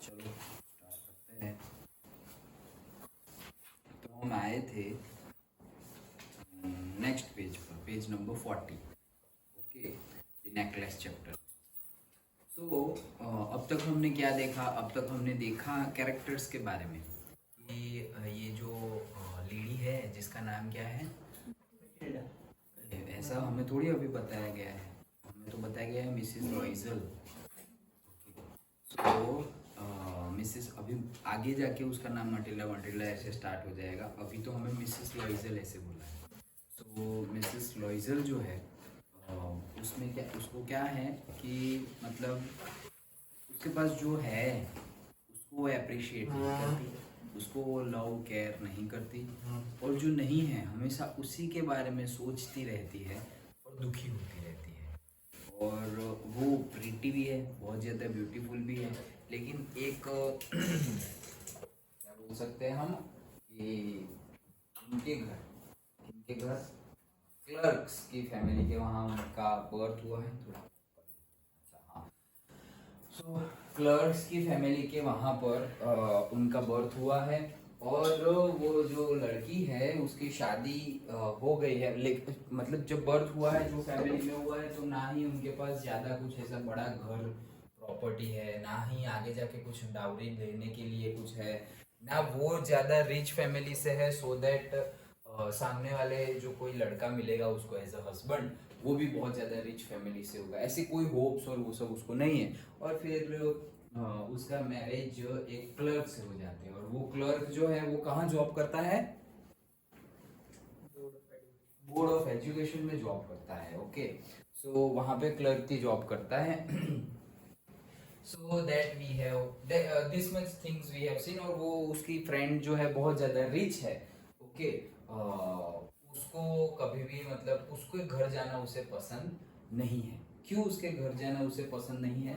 चलो स्टार्ट करते हैं। तो हम आए थे नेक्स्ट पेज पर, page number 40। Okay, the necklace chapter. So अब तक हमने क्या देखा? अब तक हमने देखा कैरेक्टर्स के बारे में कि ये जो लेडी है जिसका नाम क्या है, ऐसा हमें थोड़ी अभी बताया गया है। हमें तो बताया गया है मिसिस रॉइजल। तो मिसिस, अभी आगे जाके उसका नाम मटिल्डा मटिल्डा ऐसे स्टार्ट हो जाएगा। अभी तो हमें मिसिस लॉइजल ऐसे बोला है। तो मिसिस लॉइजल जो है अ, उसमें क्या, उसको क्या है कि मतलब उसके पास जो है उसको वो अप्रिशिएट नहीं करती, उसको वो लव केयर नहीं करती, और जो नहीं है हमेशा उसी के बारे में सोचती रहती है और दुखी होती रहती है। और वो प्रिटी भी है, बहुत ज़्यादा ब्यूटीफुल भी है, लेकिन एक क्या बोल सकते हैं हम कि इनके घर क्लर्क्स की फैमिली के वहाँ उनका बर्थ हुआ है थोड़ा। हाँ, सो क्लर्क्स की फैमिली के वहाँ पर उनका बर्थ हुआ है। और वो जो लड़की है उसकी शादी हो गई है, लेकिन मतलब जब बर्थ हुआ है जो फैमिली में हुआ है, तो ना ही उनके पास ज़्यादा कुछ ऐसा बड़ा घर प्रॉपर्टी है, ना ही आगे जाके कुछ डाउरी देने के लिए कुछ है, ना वो ज़्यादा रिच फैमिली से है सो दैट सामने वाले जो कोई लड़का मिलेगा उसको एज अ हस्बैंड वो भी बहुत ज़्यादा रिच फैमिली से होगा, ऐसी कोई होप्स और वो सब उसको नहीं है। और फिर उसका मैरिज एक क्लर्क से हो जाते हैं, और वो क्लर्क जो है वो कहाँ जॉब करता है? बोर्ड ऑफ एजुकेशन में जॉब करता है। ओके, सो वहाँ पे क्लर्क की जॉब करता है। So that we have this much things we have seen. और वो उसकी फ्रेंड जो है बहुत ज़्यादा रिच है। ओके, उसको कभी भी मतलब उसके घर जाना उसे पसंद नहीं है। क्यों उसके घर जाना उसे पसंद नहीं है?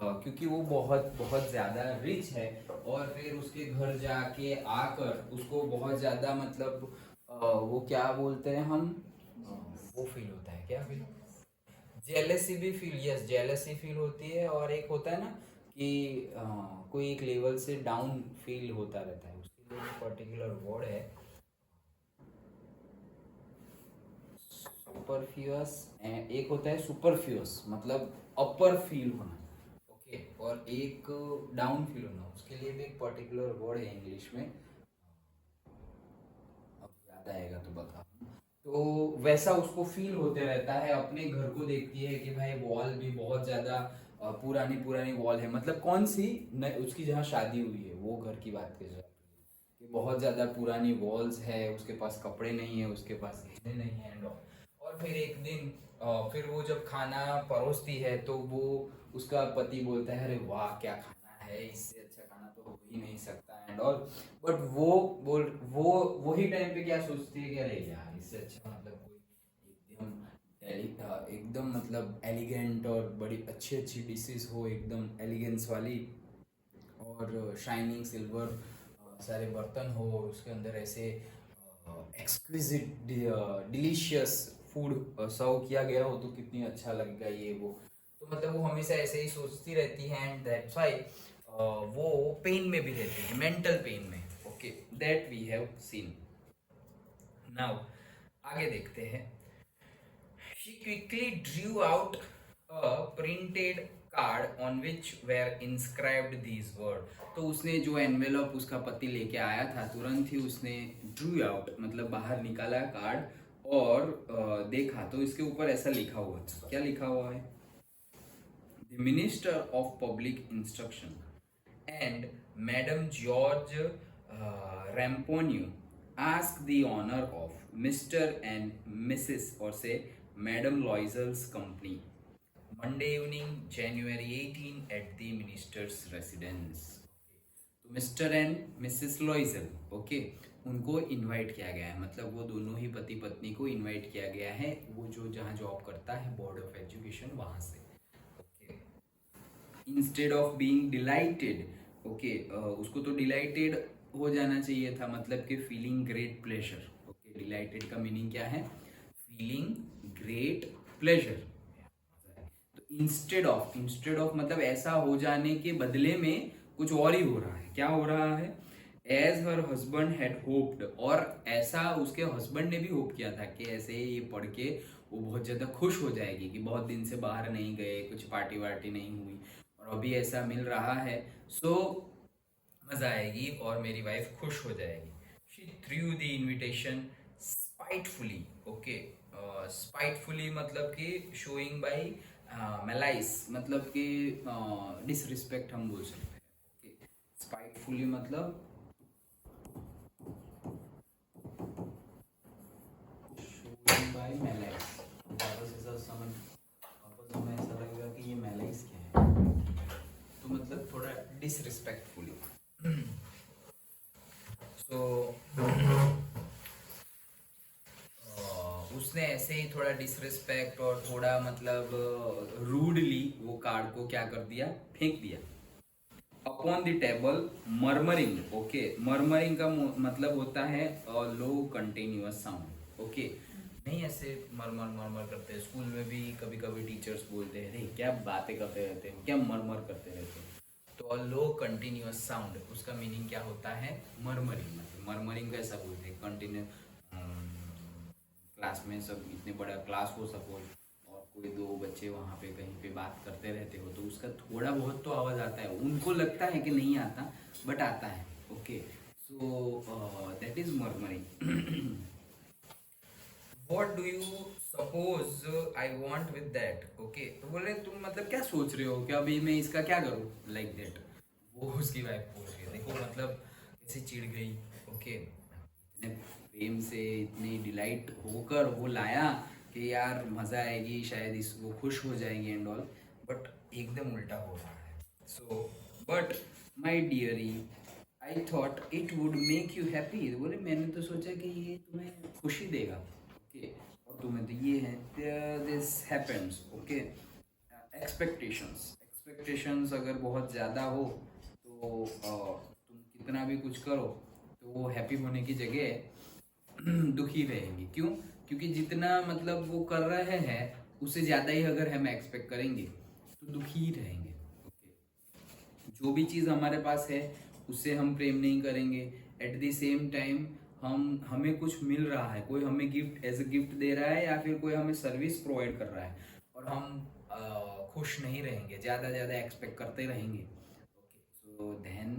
क्योंकि वो बहुत बहुत ज़्यादा रिच है, और फिर उसके घर जाके आकर उसको बहुत ज़्यादा मतलब वो क्या बोलते हैं हम, वो फील होता है, क्या फील? जेलसी भी फील, यस जेलसी फील होती है। और एक होता है ना कि कोई एक लेवल से डाउन फील होता रहता है, उसके लिए पर्टिकुलर वर्ड है सुपरफ्यूअस। एक होता है सुपरफ्यूअस मतलब अपर फील होना। ओके, और एक डाउन फील होना, उसके लिए भी एक पर्टिकुलर वर्ड है इंग्लिश में, अब याद आएगा तो बता। तो वैसा उसको फील होते रहता है, अपने घर को देखती है कि भाई वॉल भी बहुत ज़्यादा पुरानी पुरानी वॉल है, मतलब कौन सी उसकी जहाँ शादी हुई है वो घर की बात कर रहा है कि बहुत ज़्यादा पुरानी वॉल्स है, उसके पास कपड़े नहीं है, उसके पास गहने नहीं है एंड ऑल। और फिर एक दिन फिर वो जब खाना परोसती है तो वो उसका पति बोलता है अरे वाह क्या खाना है, इससे अच्छा खाना तो हो ही नहीं सकता एंड ऑल। बट वो वही टाइम पे क्या सोचती है कि अरे यार इससे अच्छा मतलब कोई एकदम मतलब एलिगेंट और बड़ी अच्छी अच्छी डिशेस हो, एकदम एलिगेंस वाली, और शाइनिंग सिल्वर सारे बर्तन हो, और उसके अंदर ऐसे एक्सक्विजिट डिलीशियस फूड सर्व किया गया हो, तो कितनी अच्छा लगेगा ये वो। तो मतलब वो हमेशा ऐसे ही सोचती रहती है, एंड दैट्स व्हाई वो पेन में भी रहती है, मेंटल पेन में। Okay, that we have seen. Now आगे देखते हैं। She quickly drew out a printed card on which were inscribed these words. तो उसने जो एनवेलप उसका पति लेके आया था, तुरंत ही उसने ड्रू आउट मतलब बाहर निकाला कार्ड, और देखा तो इसके ऊपर ऐसा लिखा हुआ था। क्या लिखा हुआ है? The minister of public instruction and Madam George Ramponneau ask the honor of Mr. and Mrs. or say Madam Loisel's company Monday evening January 18 at the minister's residence. तो मिस्टर एंड मिसेस लॉइजल, ओके, उनको invite किया गया है, मतलब वो दोनों ही पति पत्नी को इनवाइट किया गया है, वो जो जहाँ जॉब करता है बोर्ड ऑफ एजुकेशन वहाँ से। Okay, instead of being dilated, okay, उसको तो डिलाइटेड हो जाना चाहिए था, मतलब कि feeling great pleasure. Okay, dilated का मीनिंग क्या है? Feeling great pleasure. तो इंस्टेड ऑफ मतलब ऐसा हो जाने के बदले में कुछ और ही हो रहा है। क्या हो रहा है? As her husband had hoped, और ऐसा उसके हस्बैंड ने भी होप किया था कि ऐसे ये पढ़ के वो बहुत ज़्यादा खुश हो जाएगी कि बहुत दिन से बाहर नहीं गए, कुछ पार्टी वार्टी नहीं हुई, और अभी ऐसा मिल रहा है, सो मज़ा आएगी और मेरी वाइफ खुश हो जाएगी। She threw the invitation spitefully. Okay, spitefully मतलब कि शोइंग बाई मेलाइस, मतलब कि डिसरिस्पेक्ट हम बोल सकते हैं। ओके, स्पाइटफुली मतलब शोइंग बाई मेलाइस। वापस ऐसा समझ, वापस हमें ऐसा लगेगा कि ये मेलाइस क्या है, तो मतलब थोड़ा डिसरिस्पेक्टफुली। सो उसने ऐसे ही थोड़ा डिसरिस्पेक्ट और थोड़ा मतलब रूडली वो कार्ड को क्या कर दिया, फेंक दिया upon the table, murmuring. Okay, murmuring का मतलब होता है लो कंटिन्यूअस साउंड। ओके, नहीं ऐसे मरमर मरमर करते हैं, स्कूल में भी कभी कभी टीचर्स बोलते हैं, "अरे क्या बातें करते रहते हैं, क्या मरमर करते रहते हैं"। तो लो कंटिन्यूअस साउंड, उसका मीनिंग क्या होता है? मरमरिंग। मतलब मरमरिंग कैसा बोलते हैं? कंटिन्यू, क्लास में सब इतने बड़ा क्लास हो सपोज, और कोई दो बच्चे वहाँ पे कहीं पे बात करते रहते हो, तो उसका थोड़ा बहुत तो आवाज़ आता है, उनको लगता है कि नहीं आता, बट आता है। Okay, so that is murmuring. What do you suppose I want with that? Okay, तो बोले तुम मतलब क्या सोच रहे हो कि अभी मैं इसका क्या करूँ, लाइक दैट। वो उसकी वाइफ बोल रही है, देखो मतलब कैसे चिढ़ गई। ओके, इतने प्रेम से, इतनी डिलाइट होकर वो लाया कि यार मज़ा आएगी, शायद इस वो खुश हो जाएगी एंड ऑल, बट एकदम उल्टा हो रहा है। So but my diary, I thought it would make you happy. बोले मैंने तो सोचा कि ये तुम्हें खुशी देगा। ओके, और तुम्हें तो ये है, this happens. Okay, expectations, expectations अगर बहुत ज़्यादा हो तो तुम कितना भी कुछ करो तो वो हैप्पी होने की जगह दुखी रहेंगे। क्यों? क्योंकि जितना मतलब वो कर रहे हैं उससे ज़्यादा ही अगर हम एक्सपेक्ट करेंगे तो दुखी ही रहेंगे। जो भी चीज़ हमारे पास है उससे हम प्रेम नहीं करेंगे। एट द सेम टाइम हमें कुछ मिल रहा है, कोई हमें गिफ्ट एज अ गिफ्ट दे रहा है या फिर कोई हमें सर्विस प्रोवाइड कर रहा है, और हम खुश नहीं रहेंगे, ज़्यादा ज़्यादा एक्सपेक्ट करते रहेंगे। Okay, so then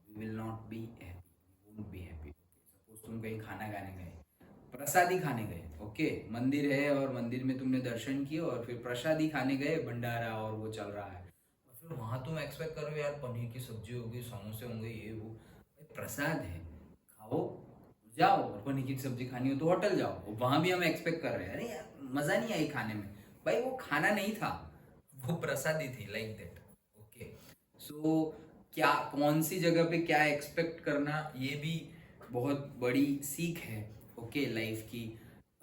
we will not be happy, we won't be happy. Suppose तुम कहीं खाना खाने गए, प्रसादी खाने गए। ओके, मंदिर है और मंदिर में तुमने दर्शन किए और फिर प्रसादी खाने गए, भंडारा और वो चल रहा है, और फिर वहाँ तुम एक्सपेक्ट करो यार पनीर की सब्जी होगी, समोसे होंगे, ये वो। भाई प्रसाद है, खाओ, जाओ। और पनीर की सब्जी खानी हो तो होटल जाओ, वहाँ भी हम एक्सपेक्ट कर रहे हैं, अरे यार मज़ा नहीं आई खाने में। भाई वो खाना नहीं था, वो प्रसादी थी, लाइक दैट। ओके, सो क्या, कौन सी जगह पे क्या एक्सपेक्ट करना, ये भी बहुत बड़ी सीख है। ओके, लाइफ की।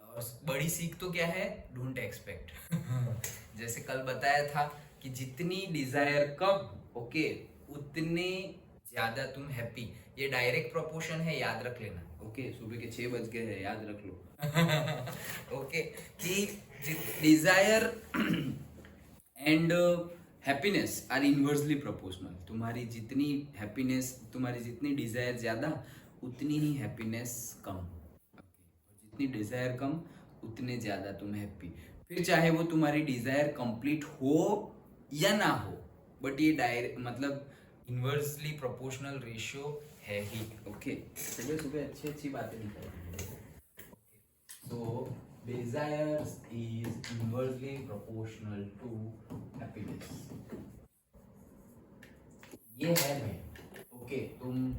और बड़ी सीख तो क्या है? Don't expect. जैसे कल बताया था कि जितनी डिजायर कम, ओके, उतने ज्यादा तुम हैप्पी। ये डायरेक्ट प्रोपोर्शन है, याद रख लेना। ओके, सुबह के 6 बज गए हैं, याद रख लो। ओके, कि desire and happiness are inversely proportional. तुम्हारी जितनी हैप्पीनेस, तुम्हारी जितनी डिजायर ज़्यादा, उतनी ही हैप्पीनेस कम। okay. जितनी डिजायर कम, उतने ज़्यादा तुम हैप्पी। फिर चाहे वो तुम्हारी डिजायर कंप्लीट हो या ना हो, बट ये डायरेक्ट मतलब इनवर्सली प्रोपोर्शनल रेशियो है ही। ओके, सुबह सुबह अच्छी अच्छी बातें निकल। So desires is inversely proportional to happiness. ये है भाई। ओके, तुम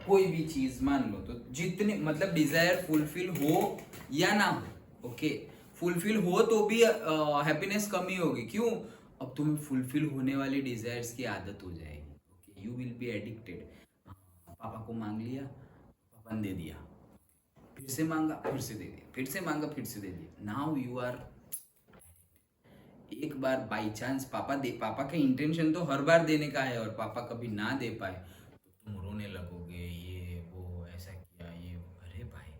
कोई भी चीज मान लो, तो जितनी मतलब डिजायर फुलफिल हो या ना हो, ओके, फुलफिल हो तो भी हैप्पीनेस कम ही होगी। क्यों? अब तुम्हें फुलफिल होने वाली डिजायर्स की आदत हो जाएगी। Okay, you will be addicted. पापा को मांग लिया, पापा ने दे दिया, फिर से मांगा, फिर से दे दिया, फिर से मांगा, फिर से दे दिया। नाउ यू आर, एक बार बाई चांस पापा के इंटेंशन तो हर बार देने का है, और पापा कभी ना दे पाए तो तुम रोने लगोगे, ये वो ऐसा किया, ये वो। अरे भाई,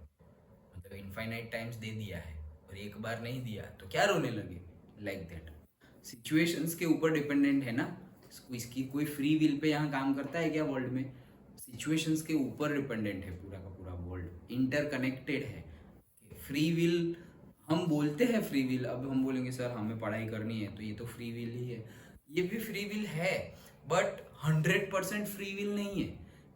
मतलब इनफाइनाइट टाइम्स दे दिया है और एक बार नहीं दिया तो क्या रोने लगे, लाइक दैट। सिचुएशंस के ऊपर डिपेंडेंट है ना, इसकी कोई फ्री विल पे यहाँ काम करता है क्या वर्ल्ड में? सिचुएशंस के ऊपर डिपेंडेंट है पूरा का पूरा वर्ल्ड, इंटरकनेक्टेड है। फ्री विल हम बोलते हैं फ्री विल, अब हम बोलेंगे सर हमें पढ़ाई करनी है तो ये तो फ्री विल ही है, ये भी फ्री विल है, बट 100% फ्री विल नहीं है।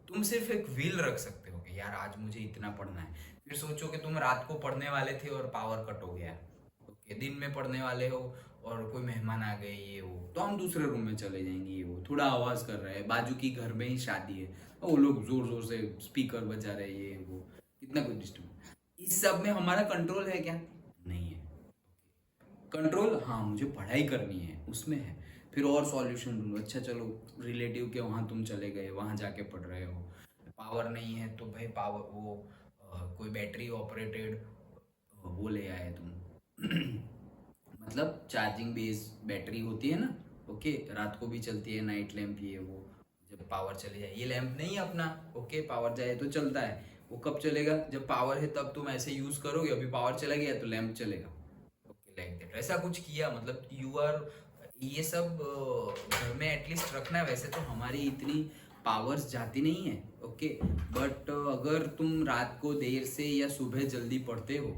तुम सिर्फ एक विल रख सकते हो कि यार आज मुझे इतना पढ़ना है। फिर सोचो कि तुम रात को पढ़ने वाले थे और पावर कट हो गया, ओके, दिन में पढ़ने वाले हो और कोई मेहमान आ गए ये वो, तो हम दूसरे रूम में चले जाएंगे, ये वो थोड़ा आवाज कर रहा है, बाजू की घर में ही शादी है, वो लोग जोर जोर से स्पीकर बजा रहे हैं, ये वो कितना कुछ डिस्टर्ब। इस सब में हमारा कंट्रोल है क्या? नहीं है। कंट्रोल हाँ मुझे पढ़ाई करनी है उसमें है। फिर और सॉल्यूशन ढूंढो, अच्छा चलो रिलेटिव के वहाँ तुम चले गए, वहाँ जाके पढ़ रहे हो, पावर नहीं है तो भाई पावर वो कोई बैटरी ऑपरेटेड वो ले आए तुम मतलब चार्जिंग बेस बैटरी होती है ना, ओके, रात को भी चलती है, नाइट लैम्प ये वो, जब पावर चले जाए, ये लैम्प नहीं है अपना, ओके, पावर जाए तो चलता है, वो कब चलेगा? जब पावर है तब तुम ऐसे यूज करोगे, अभी पावर चला गया तो लैम्प चलेगा, ओके, लाइक दैट। ऐसा कुछ किया मतलब यू आर, ये सब घर में एटलीस्ट रखना है। वैसे तो हमारी इतनी पावर्स जाती नहीं है, ओके, बट अगर तुम रात को देर से या सुबह जल्दी पढ़ते हो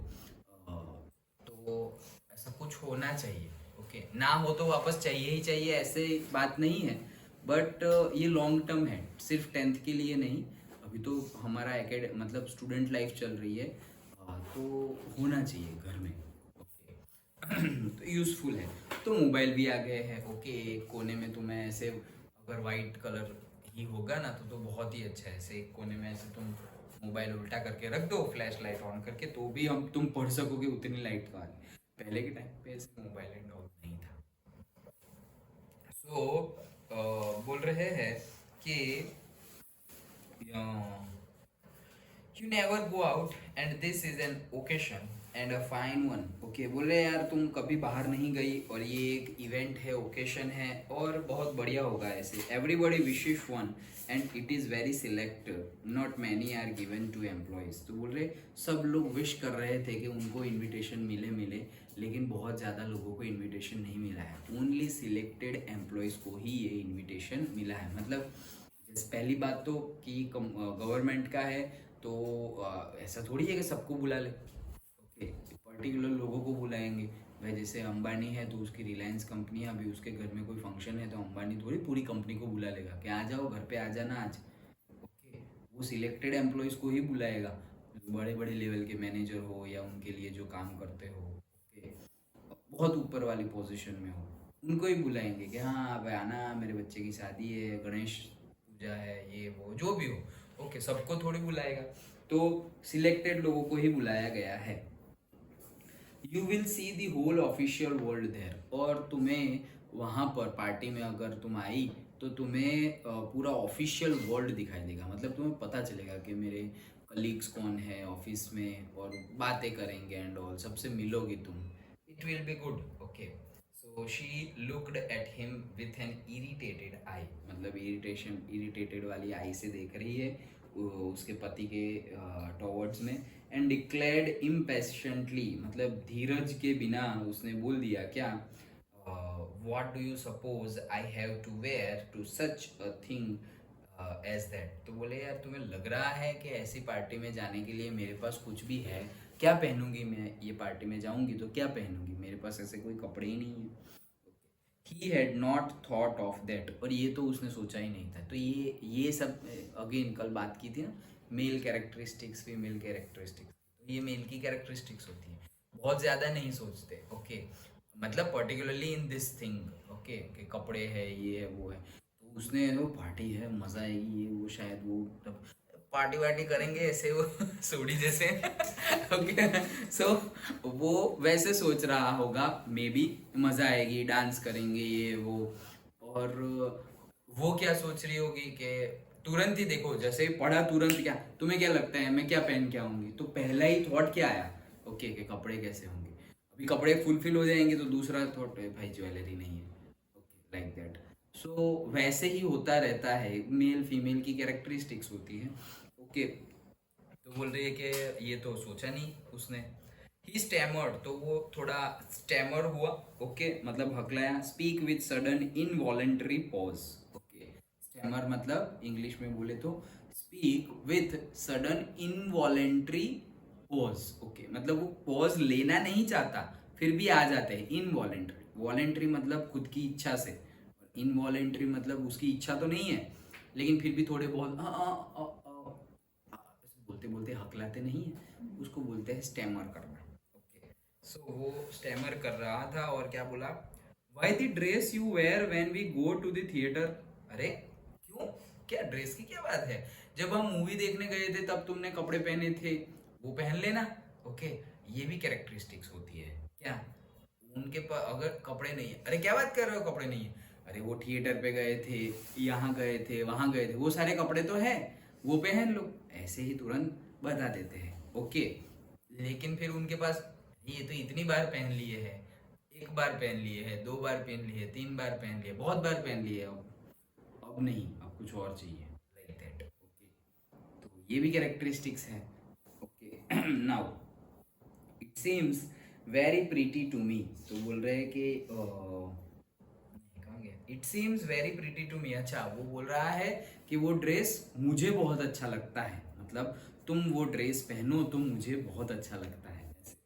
तो ऐसा कुछ होना चाहिए, ओके, ना हो तो वापस चाहिए ही चाहिए, ऐसे बात नहीं है, बट ये लॉन्ग टर्म है, सिर्फ 10th के लिए नहीं, अभी तो हमारा मतलब स्टूडेंट लाइफ चल रही है, तो होना चाहिए घर में, ओके। तो यूज़फुल है। तो मोबाइल भी आ गए हैं, ओके, एक कोने में तुम्हें ऐसे अगर वाइट कलर ही होगा ना तो बहुत ही अच्छा है, ऐसे एक कोने में ऐसे तुम मोबाइल उल्टा करके रख दो, फ्लैश लाइट ऑन करके, तो भी हम तुम पढ़ सकोगे उतनी लाइट तो आ गई। पहले के टाइम पे ऐसे मोबाइल एंड ऑल नहीं था। सो बोल रहे हैं कि you never go out and this is an occasion and a fine one, okay, बोल रहे यार तुम कभी बाहर नहीं गई और ये एक इवेंट है, ओकेशन है और बहुत बढ़िया होगा ऐसे, everybody wishes one and it is very selective, not many are given to employees. तो बोल रहे सब लोग विश कर रहे थे कि उनको इनविटेशन मिले मिले, लेकिन बहुत ज़्यादा लोगों को इनविटेशन नहीं मिला है, ओनली सिलेक्टेड एम्प्लॉयज़ को ही ये इनविटेशन मिला है। मतलब पहली बात तो कि गवर्नमेंट का है तो ऐसा थोड़ी है कि सबको बुला ले, ओके, पर्टिकुलर लोगों को बुलाएंगे। भाई जैसे अंबानी है तो उसकी रिलायंस कंपनी है, अभी उसके घर में कोई फंक्शन है तो अंबानी थोड़ी पूरी कंपनी को बुला लेगा कि आ जाओ घर पे आ जाना आज, ओके, वो सिलेक्टेड एम्प्लॉयज़ को ही बुलाएगा, बड़े बड़े लेवल के मैनेजर हो या उनके लिए जो काम करते हो, ओके, बहुत ऊपर वाली पोजीशन में हो, उनको ही बुलाएंगे कि हाँ भाई आना, मेरे बच्चे की शादी है, गणेश पूजा है, ये वो जो भी हो, ओके, सबको थोड़ी बुलाएगा, तो सिलेक्टेड लोगों को ही बुलाया गया है। You will see the whole official world there, और तुम्हें वहाँ पर पार्टी में अगर तुम आई तो तुम्हें पूरा ऑफिशियल वर्ल्ड दिखाई देगा, मतलब तुम्हें पता चलेगा कि मेरे कलीग्स कौन है ऑफिस में, और बातें करेंगे एंड ऑल, सबसे मिलोगी तुम, it will be good, okay. So she looked at him with an irritated eye, मतलब इरिटेटेड वाली आई से देख रही है उसके पति के टॉवर्ड्स में, एंड डिक्लेयर्ड इम्पेशेंटली, मतलब धीरज के बिना उसने बोल दिया क्या, what do you suppose I have to wear to such a thing as that. तो बोले यार तुम्हें लग रहा है कि ऐसी पार्टी में जाने के लिए मेरे पास कुछ भी है? क्या पहनूंगी मैं, ये पार्टी में जाऊंगी तो क्या पहनूंगी, मेरे पास ऐसे कोई कपड़े ही नहीं है। He had not thought of that, और ये तो उसने सोचा ही नहीं था। तो ये सब अगेन कल बात की थी ना, मेल कैरेक्टरिस्टिक्स फीमेल कैरेक्टरिस्टिक्स, तो ये मेल की कैरेक्टरिस्टिक्स होती है, बहुत ज़्यादा नहीं सोचते, ओके, मतलब particularly in this thing, okay, कि कपड़े है ये है वो है, तो उसने वो पार्टी है मज़ा आएगी ये वो, शायद वो तब पार्टी वार्टी करेंगे ऐसे वो सोड़ी जैसे ओके, सो वो वैसे सोच रहा होगा, मे बी मज़ा आएगी, डांस करेंगे ये वो, और वो क्या सोच रही होगी कि तुरंत ही देखो जैसे ही पढ़ा तुरंत, क्या तुम्हें क्या लगता है मैं क्या पहन के आऊंगी, तो पहला ही थॉट क्या आया, ओके, कि कपड़े कैसे होंगे, अभी कपड़े फुलफिल हो जाएंगे तो दूसरा थॉट है भाई ज्वेलरी नहीं है, ओके, लाइक दैट। सो वैसे ही होता रहता है, मेल फीमेल की कैरेक्टरिस्टिक्स होती है, ओके। तो बोल रही है कि ये तो सोचा नहीं उसने। ही स्टैमर्ड, तो वो थोड़ा स्टैमर हुआ, ओके, मतलब हकलाया। Speak with sudden involuntary pause, okay. Stammer मतलब इंग्लिश में बोले तो speak with sudden involuntary pause, okay, मतलब वो पॉज लेना नहीं चाहता फिर भी आ जाते हैं इनवॉलेंटरी। वॉलेंटरी मतलब खुद की इच्छा से, इनवॉलेंटरी मतलब उसकी इच्छा तो नहीं है लेकिन फिर भी थोड़े बहुत ऐसे बोलते बोलते हकलाते नहीं है, उसको बोलते हैं स्टैमर करना, ओके। सो वो स्टैमर कर रहा था और क्या बोला, why the dress you wear when we go to the theatre. अरे क्यों, क्या ड्रेस की क्या बात है, जब हम मूवी देखने गए थे तब तुमने कपड़े पहने थे, वो पहन लेना, ओके। ये भी कैरेक्टरिस्टिक्स होती है क्या, उनके पास अगर कपड़े नहीं है, अरे क्या बात कर रहे हो कपड़े नहीं है, अरे वो थिएटर पे गए थे, यहाँ गए थे, वहां गए थे, वो सारे कपड़े तो है, वो पहन लो, ऐसे ही तुरंत बता देते हैं, ओके। लेकिन फिर उनके पास, ये तो इतनी बार पहन लिए है, एक बार पहन लिए है, दो बार पहन लिए, तीन बार पहन लिए, बहुत बार पहन लिए, अब नहीं, अब कुछ और चाहिए, लाइक दैट, ओके। तो ये भी कैरेक्टरिस्टिक्स है, okay. Now it seems very pretty to me, तो बोल रहे हैं कि कहाँ गया, it seems very pretty to me, अच्छा वो बोल रहा है कि वो ड्रेस मुझे बहुत अच्छा लगता है, मतलब तुम वो ड्रेस पहनो तो मुझे बहुत अच्छा लगता है, ऐसे।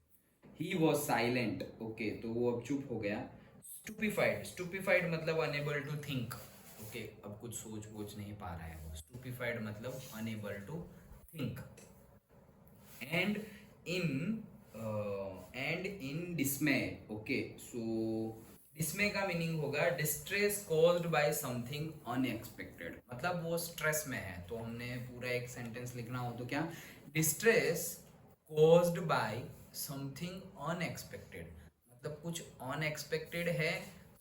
ही वॉज साइलेंट, ओके, तो वो अब चुप हो गया। स्टूपिफाइड, स्टूपिफाइड मतलब अनेबल टू थिंक, ओके, अब कुछ सोच वोच नहीं पा रहा है वो, स्टूपिफाइड मतलब unable to think. And in and in dismay, okay. So dismay का मीनिंग होगा distress caused by something unexpected, मतलब वो स्ट्रेस में है, तो हमने पूरा एक सेंटेंस लिखना हो तो क्या, distress caused by something unexpected, मतलब कुछ अनएक्सपेक्टेड है,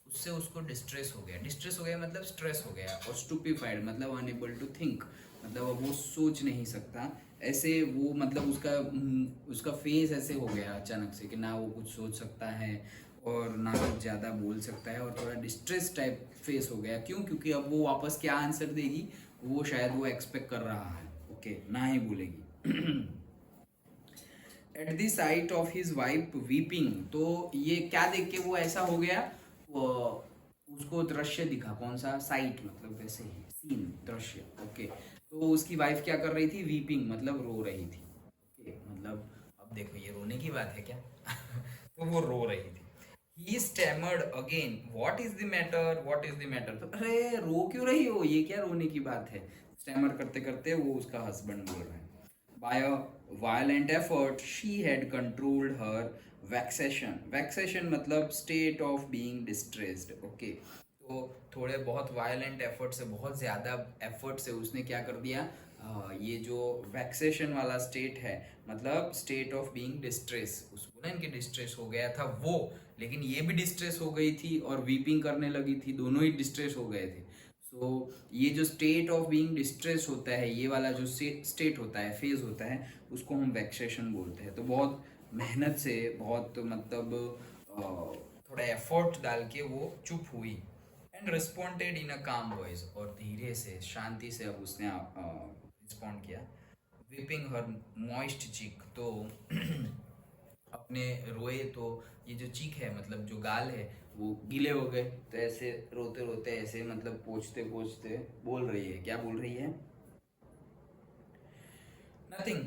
उससे उसको डिस्ट्रेस हो गया, डिस्ट्रेस हो गया मतलब स्ट्रेस हो गया, और स्टूपिफाइड मतलब अनएबल टू थिंक, मतलब अब वो सोच नहीं सकता, ऐसे वो मतलब उसका उसका फेस ऐसे हो गया अचानक से कि ना वो कुछ सोच सकता है और ना कुछ ज़्यादा बोल सकता है, और थोड़ा डिस्ट्रेस टाइप फेस हो गया, क्यों, क्योंकि अब वो वापस क्या आंसर देगी, वो शायद वो एक्सपेक्ट कर रहा है, ओके, ना ही बोलेगी। At the site of his wife weeping, तो ये क्या देख के वो ऐसा हो गया, वो उसको दृश्य दिखा, कौन सा, साइट मतलब वैसे ही सीन, दृश्य, ओके। तो उसकी वाइफ क्या कर रही थी, वीपिंग मतलब रो रही थी, ओके, मतलब अब देखो ये रोने की बात है क्या। तो वो रो रही थी। He stammered again, what is the matter, what is the matter, तो अरे रो क्यों रही हो, ये क्या रोने की बात है, स्टैमर करते करते वो उसका हस्बैंड बोल रहा है। By a violent effort, she had controlled her vexation. Vexation मतलब state of being distressed. Okay. तो थोड़े बहुत वायलेंट एफर्ट से, बहुत ज़्यादा एफर्ट से उसने क्या कर दिया, ये जो वैक्सेशन वाला स्टेट है, मतलब स्टेट ऑफ बीइंग डिस्ट्रेस, उसको ना इनके डिस्ट्रेस हो गया था वो, लेकिन ये भी डिस्ट्रेस हो गई थी और वीपिंग करने लगी थी, दोनों ही डिस्ट्रेस हो गए थे। सो ये जो स्टेट ऑफ बीइंग डिस्ट्रेस होता है, ये वाला जो स्टेट होता है, फेज होता है, उसको हम वैक्सेशन बोलते हैं। तो बहुत मेहनत से, बहुत मतलब थोड़ा एफर्ट डाल के वो चुप हुई, एंड रिस्पॉन्डेड इन अ काम वॉइस, और धीरे से शांति से अब उसने रिस्पॉन्ड किया, विपिंग हर मॉइस्ट चीक, तो अपने रोए तो ये जो चीक है मतलब जो गाल है वो गीले हो गए, तो ऐसे रोते रोते ऐसे मतलब पोंछते पोंछते बोल रही है, क्या बोल रही है, nothing,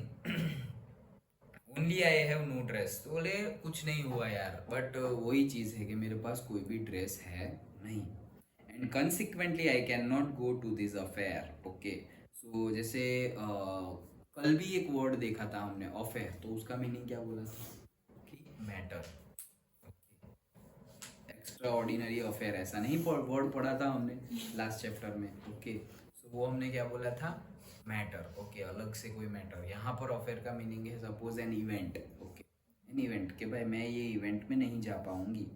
only I have no dress, तो बोले कुछ नहीं हुआ यार, बट वही चीज़ है कि मेरे पास कोई भी ड्रेस है नहीं, and consequently I can not go to this affair, okay. So जैसे कल भी एक वर्ड देखा था हमने, अफेयर, तो उसका मीनिंग क्या बोला था कि मैटर, एक्स्ट्रा ऑर्डिनरी अफेयर, ऐसा नहीं वर्ड पढ़ा था हमने लास्ट चैप्टर में, ओके। सो वो हमने क्या बोला था, मैटर, ओके, अलग से कोई मैटर, यहाँ पर अफेयर का मीनिंग है suppose an event, okay, an event, कि भाई मैं ये इवेंट में नहीं जा पाऊंगी।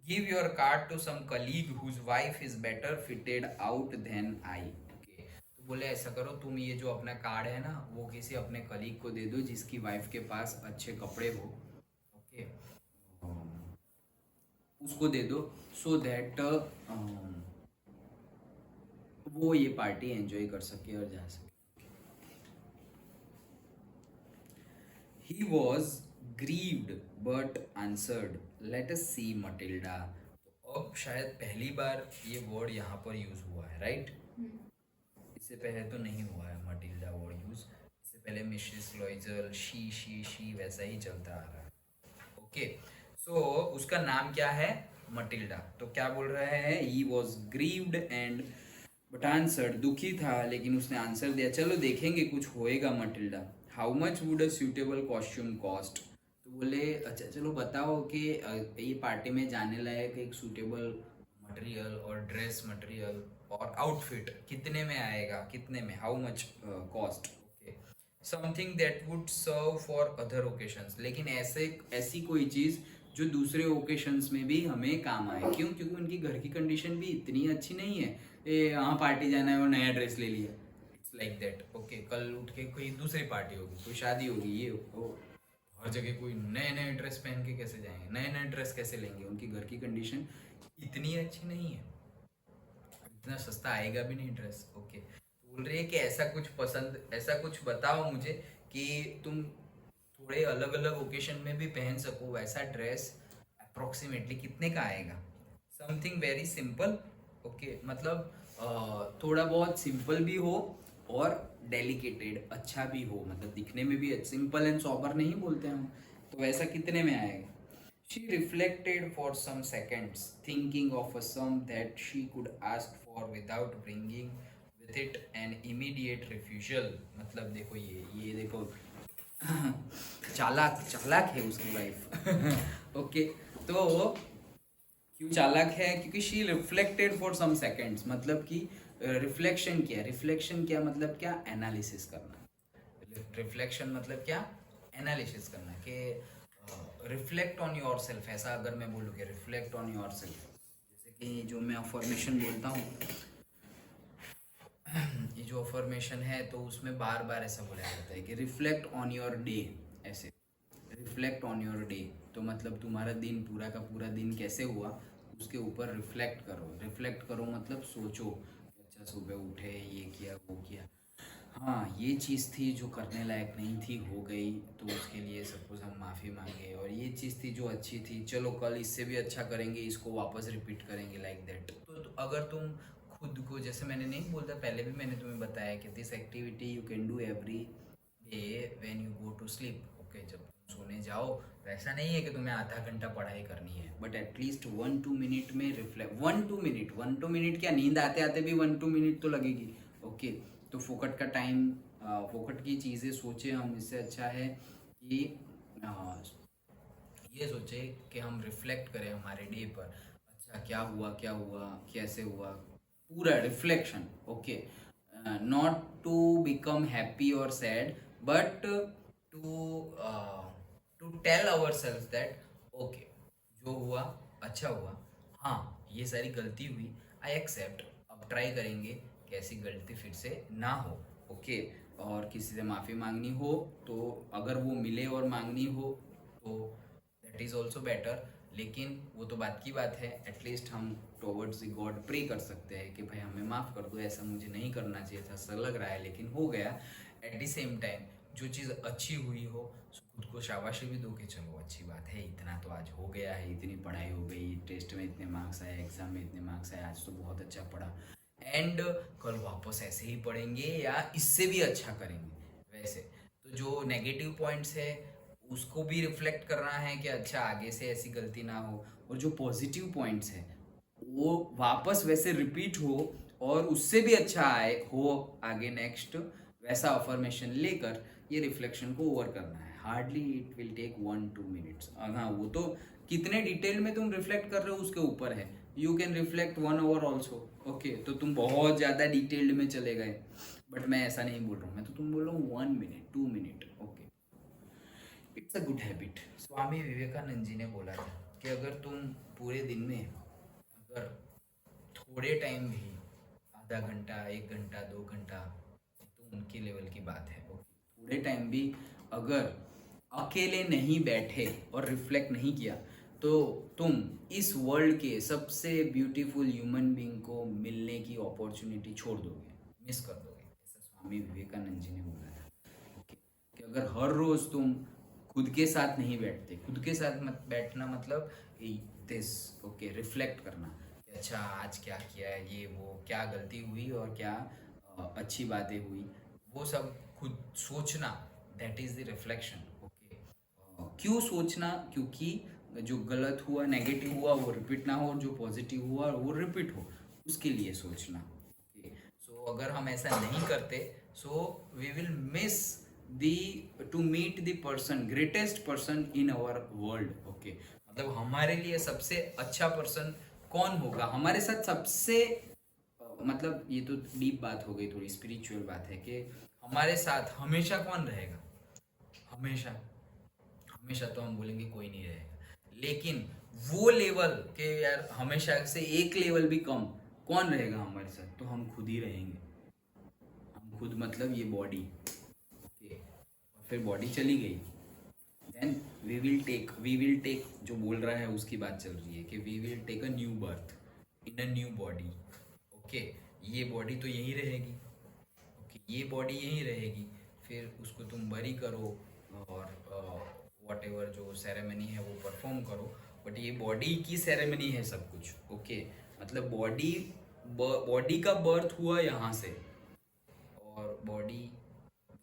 Give your card to some colleague whose wife is better fitted out than I, okay, तो बोले ऐसा करो, तुम ये जो अपना कार्ड है ना वो किसी अपने कलीग को दे दो जिसकी वाइफ के पास अच्छे कपड़े हो, ओके, उसको दे दो, सो दैट वो ये पार्टी एंजॉय कर सके और जा सके। He was grieved but answered. Let us see Matilda. तो अब शायद पहली बार ये वर्ड यहाँ पर यूज हुआ है, राइट? इससे पहले तो नहीं हुआ है मटिल्डा वर्ड यूज। इससे पहले मिसेस लॉइजल, शी वैसा ही चलता आ रहा है। ओके, सो उसका नाम क्या है? मटिल्डा। तो क्या बोल रहे हैं? He was grieved and but answered, दुखी था लेकिन उसने आंसर दिया। चलो देखेंगे कुछ होएगा Matilda. How much would a suitable costume cost? तो बोले अच्छा चलो बताओ कि ये पार्टी में जाने लायक एक सूटेबल मटेरियल और ड्रेस मटेरियल और आउटफिट कितने में आएगा, कितने में, how much cost? Okay, something that would serve for other occasions, लेकिन ऐसी कोई चीज़ जो दूसरे ओकेशंस में भी हमें काम आए। क्यों? क्योंकि उनकी घर की कंडीशन भी इतनी अच्छी नहीं है। यहाँ पार्टी जाना है और नया ड्रेस ले लिया, इट्स लाइक दैट। ओके, कल उठ के कोई दूसरी पार्टी होगी, कोई शादी होगी, ये हो, हर जगह कोई नए नए ड्रेस पहन के कैसे जाएंगे, नए नए ड्रेस कैसे लेंगे? उनकी घर की कंडीशन इतनी अच्छी नहीं है, इतना सस्ता आएगा भी नहीं ड्रेस। ओके, बोल रही है कि ऐसा कुछ पसंद, ऐसा कुछ बताओ मुझे कि तुम थोड़े अलग अलग ओकेशन में भी पहन सको, वैसा ड्रेस अप्रोक्सीमेटली कितने का आएगा? Something very simple. ओके, मतलब थोड़ा बहुत सिंपल भी हो और डेलिकेटेड, अच्छा भी हो, मतलब दिखने में भी सिंपल एंड सॉबर नहीं बोलते हम, तो वैसा कितने में आएगा? She reflected for some seconds, thinking of a sum that she could ask for without bringing with it an immediate refusal. मतलब देखो ये देखो चालाक चालाक है उसकी वाइफ। ओके, तो क्यों चालाक है? क्योंकि she reflected for some seconds, मतलब कि रिफ्लेक्शन क्या? रिफ्लेक्शन क्या मतलब क्या? एनालिसिस करना। रिफ्लेक्शन मतलब क्या? एनालिसिस करना, कि रिफ्लेक्ट ऑन योर सेल्फ। ऐसा अगर मैं बोलूँ कि रिफ्लेक्ट ऑन योर सेल्फ, जैसे कि जो मैं अफर्मेशन बोलता हूँ, ये जो अफर्मेशन है तो उसमें बार बार ऐसा बोला जाता है कि रिफ्लेक्ट ऑन योर डे, ऐसे रिफ्लेक्ट ऑन योर डे। तो मतलब तुम्हारा दिन, पूरा का पूरा दिन कैसे हुआ उसके ऊपर रिफ्लेक्ट करो। रिफ्लेक्ट करो मतलब सोचो, अच्छा सुबह उठे, ये किया, वो किया, हाँ ये चीज़ थी जो करने लायक नहीं थी, हो गई, तो उसके लिए सपोज हम माफ़ी मांगे। और ये चीज़ थी जो अच्छी थी, चलो कल इससे भी अच्छा करेंगे, इसको वापस रिपीट करेंगे, लाइक दैट। तो अगर तुम खुद को, जैसे मैंने नहीं बोलता, पहले भी मैंने तुम्हें बताया कि this activity you can do every day when you go to sleep. Okay, जब तुम सोने जाओ, वैसा नहीं है कि तुम्हें आधा घंटा पढ़ाई करनी है, बट एटलीस्ट 1-2 मिनट में रिफ्लेक्ट। 1-2 मिनट क्या, नींद आते आते भी 1-2 मिनट तो लगेगी। ओके, तो फोकट का टाइम, फोकट की चीज़ें सोचे हम, इससे अच्छा है कि ये सोचे कि हम रिफ्लेक्ट करें हमारे डे पर। अच्छा क्या हुआ, क्या हुआ, कैसे हुआ, पूरा reflection. Okay, not to become happy और sad, but to tell our self that okay, जो हुआ अच्छा हुआ, हाँ ये सारी गलती हुई, आई एक्सेप्ट, अब ट्राई करेंगे कि ऐसी गलती फिर से ना हो। ओके, और किसी से माफ़ी मांगनी हो तो अगर वो मिले और मांगनी हो तो दैट इज़ ऑल्सो बेटर। लेकिन वो तो बात की बात है, एटलीस्ट हम टॉवर्ड्स द गॉड प्रे कर सकते हैं कि भाई हमें माफ़ कर दो, ऐसा मुझे नहीं करना चाहिए था, ऐसा लग रहा है लेकिन हो गया। एट द सेम टाइम जो चीज़ अच्छी हुई हो खुद को शाबाशी भी दो कि चलो अच्छी बात है, इतना तो आज हो गया है, इतनी पढ़ाई हो गई, टेस्ट में इतने मार्क्स आए, एग्ज़ाम में इतने मार्क्स आए, आज तो बहुत अच्छा पढ़ा, एंड कल वापस ऐसे ही पढ़ेंगे या इससे भी अच्छा करेंगे। वैसे तो जो नेगेटिव पॉइंट्स है उसको भी रिफ्लेक्ट करना है कि अच्छा आगे से ऐसी गलती ना हो, और जो पॉजिटिव पॉइंट्स है वो वापस वैसे रिपीट हो और उससे भी अच्छा आए हो आगे नेक्स्ट, वैसा अफर्मेशन लेकर ये रिफ्लेक्शन को ओवर करना है। Hardly it will take 1-2 minutes. हाँ वो तो कितने डिटेल में तुम रिफ्लेक्ट कर रहे हो उसके ऊपर है। You can reflect 1 our also. Okay, तो तुम बहुत ज़्यादा डिटेल्ड में चले गए, बट मैं ऐसा नहीं बोल रहा हूँ, मैं तो तुम बोल रहा हूँ 1 minute 2 minute. Okay, it's a good habit. Swami Vivekananda ji ने बोला था कि अगर तुम पूरे दिन में अगर थोड़े टाइम भी, आधा घंटा, 1 घंटा, 2 घंटा, तो उनकी लेवल की बात है, थोड़े टाइम भी अगर अकेले नहीं बैठे और रिफ्लेक्ट नहीं किया तो तुम इस वर्ल्ड के सबसे ब्यूटीफुल ह्यूमन बीइंग को मिलने की अपॉर्चुनिटी छोड़ दोगे, मिस कर दोगे। ऐसा स्वामी विवेकानंद जी ने बोला था। ओके, कि अगर हर रोज़ तुम खुद के साथ नहीं बैठते। खुद के साथ मत बैठना मतलब दिस, ओके, रिफ्लेक्ट करना कि अच्छा आज क्या किया है, ये वो क्या गलती हुई और क्या अच्छी बातें हुई, वो सब खुद सोचना, that is the reflection. Okay, क्यों सोचना? क्योंकि जो गलत हुआ, नेगेटिव हुआ वो रिपीट ना हो, और जो पॉजिटिव हुआ वो रिपीट हो, उसके लिए सोचना। ओके, सो अगर हम ऐसा नहीं करते, so we will miss the to meet the person, greatest person in our world. Okay, मतलब हमारे लिए सबसे अच्छा पर्सन कौन होगा, हमारे साथ सबसे मतलब ये तो डीप बात हो गई, थोड़ी स्पिरिचुअल बात है कि हमारे साथ हमेशा कौन रहेगा। हमेशा, हमेशा तो हम बोलेंगे कोई नहीं रहेगा, लेकिन वो लेवल के यार हमेशा से एक लेवल भी कम कौन रहेगा हमारे साथ, तो हम खुद ही रहेंगे। हम खुद मतलब ये बॉडी। ओके, और फिर बॉडी चली गई, देन वी विल टेक जो बोल रहा है उसकी बात चल रही है कि we will take a new birth in a new body. Okay, ये बॉडी तो यही रहेगी। ओके, ये बॉडी यही रहेगी, फिर उसको तुम बरी करो और वॉट एवर जो सेरेमनी है वो परफॉर्म करो, बट ये बॉडी की सेरेमनी है सब कुछ। ओके, मतलब बॉडी का बर्थ हुआ यहाँ से, और बॉडी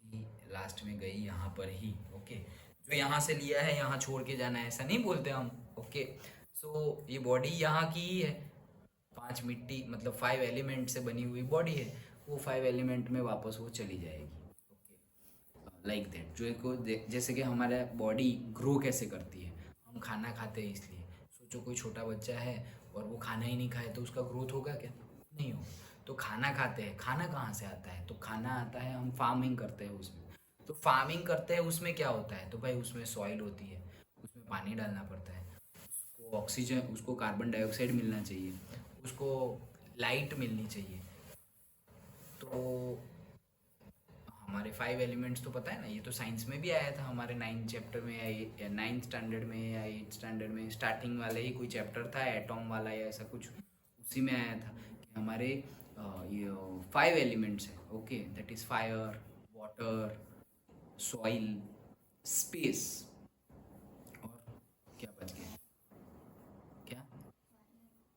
भी लास्ट में गई यहाँ पर ही। ओके, जो यहाँ से लिया है यहाँ छोड़ के जाना है, ऐसा नहीं बोलते हम। ओके, सो ये बॉडी यहाँ की ही है, 5 मिट्टी मतलब 5 एलिमेंट से बनी हुई बॉडी है, वो 5 एलिमेंट में वापस वो चली जाएगी। Okay, like that. जो को जैसे कि हमारा बॉडी ग्रो कैसे करती है, हम खाना खाते हैं इसलिए। सोचो कोई छोटा बच्चा है और वो खाना ही नहीं खाए तो उसका ग्रोथ होगा क्या? नहीं होगा। तो खाना खाते हैं, खाना कहाँ से आता है? तो खाना आता है, हम फार्मिंग करते हैं उसमें। तो फार्मिंग करते हैं उसमें क्या होता है? तो भाई उसमें सॉइल होती है, उसमें पानी डालना पड़ता है, उसको ऑक्सीजन, उसको कार्बन डाइऑक्साइड मिलना चाहिए, उसको लाइट मिलनी चाहिए। तो हमारे 5 एलिमेंट्स तो पता है ना, ये तो साइंस में भी आया था हमारे 9th चैप्टर में या 9th स्टैंडर्ड में या 8th स्टैंडर्ड में, स्टार्टिंग वाले ही कोई चैप्टर था एटॉम वाला या ऐसा कुछ, उसी में आया था कि हमारे ये 5 एलिमेंट्स है। Okay, that is fire, water, soil, space, और क्या बच गया? क्या?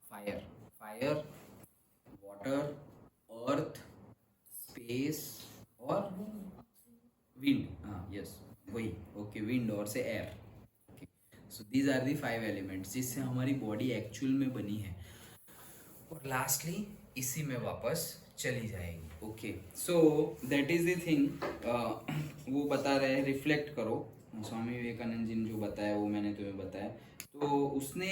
Fire, fire, water, earth, space और विंड। हाँ, यस, वही। ओके, विंड और से air. Okay, so these are the 5 elements जिससे हमारी बॉडी एक्चुअल में बनी है, और लास्टली इसी में वापस चली जाएगी। Okay, so that is the thing. वो बता रहे हैं रिफ्लेक्ट करो, स्वामी विवेकानंद जी ने जो बताया वो मैंने तुम्हें बताया। तो उसने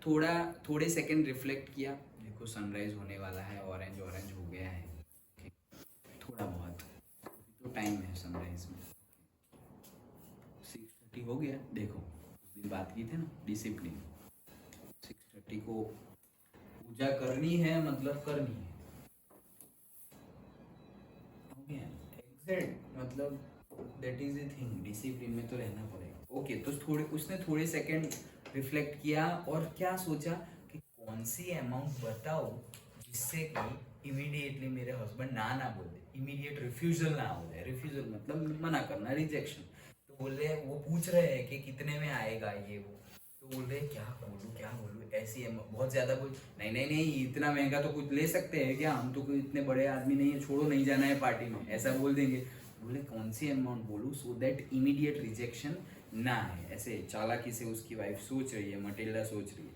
थोड़े सेकंड रिफ्लेक्ट किया, देखो सनराइज होने वाला है, ऑरेंज ऑरेंज हो गया है। Okay, थोड़ा बहुत तो टाइम है सनराइज में, 6:30 हो गया। देखो उस दिन बात की थी ना, डिसिप्लिन, 6:30 को पूजा करनी है, मतलब करनी है। हो गया एग्जैक्ट, मतलब that is the thing, discipline में तो रहना पड़ेगा। ओके, तो उसने थोड़े सेकंड रिफ्लेक्ट किया और क्या सोचा कि कौन सी अमाउंट बताओ जिससे कि इमीडिएटली मेरे हस्बैंड ना ना बोल दे, इमीडिएट रिफ्यूजल ना हो जाए। रिफ्यूजल मतलब मना करना, रिजेक्शन। तो बोल रहे, वो पूछ रहे हैं कि कितने में आएगा ये वो, तो बोल रहे क्या बोलूँ क्या बोलूँ, ऐसी बहुत ज़्यादा बोल, नहीं नहीं नहीं इतना महंगा तो कुछ ले सकते हैं क्या, हम तो कोई इतने बड़े आदमी नहीं है, छोड़ो नहीं जाना है पार्टी में, ऐसा बोल देंगे। बोले कौन सी अमाउंट बोलूँ सो दैट इमीडिएट रिजेक्शन ना है। ऐसे चालाकी से उसकी वाइफ सोच रही है, मटिल्डा सोच रही है।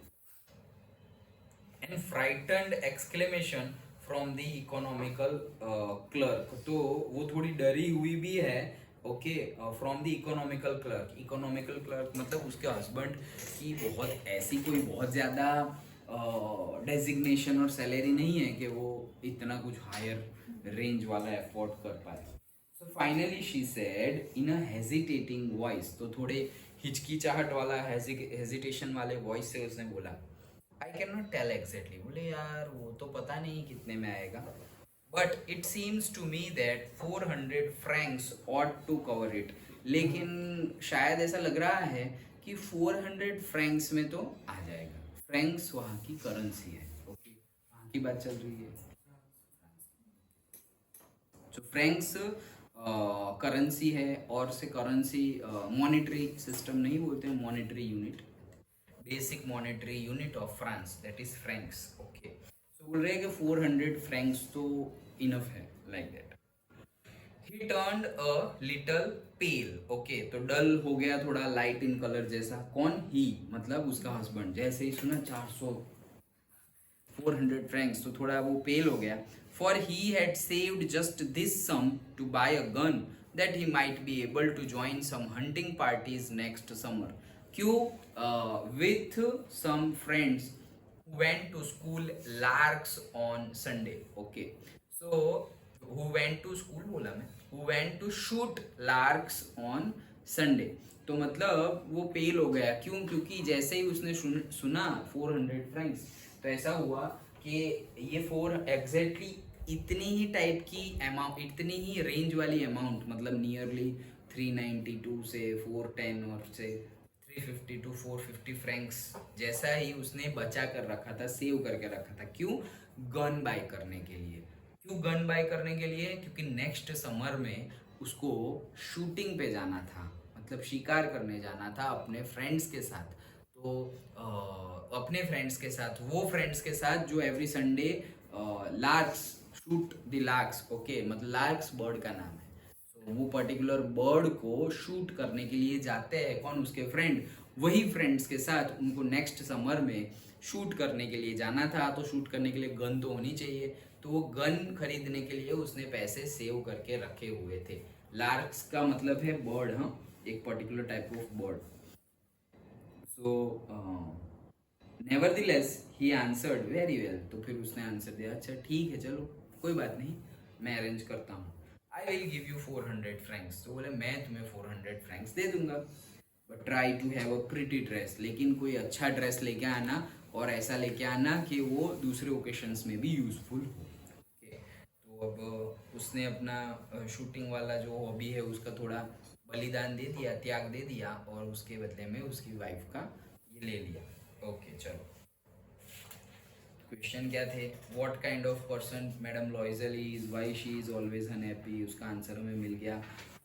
And frightened exclamation from the economical clerk, तो वो थोड़ी डरी हुई भी है। Okay, from the economical clerk मतलब उसके हस्बैंड की बहुत ऐसी कोई बहुत ज़्यादा डेजिग्नेशन और सैलरी नहीं है कि वो इतना कुछ हायर रेंज वाला एफोर्ड कर पाए। So finally she said in a hesitating voice, तो थोड़े हिचकिचाहट वाला हेजिटेशन वाले वॉइस से उसने बोला, I can not tell exactly, बोले यार वो तो पता नहीं कितने में आएगा, but it seems to me that 400 francs ought to cover it, लेकिन शायद ऐसा लग रहा है कि 400 फ्रैंक्स में तो आ जाएगा। फ्रैंक्स वहाँ की करेंसी है। ओके, वहाँ की बात चल रही है। सो फ्रैंक्स करेंसी है, और से करेंसी मॉनेटरी सिस्टम नहीं बोलते हैं, monetary unit, basic monetary unit of France, that is Franks. Okay, तो बोल रहे हैं कि 400 फ्रैंक्स तो इनफ है, like that. He turned a little pale, okay, तो डल हो गया, थोड़ा लाइट इन कलर जैसा। कौन? ही, मतलब उसका हस्बैंड। जैसे ही सुना 400 400 फ्रैंक्स, तो थोड़ा वो पेल हो गया। For he had saved just this sum to buy a gun that he might be able to join some hunting parties next summer. क्यों? With some friends went to school larks on Sunday. Okay, so who went to school बोला मैं, who went to shoot larks on Sunday। तो मतलब वो pale हो गया। क्यों? क्योंकि जैसे ही उसने सुना 400 फ्रैंक्स, तो ऐसा हुआ कि ये 4 एग्जैक्टली इतनी ही टाइप की अमाउंट, इतनी ही रेंज वाली अमाउंट, मतलब नियरली 392 से 410 और से 350 टू 450 फ्रैंक्स जैसा ही उसने बचा कर रखा था, सेव करके रखा था। क्यों? गन बाय करने के लिए। क्यों गन बाय करने के लिए? क्योंकि नेक्स्ट समर में उसको शूटिंग पे जाना था, मतलब शिकार करने जाना था अपने फ्रेंड्स के साथ। तो अपने फ्रेंड्स के साथ, वो फ्रेंड्स के साथ जो every Sunday larks, shoot the larks, okay, मतलब लार्क्स बर्ड का नाम है। तो वो पर्टिकुलर बर्ड को शूट करने के लिए जाते हैं। कौन? उसके फ्रेंड। वही फ्रेंड्स के साथ उनको नेक्स्ट समर में शूट करने के लिए जाना था। तो शूट करने के लिए गन तो होनी चाहिए, तो वो गन खरीदने के लिए उसने पैसे सेव करके रखे हुए थे। लार्क्स का मतलब है बर्ड, हाँ, एक particular type of bird. So nevertheless he answered very well, तो फिर उसने आंसर दिया, अच्छा ठीक है, चलो कोई बात नहीं, मैं अरेंज करता हूँ। I will give you 400 francs, तो बोले मैं तुम्हें 400 फ्रैंक्स दे दूंगा, but try to have a pretty dress, लेकिन कोई अच्छा ड्रेस लेके आना, और ऐसा लेके आना कि वो दूसरे ओकेशंस में भी यूजफुल हो। ओके, तो अब उसने अपना शूटिंग वाला जो हॉबी है उसका थोड़ा बलिदान दे दिया, त्याग दे दिया, और उसके बदले में उसकी वाइफ का ये ले लिया। ओके, चलो क्वेश्चन क्या थे? What kind of person madam लॉइजल is, why she is always unhappy, उसका आंसर हमें मिल गया।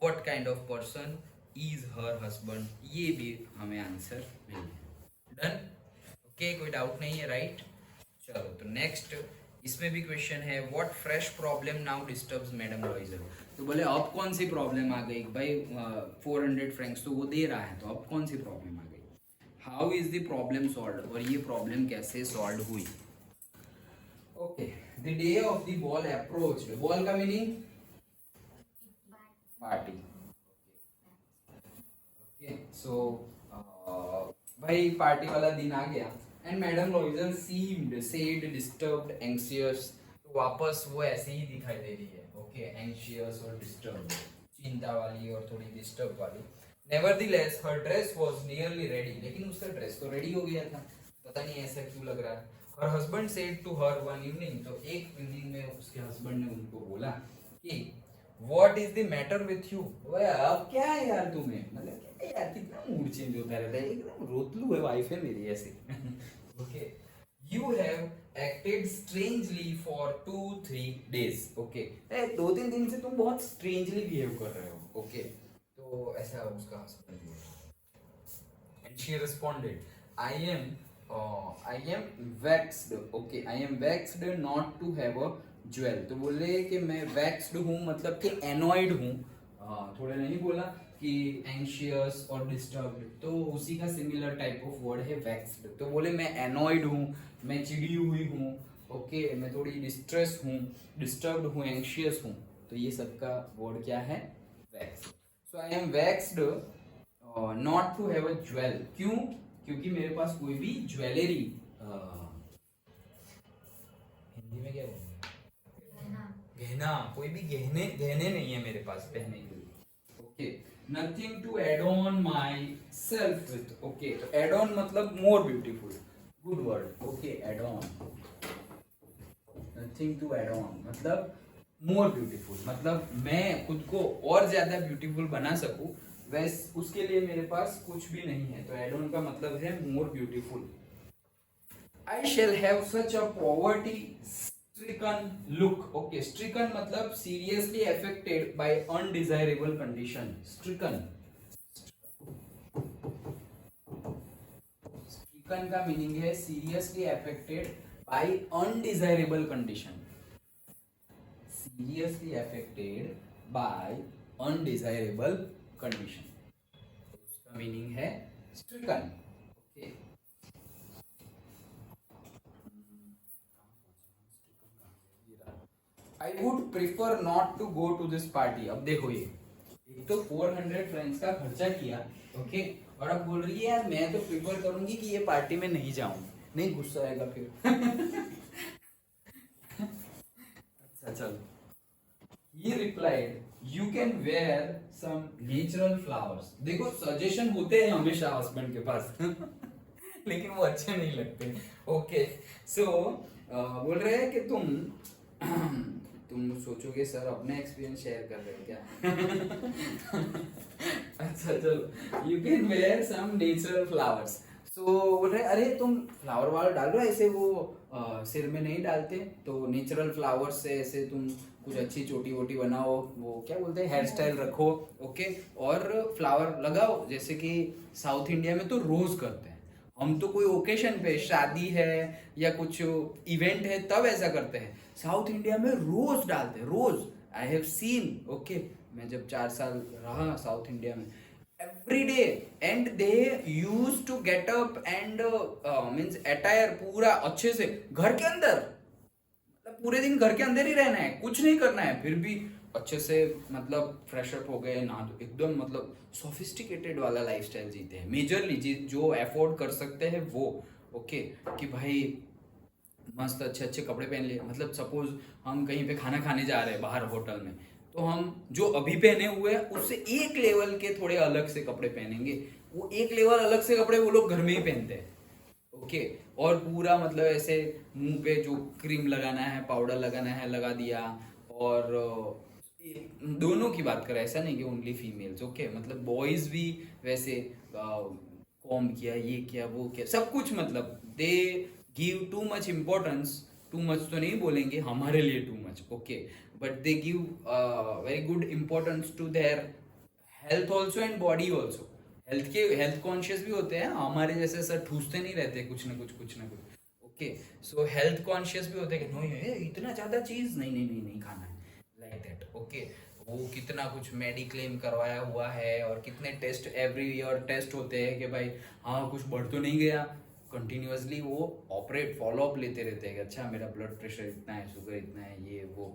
What kind of person is her husband, ये भी हमें आंसर मिल गया। डन? ओके, कोई डाउट नहीं है, राइट? चलो, तो नेक्स्ट इसमें भी क्वेश्चन है, what fresh problem now disturbs madam लॉइजल। तो बोले अब कौन सी प्रॉब्लम आ गई भाई? 400 फ्रैंक्स तो वो दे रहा है, तो अब कौन सी प्रॉब्लम आ गई? How is the problem solve, और ये प्रॉब्लम कैसे सॉल्व हुई? Okay, the day of the ball approached, ball का मीनिंग पार्टी। ओके, सो भाई पार्टी वाला दिन आ गया, and madam लॉइजल seemed, said, disturbed, anxious, तो वापस वो ऐसे ही दिखाई दे रही है। ओके, एंग्शियस और डिस्टर्ब्ड, चिंता वाली और थोड़ी डिस्टर्ब वाली। नेवरदीलेस हर ड्रेस वाज नियरली रेडी, लेकिन उसका ड्रेस तो रेडी हो गया था, पता नहीं ऐसा क्यों लग रहा है। Her husband said to her one evening, तो एक इवनिंग में उसके हस्बैंड ने उनको बोला कि what is the matter with you, अब क्या है यार तुम्हें, मतलब क्या यार, कितना मूड चेंज होता रहता है, एकदम रोतलू है वाइफ है मेरी ऐसे। Okay, you have acted strangely for 2-3 days, okay, 2-3 दिन से तुम बहुत स्ट्रेंजली बिहेव कर रहे हो। ओके, तो ऐसा उसका हस्बैंड बोला, and she responded, I am vexed, okay, I am vexed not to have a jewel, तो बोले कि मैं वैक्स्ड हूँ, मतलब कि एनॉयड हूँ। थोड़ा नहीं बोला कि एंशियस और डिस्टर्ब्ड, तो उसी का सिमिलर टाइप ऑफ वर्ड है वैक्स्ड, तो बोले मैं एनॉयड हूँ, मैं चिड़ी हुई हूँ, ओके, मैं थोड़ी डिस्ट्रेस हूँ, डिस्टर्ब्ड हूँ, एंशियस हूँ, तो ये सबका वर्ड क्या है? Vexed. So I am vexed not to have a jewel, क्यों? क्योंकि मेरे पास कोई भी ज्वेलरी, हिंदी में क्या बोलूं, गहना, कोई भी गहने गहने नहीं है मेरे पास पहनने के लिए। Okay, nothing to add on myself with, okay, तो एड ऑन मतलब more beautiful, good word. Okay, add on, nothing to add on मतलब मोर ब्यूटीफुल, मतलब मैं खुद को और ज्यादा ब्यूटीफुल बना सकूं, वैसे उसके लिए मेरे पास कुछ भी नहीं है, तो एड ऑन का मतलब है more beautiful. I shall have such a poverty stricken look, okay, stricken मतलब seriously affected by undesirable condition. Stricken, stricken का मीनिंग है seriously affected by undesirable condition, seriously affected by undesirable condition, उसका meaning है stricken. Okay, I would prefer not to go to this party. अब देखो ये, एक तो 400 फ्रेंड्स का खर्चा किया, ओके, और अब बोल रही है यार मैं तो प्रिफर करूंगी कि ये पार्टी में नहीं जाऊं, नहीं गुस्सा आएगा फिर। अच्छा चलो, he replied you can wear some natural flowers। देखो सजेशन होते हैं हमेशा हस्बैंड के पास लेकिन वो अच्छे नहीं लगते। ओके, सो बोल रहे हैं कि तुम सोचोगे सर अपने एक्सपीरियंस शेयर कर रहे हो क्या? अच्छा चलो, you can wear some natural flowers. So बोल रहे अरे तुम फ्लावर वावर डाल रहे हो ऐसे, वो सिर में नहीं डालते, तो नेचुरल फ्लावर्स से ऐसे तुम कुछ अच्छी चोटी वोटी बनाओ, वो क्या बोलते हैं हेयर स्टाइल रखो, ओके, और फ्लावर लगाओ, जैसे कि साउथ इंडिया में तो रोज करते हैं, हम तो कोई ओकेशन पे शादी है या कुछ इवेंट है तब ऐसा करते हैं, साउथ इंडिया में रोज डालते हैं, रोज। आई हैव सीन, ओके, मैं जब 4 साल रहा साउथ इंडिया में, every day, and they use to get up and means attire पूरा अच्छे से घर के अंदर, मतलब पूरे दिन घर के अंदर ही रहना है, कुछ नहीं करना है, फिर भी अच्छे से मतलब फ्रेश अप हो गए ना, तो एकदम मतलब सोफिस्टिकेटेड वाला लाइफस्टाइल जीते हैं मेजरली, जो अफोर्ड कर सकते हैं वो, ओके, कि भाई मस्त अच्छे अच्छे कपड़े पहन लिए, मतलब सपोज हम कहीं पे खाना खाने जा रहे हैं बाहर होटल में, तो हम जो अभी पहने हुए हैं उससे एक लेवल के थोड़े अलग से कपड़े पहनेंगे, वो एक लेवल अलग से कपड़े वो लोग घर में ही पहनते हैं, ओके, और पूरा मतलब ऐसे मुंह पे जो क्रीम लगाना है पाउडर लगाना है लगा दिया, और दोनों की बात करें, ऐसा नहीं कि ओनली फीमेल्स, ओके, मतलब बॉयज भी वैसे कॉम किया, ये किया वो किया, सब कुछ, मतलब they give too much importance, too much तो नहीं बोलेंगे हमारे लिए too much, okay, but they give very good importance to their health also and body also. Health conscious भी होते हैं, हमारे जैसे सर ठूसते नहीं रहते कुछ ना कुछ कुछ ना कुछ, ओके, सो हेल्थ कॉन्शियस भी होते हैं कि नो ये इतना ज्यादा चीज नहीं नहीं नहीं नहीं खाना है, लाइक दैट, ओके, वो कितना कुछ मेडिक्लेम करवाया हुआ है, और कितने टेस्ट एवरी ईयर टेस्ट होते हैं कि भाई हाँ कुछ बढ़ तो नहीं गया, कंटिन्यूअसली वो ऑपरेट फॉलो अप लेते रहते हैं कि अच्छा मेरा ब्लड प्रेशर इतना है, शुगर इतना है, ये वो,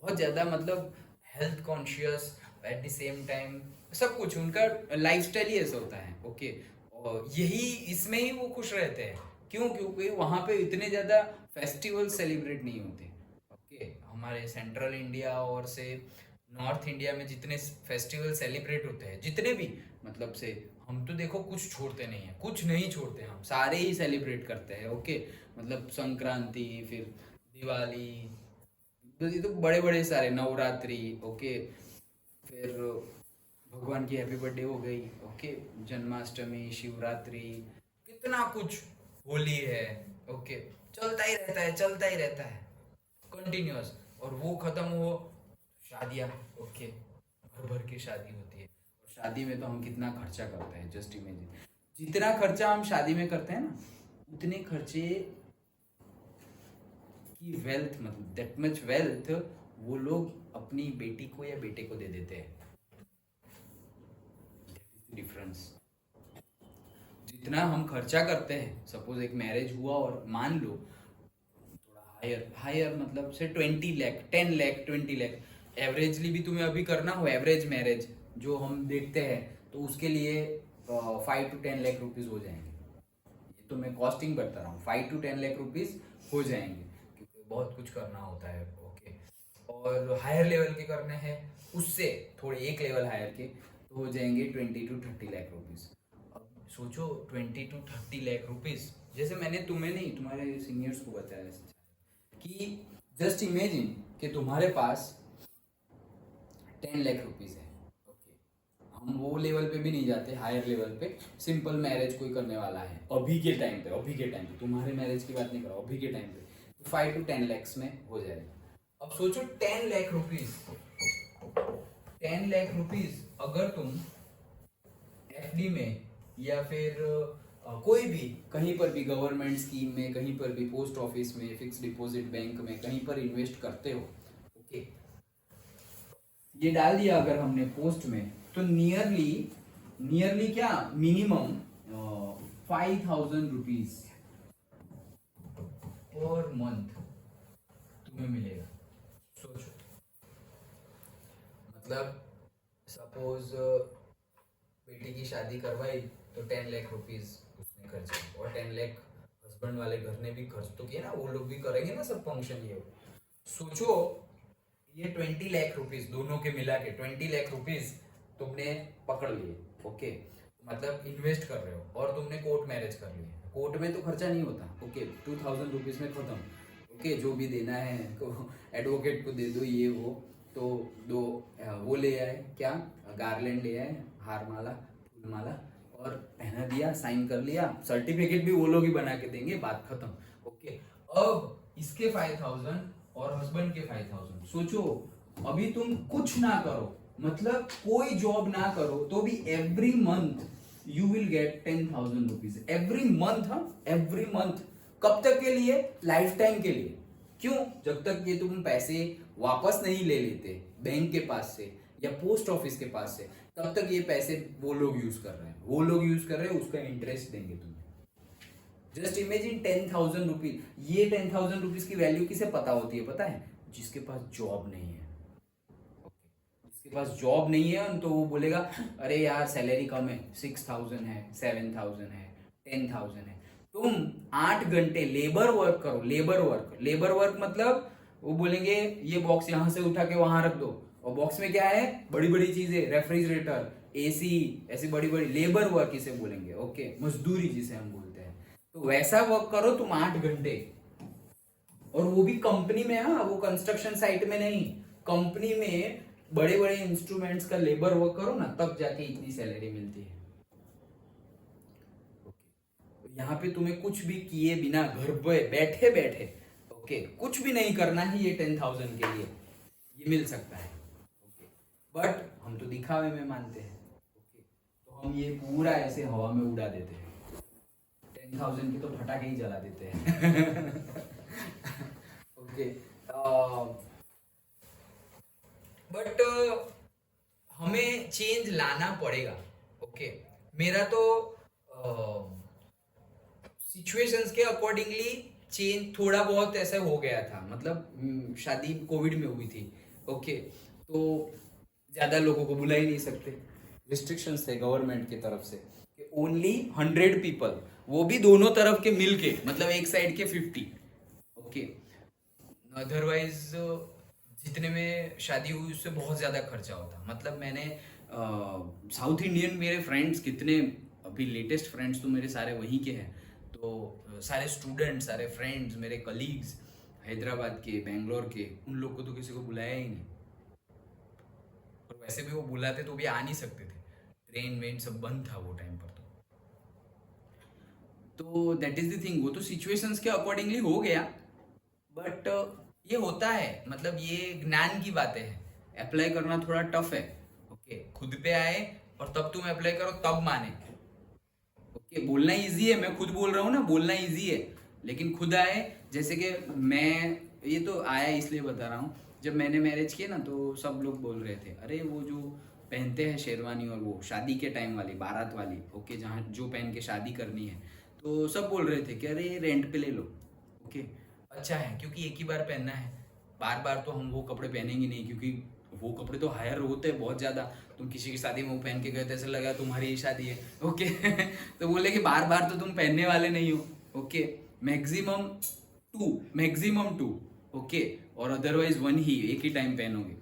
बहुत ज़्यादा मतलब health conscious, at the same time सब कुछ उनका लाइफस्टाइल ही ऐसा होता है, ओके, और यही इसमें ही वो खुश रहते हैं, क्यों? क्योंकि वहाँ पे इतने ज़्यादा फेस्टिवल सेलिब्रेट नहीं होते, ओके, हमारे सेंट्रल इंडिया और से नॉर्थ इंडिया में जितने फेस्टिवल सेलिब्रेट होते हैं, जितने भी, मतलब से हम तो देखो कुछ छोड़ते नहीं है, कुछ नहीं छोड़ते, हम सारे ही सेलिब्रेट करते हैं, ओके, मतलब संक्रांति, फिर दिवाली, तो ये तो बड़े बड़े सारे नवरात्रि, ओके, फिर भगवान की हैप्पी बर्थडे हो गई, ओके, जन्माष्टमी, शिवरात्रि, कितना कुछ, होली है, ओके, चलता ही रहता है, चलता ही रहता है कंटिन्यूअस, और वो खत्म हो, शादियाँ, ओके, भर भर की शादी होती है, और शादी में तो हम कितना खर्चा करते हैं, जस्ट इमेजिन, जितना खर्चा हम शादी में करते हैं ना, उतने खर्चे की वेल्थ, मतलब दैट मच वेल्थ वो लोग अपनी बेटी को या बेटे को दे देते हैं, डिफरेंस, जितना हम खर्चा करते हैं, सपोज एक मैरिज हुआ और मान लो थोड़ा हायर हायर, मतलब से 20 लाख, 10 लाख, 20 लाख, एवरेजली भी तुम्हें अभी करना हो एवरेज मैरिज जो हम देखते हैं, तो उसके लिए 5 to 10 लाख रुपीज हो जाएंगे, ये तो मैं कॉस्टिंग बता रहा हूँ, 5 to 10 लाख रुपीज हो जाएंगे, क्योंकि बहुत कुछ करना होता है, ओके, और हायर लेवल के करने हैं उससे थोड़े एक लेवल हायर के, तो हो जाएंगे 20 to 30 लाख रुपीज। अब सोचो 20 to 30 लाख रुपीज, जैसे मैंने तुम्हें नहीं तुम्हारे सीनियर्स को बताया कि जस्ट इमेजिन कि तुम्हारे पास 10 लाख रुपीज है, ओके, हम वो लेवल पे भी नहीं जाते, हायर लेवल पे सिंपल मैरिज कोई करने वाला है अभी के टाइम पे, अभी के टाइम पे, तुम्हारे मैरिज की बात नहीं कर रहा, अभी के टाइम पे 5 to 10 lakhs में हो जाएगा। अब सोचो 10 लाख रुपीज, 10 लाख रुपीज अगर तुम एफडी में या फिर कोई भी कहीं पर भी गवर्नमेंट स्कीम में, कहीं पर भी पोस्ट ऑफिस में, फिक्स डिपॉजिट बैंक में, कहीं पर इन्वेस्ट करते हो, ओके, ये डाल दिया अगर हमने पोस्ट में, तो नियरली क्या, मिनिमम 5,000 रुपीज पर मंथ तुम्हें मिलेगा। सोचो, मतलब सपोज बेटी की शादी करवाई तो 10 लाख रुपीज उसने खर्च किया, और 10 लाख हस्बैंड वाले घर ने भी खर्च तो किया ना, वो लोग भी करेंगे ना सब फंक्शन ये। सोचो ये 20 लाख रुपीज दोनों के मिला के 20 लाख रुपीज तुमने पकड़ लिए, ओके, मतलब इन्वेस्ट कर रहे हो, और तुमने कोर्ट मैरिज कर लिया। कोर्ट में तो खर्चा नहीं होता, ओके, 2,000 रुपीज में खत्म, ओके, जो भी देना है एडवोकेट को दे दो, ये वो, तो दो वो ले आए, क्या गार्लैंड ले आए, हार माला, फूल माला, और पहना दिया, साइन कर लिया, सर्टिफिकेट भी वो लोग ही बना के देंगे, बात खत्म, ओके। अब इसके 5,000 और हस्बैंड के 5,000, सोचो अभी तुम कुछ ना करो, मतलब कोई जॉब ना करो, तो भी every month you will get 10,000 rupees every month. हाँ, एवरी मंथ। कब तक के लिए? लाइफ टाइम के लिए। क्यों? जब तक ये तुम पैसे वापस नहीं ले लेते बैंक के पास से या पोस्ट ऑफिस के पास से, तब तक ये पैसे वो लोग यूज कर रहे हैं, वो लोग यूज कर रहे हैं, उसका इंटरेस्ट देंगे तुम्हें। Just imagine 10,000 rupees. ये 10,000 रुपीज की वैल्यू किसे पता होती है पता है? जिसके पास जॉब नहीं है। जिसके पास जॉब नहीं है तो वो बोलेगा अरे यार सैलरी कम है, 6,000 है, 7,000 है, 10,000 है। तुम 8 घंटे लेबर वर्क करो, लेबर वर्क मतलब वो बोलेंगे ये बॉक्स यहाँ से उठा के वहां रख दो, और बॉक्स में क्या है? बड़ी बड़ी चीजें, रेफ्रिजरेटर, एसी, ऐसी बड़ी बड़ी लेबर वर्क इसे बोलेंगे, ओके, मजदूरी जिसे हम बोलते हैं। तो वैसा वर्क करो तुम 8 घंटे, और वो भी कंपनी में। हाँ, वो कंस्ट्रक्शन साइट में नहीं, कंपनी में बड़े बड़े इंस्ट्रूमेंट्स का लेबर वर्क करो ना, तब जाके इतनी सैलरी मिलती है। यहाँ पे तुम्हें कुछ भी किए बिना घर पे बैठे बैठे, ओके, कुछ भी नहीं करना है, ये 10,000 के लिए ये मिल सकता है, ओके। बट हम तो दिखावे में मानते हैं, ओके, तो हम ये पूरा ऐसे हवा में उड़ा देते हैं। 10,000 की तो फटाके ही जला देते हैं। ओके, बट हमें चेंज लाना पड़ेगा, ओके। मेरा तो सिचुएशंस के अकॉर्डिंगली चेंज थोड़ा बहुत ऐसा हो गया था, मतलब शादी कोविड में हुई थी, ओके, तो ज्यादा लोगों को बुला ही नहीं सकते, रिस्ट्रिक्शंस थे गवर्नमेंट की तरफ से कि ओनली 100 पीपल, वो भी दोनों तरफ के मिलके, मतलब एक साइड के 50, ओके। अदरवाइज जितने में शादी हुई उससे बहुत ज्यादा खर्चा होता। मतलब मैंने साउथ इंडियन मेरे फ्रेंड्स कितने, अभी लेटेस्ट फ्रेंड्स तो मेरे सारे वहीं के हैं, तो सारे स्टूडेंट्स, सारे फ्रेंड्स, मेरे कलीग्स हैदराबाद के, बेंगलोर के, उन लोग को तो किसी को बुलाया ही नहीं, और वैसे भी वो बुलाते तो भी आ नहीं सकते थे, ट्रेन वेन सब बंद था वो टाइम पर। तो दैट इज द थिंग, वो तो सिचुएशंस के अकॉर्डिंगली हो गया, बट ये होता है, मतलब ये ज्ञान की बातें हैं, अप्लाई करना थोड़ा टफ है, ओके। खुद पे आए और तब तुम अप्लाई करो तब माने, ओके। बोलना इजी है, मैं खुद बोल रहा हूँ ना, बोलना इजी है, लेकिन खुद आए, जैसे कि मैं, ये तो आया इसलिए बता रहा हूँ, जब मैंने मैरिज किया ना तो सब लोग बोल रहे थे अरे वो जो पहनते हैं शेरवानी, और वो शादी के टाइम वाली, बारात वाली, ओके, जहाँ जो पहन के शादी करनी है, तो सब बोल रहे थे कि अरे रेंट पे ले लो, ओके। अच्छा है, क्योंकि एक ही बार पहनना है, बार बार तो हम वो कपड़े पहनेंगे नहीं, क्योंकि वो कपड़े तो हायर होते हैं बहुत ज़्यादा। तुम किसी की शादी में वो पहन के गए तो ऐसा लगा तुम्हारी ही शादी है, ओके। तो बोले कि बार बार तो तुम पहनने वाले नहीं हो, ओके, मैक्सिमम टू, ओके, और अदरवाइज 1 ही, एक ही टाइम पहनोगे।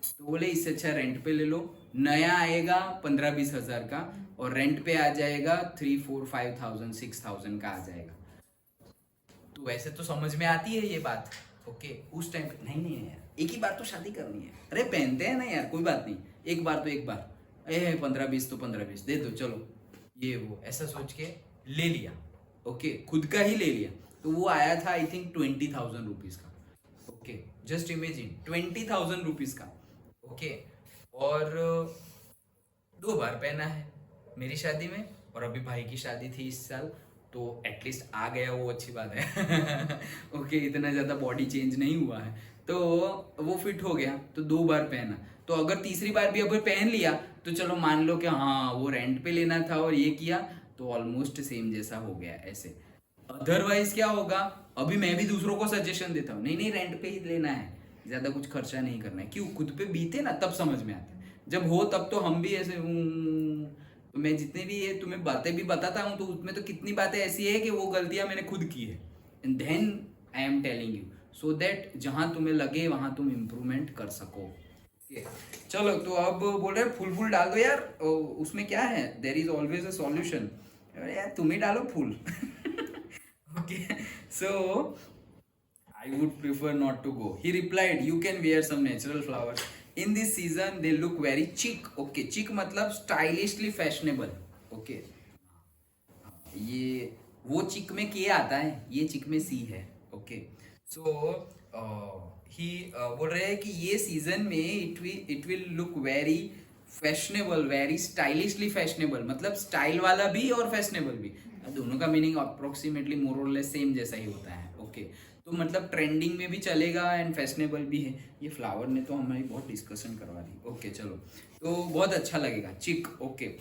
तो बोले इससे अच्छा रेंट पे ले लो, नया आएगा 15-20 हज़ार का, और रेंट पे आ जाएगा 3-4-5,000 6,000 का आ जाएगा। तो वैसे तो समझ में आती है ये बात, ओके। उस टाइम पे नहीं यार, एक ही बार तो शादी करनी है, अरे पहनते हैं ना यार, कोई बात नहीं, एक बार तो एक बार, 15-20 तो 15-20 दे दो, चलो ये वो, ऐसा सोच के ले लिया, ओके, खुद का ही ले लिया। तो वो आया था आई थिंक 20,000 रुपीज का। ओके, जस्ट इमेजिन 20,000 रुपीज का। ओके, और 2 बार पहना है, मेरी शादी में और अभी भाई की शादी थी इस साल, तो एटलीस्ट आ गया वो अच्छी बात है। ओके, इतना ज़्यादा बॉडी चेंज नहीं हुआ है, तो वो फिट हो गया, तो 2 बार पहना। तो अगर तीसरी बार भी अगर पहन लिया तो चलो मान लो कि हाँ वो रेंट पे लेना था और ये किया, तो ऑलमोस्ट सेम जैसा हो गया ऐसे। अदरवाइज क्या होगा, अभी मैं भी दूसरों को सजेशन देता हूँ, नहीं नहीं रेंट पे ही लेना है, ज्यादा कुछ खर्चा नहीं करना है, क्यों, खुद पे बीते ना तब समझ में आता है। जब हो तब तो हम भी ऐसे तो मैं जितने भी ये तुम्हें बातें भी बताता हूँ तो उसमें तो कितनी बातें ऐसी है कि वो गलतियां मैंने खुद की है, and then I am telling you so that जहां तुम्हें लगे वहां तुम इम्प्रूवमेंट कर सको। Okay. चलो, तो अब बोल रहे फूल फूल डाल दो यार, उसमें क्या है, there is always a solution. यार तुम ही डालो फूल। Okay, so I would prefer not to go. He replied, "You can wear some natural flowers. In this season, they look very chic." Okay, chic मतलब stylishly fashionable. Okay, ये वो चिक में के आता है, ये चिक में सी है। ओके, सो ही बोल रहे हैं कि ये सीजन में it will look very fashionable, very stylishly fashionable, मतलब स्टाइल वाला भी और फैशनेबल भी, दोनों का मीनिंग अप्रोक्सीमेटली मोर और लेस सेम जैसा ही होता है। ओके, तो मतलब ट्रेंडिंग में भी चलेगा एंड फैशनेबल भी है। ये फ्लावर ने तो हमारी बहुत डिस्कशन करवा दी। ओके चलो, तो बहुत अच्छा लगेगा चिक। Okay,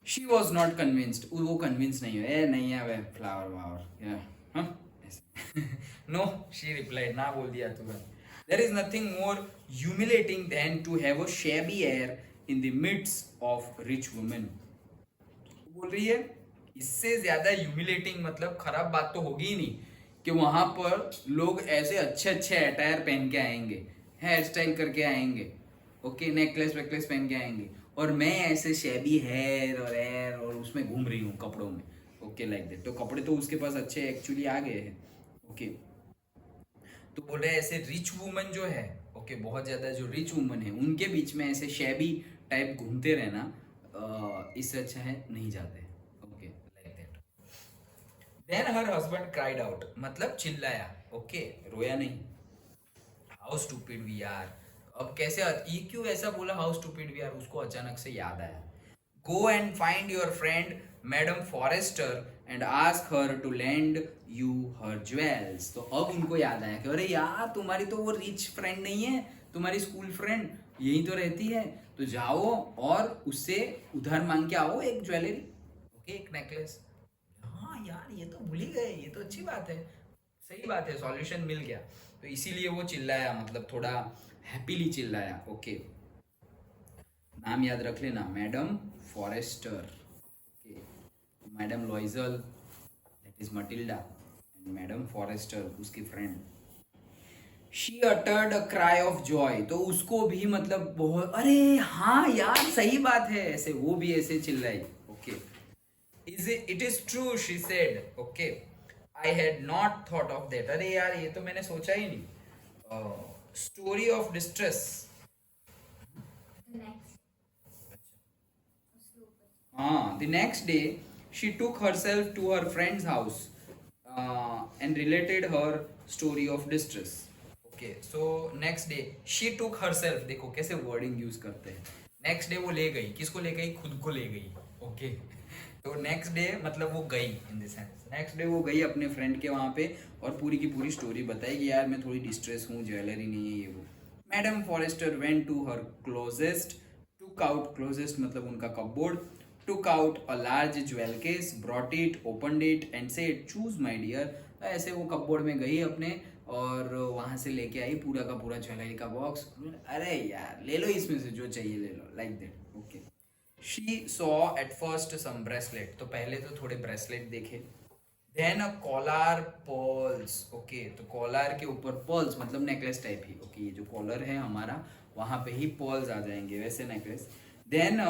she was not convinced, वो कन्विंस नहीं है, नहीं है वह फ्लावर वावर, नो, शी रिप्लाइड, ना बोल दिया तुरंत। There is nothing more humiliating than to have a shabby air in the midst of rich women. बोल रही है इससे ज्यादा ह्यूमिलेटिंग, मतलब खराब बात तो होगी ही नहीं कि वहां पर लोग ऐसे अच्छे अच्छे अटायर पहन के आएंगे, हेयर स्टाइल करके आएंगे, ओके, नेकलेस वेकलेस पहन के आएंगे, और मैं ऐसे शैबी हेयर और एयर और उसमें घूम रही हूँ कपड़ों में। Okay, like that. तो कपड़े तो उसके पास अच्छे एक्चुअली आ गए हैं। ओके, तो बोल रहे हैं ऐसे रिच वुमन जो है, ओके, बहुत ज्यादा जो रिच वुमन है उनके बीच में ऐसे शैबी टाइप घूमते रहना, इससे अच्छा है नहीं जाते। Okay, like that. Then her husband cried out, मतलब चिल्लाया। ओके, रोया नहीं। How stupid we are. अब कैसे, ये क्यों ऐसा बोला हाउ स्टूपिड वी आर, उसको अचानक से याद आया। Go and find your friend madam Forestier and ask her to lend you her jewels. तो अब उनको याद आया कि अरे यार तुम्हारी तो वो रिच फ्रेंड नहीं है, तुम्हारी स्कूल फ्रेंड यही तो रहती है, तो जाओ और उससे उधार मांग के आओ एक ज्वेलरी, ओके, एक नेकलेस। हाँ यार ये तो भूल ही गए, ये तो अच्छी बात है, सही बात है, सॉल्यूशन मिल गया। तो इसीलिए वो चिल्लाया, मतलब थोड़ा हैप्पीली चिल्लाया। ओके, नाम याद रख लेना, madam Forrester, okay, madam Loisel that is Matilda, and madam Forrester उसकी friend. She uttered a cry of joy, तो उसको भी मतलब बहुत, अरे हाँ यार सही बात है, ऐसे वो भी ऐसे चिल्लाई। Okay, it is true she said. Okay, I had not thought of that, अरे यार ये तो मैंने सोचा ही नहीं। स्टोरी ऑफ डिस्ट्रेस, हाँ, the next day she took herself to her friend's house and related her story of distress. Okay, so next day she took herself, देखो कैसे वर्डिंग यूज करते हैं, नेक्स्ट डे वो ले गई, किसको ले गई, खुद को ले गई। ओके, तो नेक्स्ट डे मतलब वो गई, in the sense next day वो गई अपने फ्रेंड के वहाँ पे और पूरी की पूरी स्टोरी बताई कि यार मैं थोड़ी डिस्ट्रेस हूँ, ज्वेलरी नहीं है ये वो। Madam Forestier went to her closest, took out, closest मतलब उनका cupboard, took out a large jewel case, brought it, opened it and said, choose my dear। ऐसे वो कपबोर्ड में गई अपने और वहां से लेके आई पूरा का पूरा ज्वेलरी का बॉक्स। अरे यार ले लो इसमें से जो चाहिए ले लो, like that. Okay, she saw at first some bracelet, तो पहले तो थोड़े ब्रेसलेट देखे, then a collar pearls. Okay, तो कॉलर के ऊपर पर्ल्स मतलब नेकलेस टाइप ही। ओके, ये जो कॉलर है हमारा वहां पे ही पर्ल्स आ जाएंगे, वैसे necklace. Then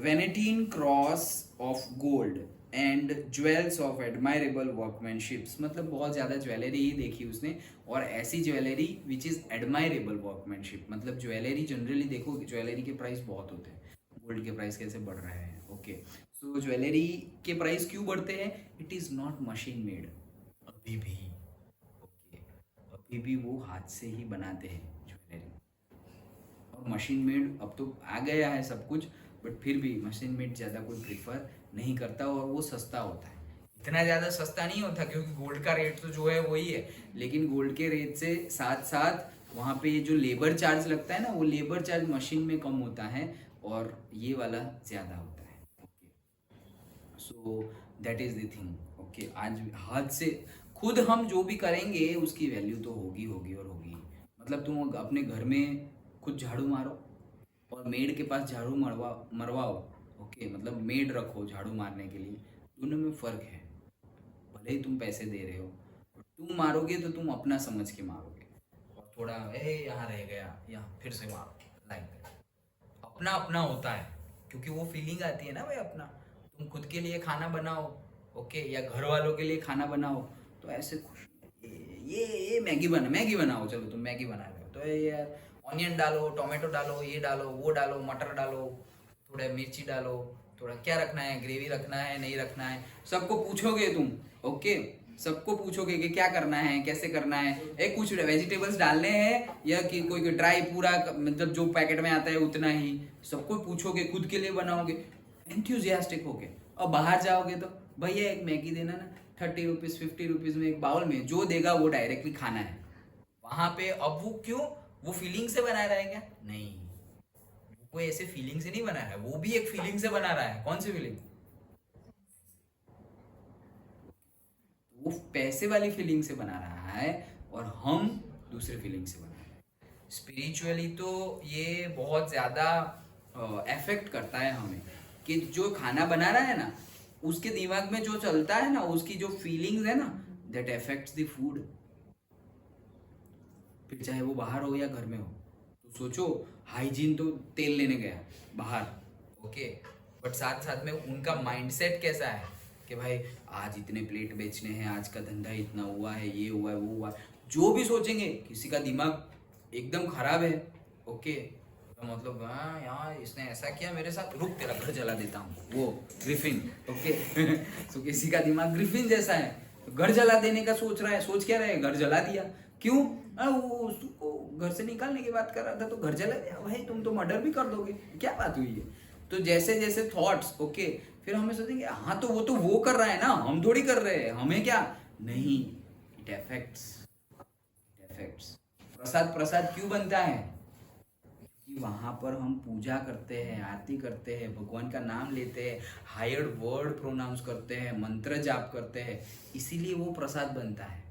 Venetian cross of gold and jewels of admirable workmanships, मतलब बहुत ज़्यादा ज्वेलरी ही देखी उसने, और ऐसी jewellery which is admirable workmanship, मतलब ज्वेलरी जनरली देखो ज्वेलरी के प्राइस बहुत होते हैं, गोल्ड के प्राइस कैसे बढ़ रहे हैं। ओके, सो ज्वेलरी के प्राइस क्यों बढ़ते हैं, it is not machine made, अभी भी। ओके, अभी भी वो हाथ से ही बनाते हैं ज्वेलरी। और मशीन मेड अब तो आ गया है सब कुछ, बट फिर भी मशीन मेड ज़्यादा कोई प्रिफर नहीं करता, और वो सस्ता होता है। इतना ज़्यादा सस्ता नहीं होता क्योंकि गोल्ड का रेट तो जो है वही है, लेकिन गोल्ड के रेट से साथ साथ वहाँ पे जो लेबर चार्ज लगता है ना, वो लेबर चार्ज मशीन में कम होता है और ये वाला ज़्यादा होता है। Okay, so that is the thing. Okay, आज हाथ से खुद हम जो भी करेंगे उसकी वैल्यू तो होगी होगी और होगी। मतलब तुम अपने घर में खुद झाड़ू मारो और मेड के पास झाड़ू मरवाओ। ओके, मतलब मेड रखो झाड़ू मारने के लिए, दोनों में फ़र्क है। भले ही तुम पैसे दे रहे हो, तुम मारोगे तो तुम अपना समझ के मारोगे, और थोड़ा यहाँ रह गया, यहाँ फिर से मारो, लाइक अपना अपना होता है। क्योंकि वो फीलिंग आती है ना भाई अपना। तुम खुद के लिए खाना बनाओ, ओके, या घर वालों के लिए खाना बनाओ, तो ऐसे खुश, ये मैगी बनाओ, चलो तुम मैगी बना रहे हो तो ये यार ऑनियन डालो, टोमेटो डालो, ये डालो, वो डालो, मटर डालो, थोड़ा मिर्ची डालो, थोड़ा क्या रखना है, ग्रेवी रखना है, नहीं रखना है, सबको पूछोगे तुम। ओके, सबको पूछोगे कि क्या करना है, कैसे करना है, एक कुछ वेजिटेबल्स डालने हैं या कि कोई ड्राई पूरा, मतलब जो पैकेट में आता है उतना ही, सबको पूछोगे, खुद के लिए बनाओगे एंथ्यूजियास्टिक होके। और बाहर जाओगे तो भैया एक मैगी देना ना, 30 रुपीज़ 50 रुपीज़ में एक बाउल में जो देगा वो डायरेक्टली खाना है। वहां पे अब वो क्यों, वो फीलिंग से बना रहा है क्या? नहीं, वो कोई ऐसे फीलिंग से नहीं बना रहा है, वो भी एक फीलिंग से बना रहा है। कौन सी फीलिंग? वो पैसे वाली फीलिंग से बना रहा है और हम दूसरे फीलिंग से बना रहे हैं। स्पिरिचुअली तो ये बहुत ज़्यादा अफेक्ट करता है हमें, कि जो खाना बना रहा है ना, उसके दिमाग में जो चलता है ना, उसकी जो फीलिंग्स है ना, दैट अफेक्ट्स द फूड। फिर चाहे वो बाहर हो या घर में हो। तो सोचो, हाइजीन तो तेल लेने गया बाहर, ओके, बट साथ साथ में उनका माइंडसेट कैसा है कि भाई आज इतने प्लेट बेचने हैं, आज का धंधा इतना हुआ है, ये हुआ है, वो हुआ है, जो भी सोचेंगे। किसी का दिमाग एकदम खराब है, ओके, तो मतलब हाँ यार इसने ऐसा किया मेरे साथ, रुक तेरा घर जला देता हूँ, वो ग्रिफिन। ओके तो किसी का दिमाग ग्रिफिन जैसा है, घर जला देने का सोच रहा है, सोच क्या रहा है, घर जला दिया। क्यों? वो उसको घर से निकालने की बात कर रहा था तो घर जला दिया। भाई तुम तो मर्डर भी कर दोगे, क्या बात हुई है? तो जैसे जैसे थॉट्स, ओके, फिर हमें सोचेंगे हाँ तो वो कर रहा है ना, हम थोड़ी कर रहे हैं, हमें क्या। नहीं, इट अफेक्ट्स, इट अफेक्ट्स। प्रसाद प्रसाद क्यों बनता है? कि वहां पर हम पूजा करते हैं, आरती करते हैं, भगवान का नाम लेते हैं, हायर वर्ड प्रोनाउंस करते हैं, मंत्र जाप करते हैं, इसीलिए वो प्रसाद बनता है।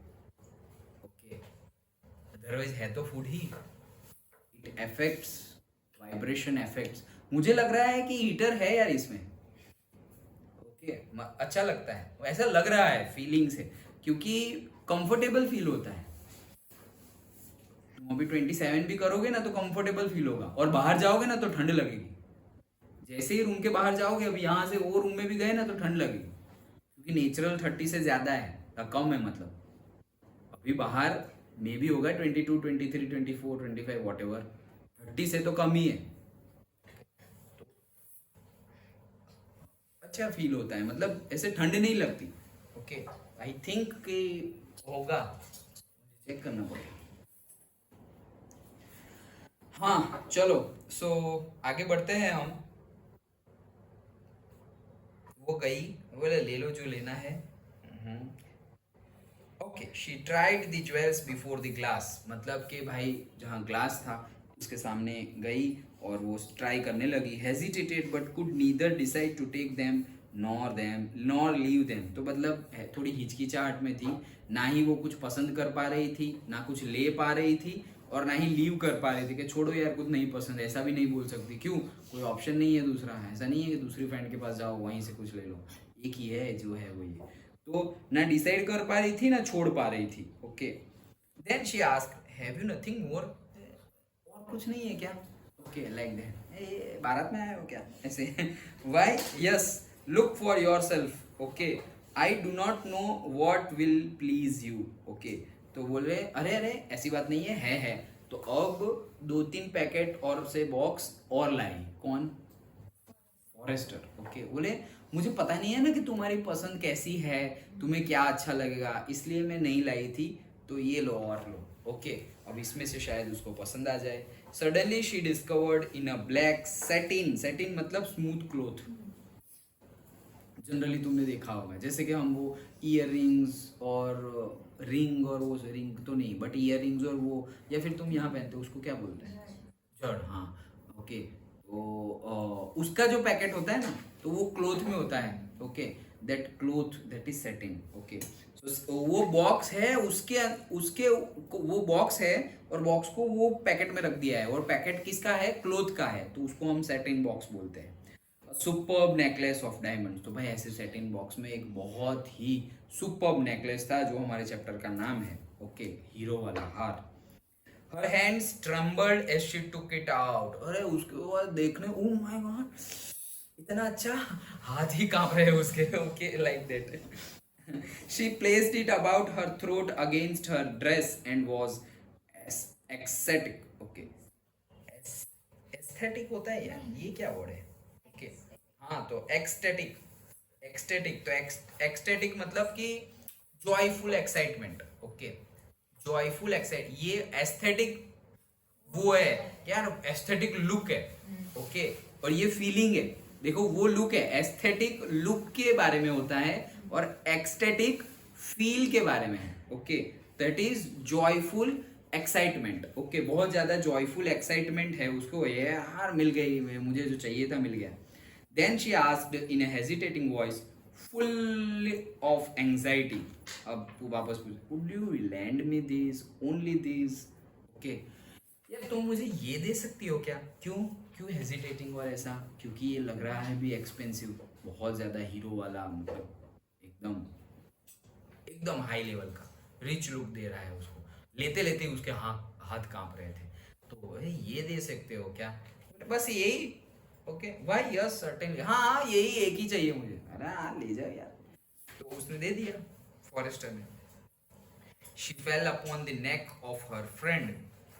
ओके, अदरवाइज है तो food he. It affects, vibration affects. मुझे लग रहा है कि हीटर है यार इसमें। ओके, अच्छा लगता है, ऐसा लग रहा है फीलिंग से, क्योंकि कंफर्टेबल फील होता है। तुम अभी 27 भी करोगे ना तो कंफर्टेबल फील होगा, और बाहर जाओगे ना तो ठंड लगेगी। जैसे ही रूम के बाहर जाओगे, अब यहाँ से वो रूम में भी गए ना तो ठंड लगेगी, क्योंकि नेचुरल 30 से ज़्यादा है, कम है मतलब। अभी बाहर मे भी होगा 22 23 24 25 वॉट एवर, 30 से तो कम ही है। तो अच्छा फील होता है, मतलब ऐसे ठंड नहीं लगती। ओके, आई थिंक कि होगा, चेक करना पड़ेगा। हाँ चलो, सो आगे बढ़ते हैं हम। वो गई, बोले ले लो जो लेना है। Okay, she tried the jewels before the glass, मतलब कि भाई जहाँ ग्लास था उसके सामने गई और वो ट्राई करने लगी। Hesitated but could neither decide to take them nor leave them, तो मतलब थोड़ी हिचकिचाहट में थी, ना ही वो कुछ पसंद कर पा रही थी, ना कुछ ले पा रही थी, और ना ही लीव कर पा रही थी कि छोड़ो यार कुछ नहीं पसंद, ऐसा भी नहीं बोल सकती। क्यों? कोई ऑप्शन नहीं है दूसरा, ऐसा नहीं है कि दूसरी फ्रेंड के पास जाओ वहीं से कुछ ले लो, एक ही है जो है वही है। तो ना डिसाइड कर पा रही थी ना छोड़ पा रही थी। Okay, then she asked have you nothing more, और कुछ नहीं है क्या? ओके, लाइक दैट, बारात में आए हो क्या ऐसे why yes, look for yourself. Okay, I do not know what will please you. Okay, तो बोल रहे अरे अरे ऐसी बात नहीं है। तो अब 2-3 पैकेट और से बॉक्स और लाई। कौन? फॉरेस्टर। ओके, बोले मुझे पता नहीं है ना कि तुम्हारी पसंद कैसी है, तुम्हें क्या अच्छा लगेगा, इसलिए मैं नहीं लाई थी, तो ये लो और लो। ओके, अब इसमें से शायद उसको पसंद आ जाए। Suddenly she discovered in a black satin, satin मतलब स्मूथ क्लोथ। जनरली तुमने देखा होगा, जैसे कि हम वो ईयर रिंग्स और रिंग, और वो रिंग तो नहीं बट ईयर रिंग्स, और वो या फिर तुम यहाँ पहनते हो उसको क्या बोलते हैं, जड़, हाँ। ओके, तो उसका जो पैकेट होता है ना, तो वो क्लोथ में होता है। Okay, that cloth that is satin. Okay, so वो बॉक्स है, उसके उसके वो बॉक्स है, और बॉक्स को वो पैकेट में रख दिया है, और पैकेट किसका है, क्लोथ का है, तो उसको हम सेटिन बॉक्स बोलते हैं। सुपर्ब नेकलेस ऑफ डायमंड, तो भाई ऐसे सेटिन बॉक्स में एक बहुत ही सुपर्ब नेकलेस था, जो हमारे चैप्टर का नाम है। ओके, हीरो वाला हार। Her hands trembled as she took it out, अरे उसके बाद देखने, ओ माय गॉड, इतना अच्छा, हाथ ही कांप रहे हैं उसके। Okay, like that. She placed it about her throat against her dress and was ecstatic. Okay, aesthetic होता है यार, ये क्या वर्ड है? ओके, हाँ, तो एक्सटेटिक, एक्सटेटिक तो एक्सटेटिक मतलब कि joyful excitement. Okay, joyful excite, ये एस्थेटिक वो है यार, एस्थेटिक लुक है। ओके, और ये फीलिंग है। देखो, वो लुक है, एस्थेटिक लुक के बारे में होता है, और एक्सटेटिक फील के बारे में है। Okay, that is joyful excitement. Okay, बहुत ज्यादा जॉयफुल एक्साइटमेंट है उसको, ये यार मिल गई, मुझे जो चाहिए था मिल गया। Then she asked in a hesitating voice, full of anxiety. अब तू वापस पूछ, would you lend me this, only this? Okay, यार तुम मुझे ये दे सकती हो क्या? क्यों क्यों हेजिटेटिंग और ऐसा? क्योंकि ये लग रहा है भी एक्सपेंसिव, बहुत ज़्यादा हीरो वाला, मतलब एकदम एकदम हाई लेवल का रिच लुक दे रहा है उसको। लेते लेते उसके हाथ हाथ कांप रहे थे। तो भाई ये दे सकते हो क्या? बस यही। ओके, वाई यस सर्टेनली, हाँ यही एक ही चाहिए मुझे। अरे हाँ, ले जाओ यार। तो उसने दे दिया फॉरेस्टर ने। She fail upon the neck of her friend.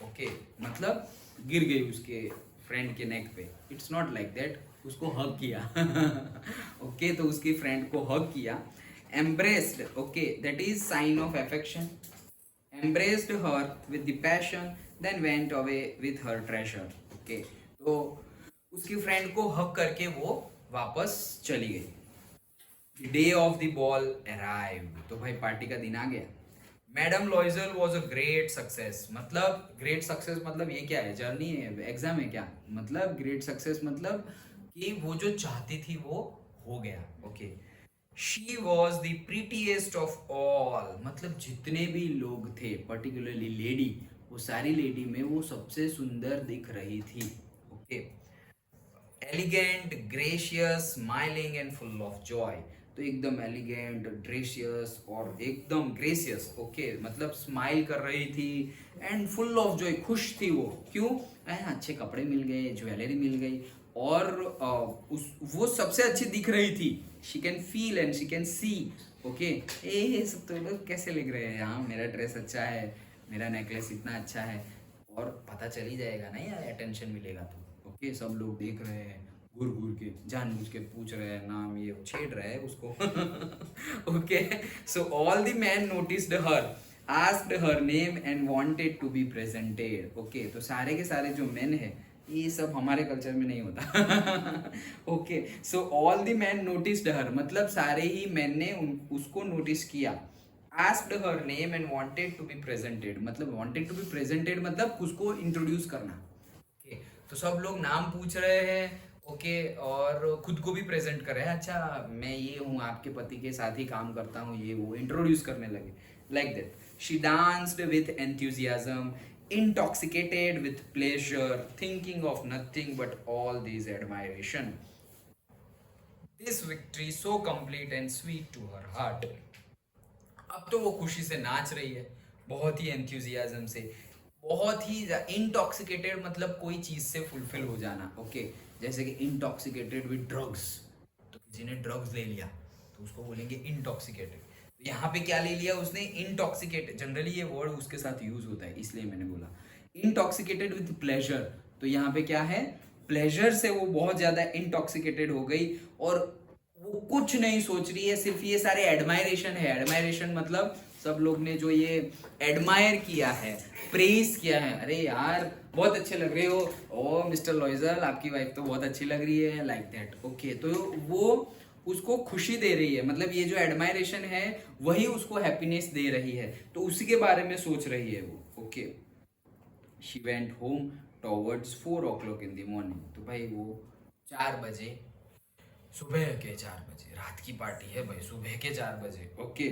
Okay, मतलब गिर गई उसके फ्रेंड के नेक पे। इट्स नॉट लाइक दैट, उसको हग किया। ओके, तो उसके फ्रेंड को हग किया। Embraced, okay, that is sign of affection. Embraced her with the passion, then went away with her treasure. Okay, तो उसकी फ्रेंड को हग करके वो वापस चली गई। Day of the ball arrive, तो भाई पार्टी का दिन आ गया। Madam लॉइजल was a great success, मतलब ग्रेट सक्सेस मतलब ये क्या है, जर्नी है, एग्जाम है क्या? मतलब ग्रेट सक्सेस मतलब कि वो जो चाहती थी वो हो गया। Okay, she was the prettiest of all, मतलब जितने भी लोग थे, पर्टिकुलरली लेडी, वो सारी लेडी में वो सबसे सुंदर दिख रही थी। Okay, elegant, gracious, smiling and full of joy, तो एकदम एलिगेंट, ग्रेशियस और एकदम ग्रेसियस। ओके, मतलब स्माइल कर रही थी एंड फुल ऑफ जॉय, खुश थी वो। क्यों? अच्छे कपड़े मिल गए, ज्वेलरी मिल गई, और वो सबसे अच्छी दिख रही थी। She can feel and she can see. Okay, ये सब तो लोग कैसे लिख रहे हैं, हाँ मेरा ड्रेस अच्छा है, मेरा नेकलेस इतना अच्छा है, और पता चल ही जाएगा ना यार, अटेंशन मिलेगा तो। ओके, सब लोग देख रहे हैं, घूर घूर के, जानबूझ के पूछ रहे हैं नाम, ये छेड़ रहे हैं उसको। Okay, so all the man noticed her, asked her name and wanted to be presented. Okay, तो सारे के सारे जो मेन है, ये सब हमारे कल्चर में नहीं होता। Okay, so all the man noticed her, मतलब सारे ही मैन ने उसको नोटिस किया। Asked her name and wanted to be presented, मतलब वांटेड टू बी प्रेजेंटेड मतलब उसको इंट्रोड्यूस करना। ओके, तो सब लोग नाम पूछ रहे हैं। ओके, और खुद को भी प्रेजेंट कर रहे हैं, अच्छा मैं ये हूँ, आपके पति के साथ ही काम करता हूँ, ये वो इंट्रोड्यूस करने लगे। Like that she danced with enthusiasm, intoxicated with pleasure, thinking of nothing but all these admiration. This victory so complete and sweet to her heart. अब तो वो खुशी से नाच रही है, बहुत ही एंथुजियाज्म से, बहुत ही इंटॉक्सिकेटेड, मतलब कोई चीज से फुलफिल हो जाना। ओके, जैसे कि इंटॉक्सिकेटेड विद ड्रग्स, तो किसी ने ड्रग्स ले लिया तो उसको बोलेंगे इंटॉक्सिकेटेड। तो यहाँ पे क्या ले लिया उसने? इंटॉक्सिकेटेड, जनरली ये वर्ड उसके साथ यूज होता है, इसलिए मैंने बोला इंटॉक्सिकेटेड विद प्लेजर। तो यहाँ पे क्या है? प्लेजर से वो बहुत ज्यादा इंटॉक्सिकेटेड हो गई, और वो कुछ नहीं सोच रही है, सिर्फ ये सारे एडमायरेशन है। एडमायरेशन मतलब सब लोग ने जो ये एडमायर किया है, प्रेज किया है, अरे यार बहुत अच्छे लग रहे हो, ओ मिस्टर लॉइजल आपकी वाइफ तो बहुत अच्छी लग रही है, लाइक दैट। ओके, तो वो उसको खुशी दे रही है, मतलब ये जो एडमायरेशन है वही उसको हैप्पीनेस दे रही है, तो उसी के बारे में सोच रही है वो। Okay, she went home towards 4 o'clock in the morning. तो भाई वो 4 बजे, सुबह के 4 बजे, रात की पार्टी है भाई, सुबह के 4 बजे। ओके,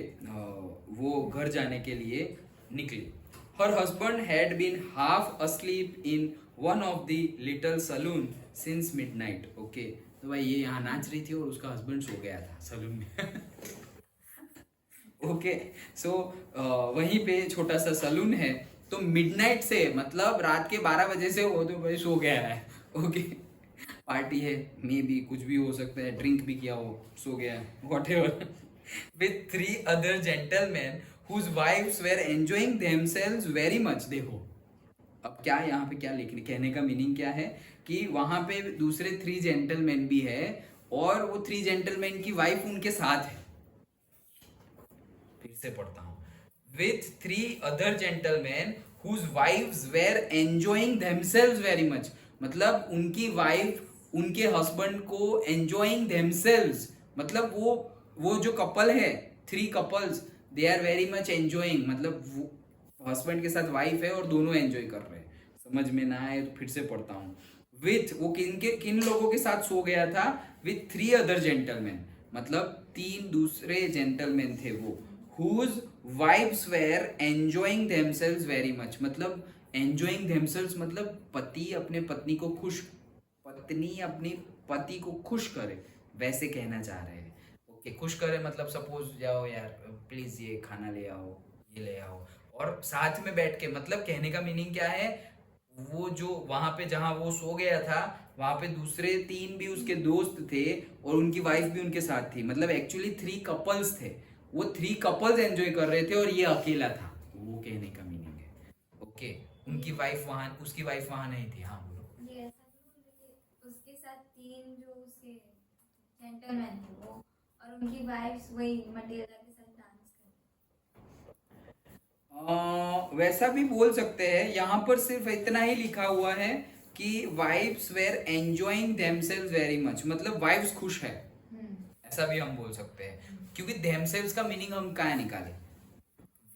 वो घर जाने के लिए निकली। Her husband had been half asleep in one of the little saloon since midnight. Okay, तो भाई ये यहाँ नाच रही थी और उसका हस्बैंड सो गया था सलून में। ओके, सो वहीं पे छोटा सा सलून है, तो मिडनाइट से मतलब रात के 12 बजे से वो तो भाई सो गया है। ओके, पार्टी है, मे बी कुछ भी हो सकता है, ड्रिंक भी किया हो, सो गया है, what ever. With 3 other gentlemen whose wives were enjoying themselves very much। देखो अब क्या यहाँ पे क्या लिखने, कहने का मीनिंग क्या है कि वहां पे दूसरे 3 जेंटलमैन भी है और वो 3 जेंटलमैन की वाइफ उनके साथ है। फिर से पढ़ता हूँ, with 3 other gentlemen whose wives were enjoying themselves very much, मतलब उनकी वाइफ उनके हस्बैंड को enjoying themselves, मतलब वो जो कपल है, 3 couples, they are very much enjoying, मतलब हस्बैंड के साथ वाइफ है और दोनों एंजॉय कर रहे हैं। समझ में ना आए तो फिर से पढ़ता हूँ, विथ वो किन लोगों के साथ सो गया था, विथ 3 other gentlemen, मतलब 3 दूसरे जेंटलमैन थे वो, whose wives were enjoying themselves very much, मतलब enjoying themselves मतलब पति अपने पत्नी को खुश, पत्नी अपनी पति को खुश करे, वैसे कहना चाह रहे हैं। ओके, खुश करे मतलब सपोज जाओ यार प्लीज ये खाना ले आओ, ये ले आओ, और साथ में बैठ के, मतलब कहने का मीनिंग क्या है, वो जो वहां पे जहां वो सो गया था वहां पे दूसरे 3 भी उसके दोस्त थे और उनकी वाइफ भी उनके साथ थी, मतलब एक्चुअली 3 कपल्स थे, वो 3 कपल्स एंजॉय कर रहे थे और ये अकेला था, वो कहने का मीनिंग है। ओके, उनकी वाइफ वहां, उसकी वाइफ वहां नहीं थी। हाँ बोलो। ये ऐसा नहीं बोल रहे कि उसके साथ 3 जो उसके जेंटलमैन थे वो, और उनकी वाइफ्स वही मटेरियल के साथ डांस वैसा भी बोल सकते हैं, यहाँ पर सिर्फ इतना ही लिखा हुआ है कि wives were enjoying themselves very much, मतलब वाइफ्स खुश है, ऐसा भी हम बोल सकते हैं, क्योंकि देमसेल्व्स का मीनिंग हम कहाँ निकाले,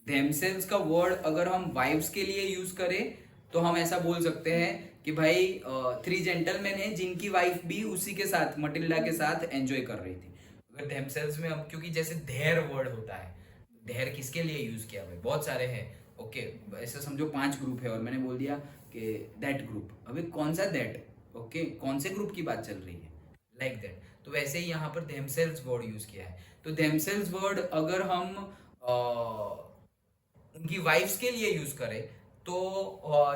देमसेल्व्स का वर्ड अगर हम वाइफ्स के लिए यूज करें तो हम ऐसा बोल सकते हैं कि भाई 3 जेंटलमैन है जिनकी वाइफ भी उसी के साथ, मटिल्डा के साथ एंजॉय कर रही थी। अगर देमसेल्व्स में हम, क्योंकि जैसे देयर वर्ड होता है, देयर किसके लिए यूज किया भाई, बहुत सारे हैं। ओके, ऐसा समझो 5 ग्रुप है और मैंने बोल दिया कि दैट ग्रुप, अभी कौन सा दैट, ओके कौन से ग्रुप की बात चल रही है, लाइक दैट। तो वैसे ही यहाँ पर देमसेल्व्स वर्ड यूज किया है, तो देमसेल्व्स वर्ड अगर हम उनकी वाइफ्स के लिए यूज करें तो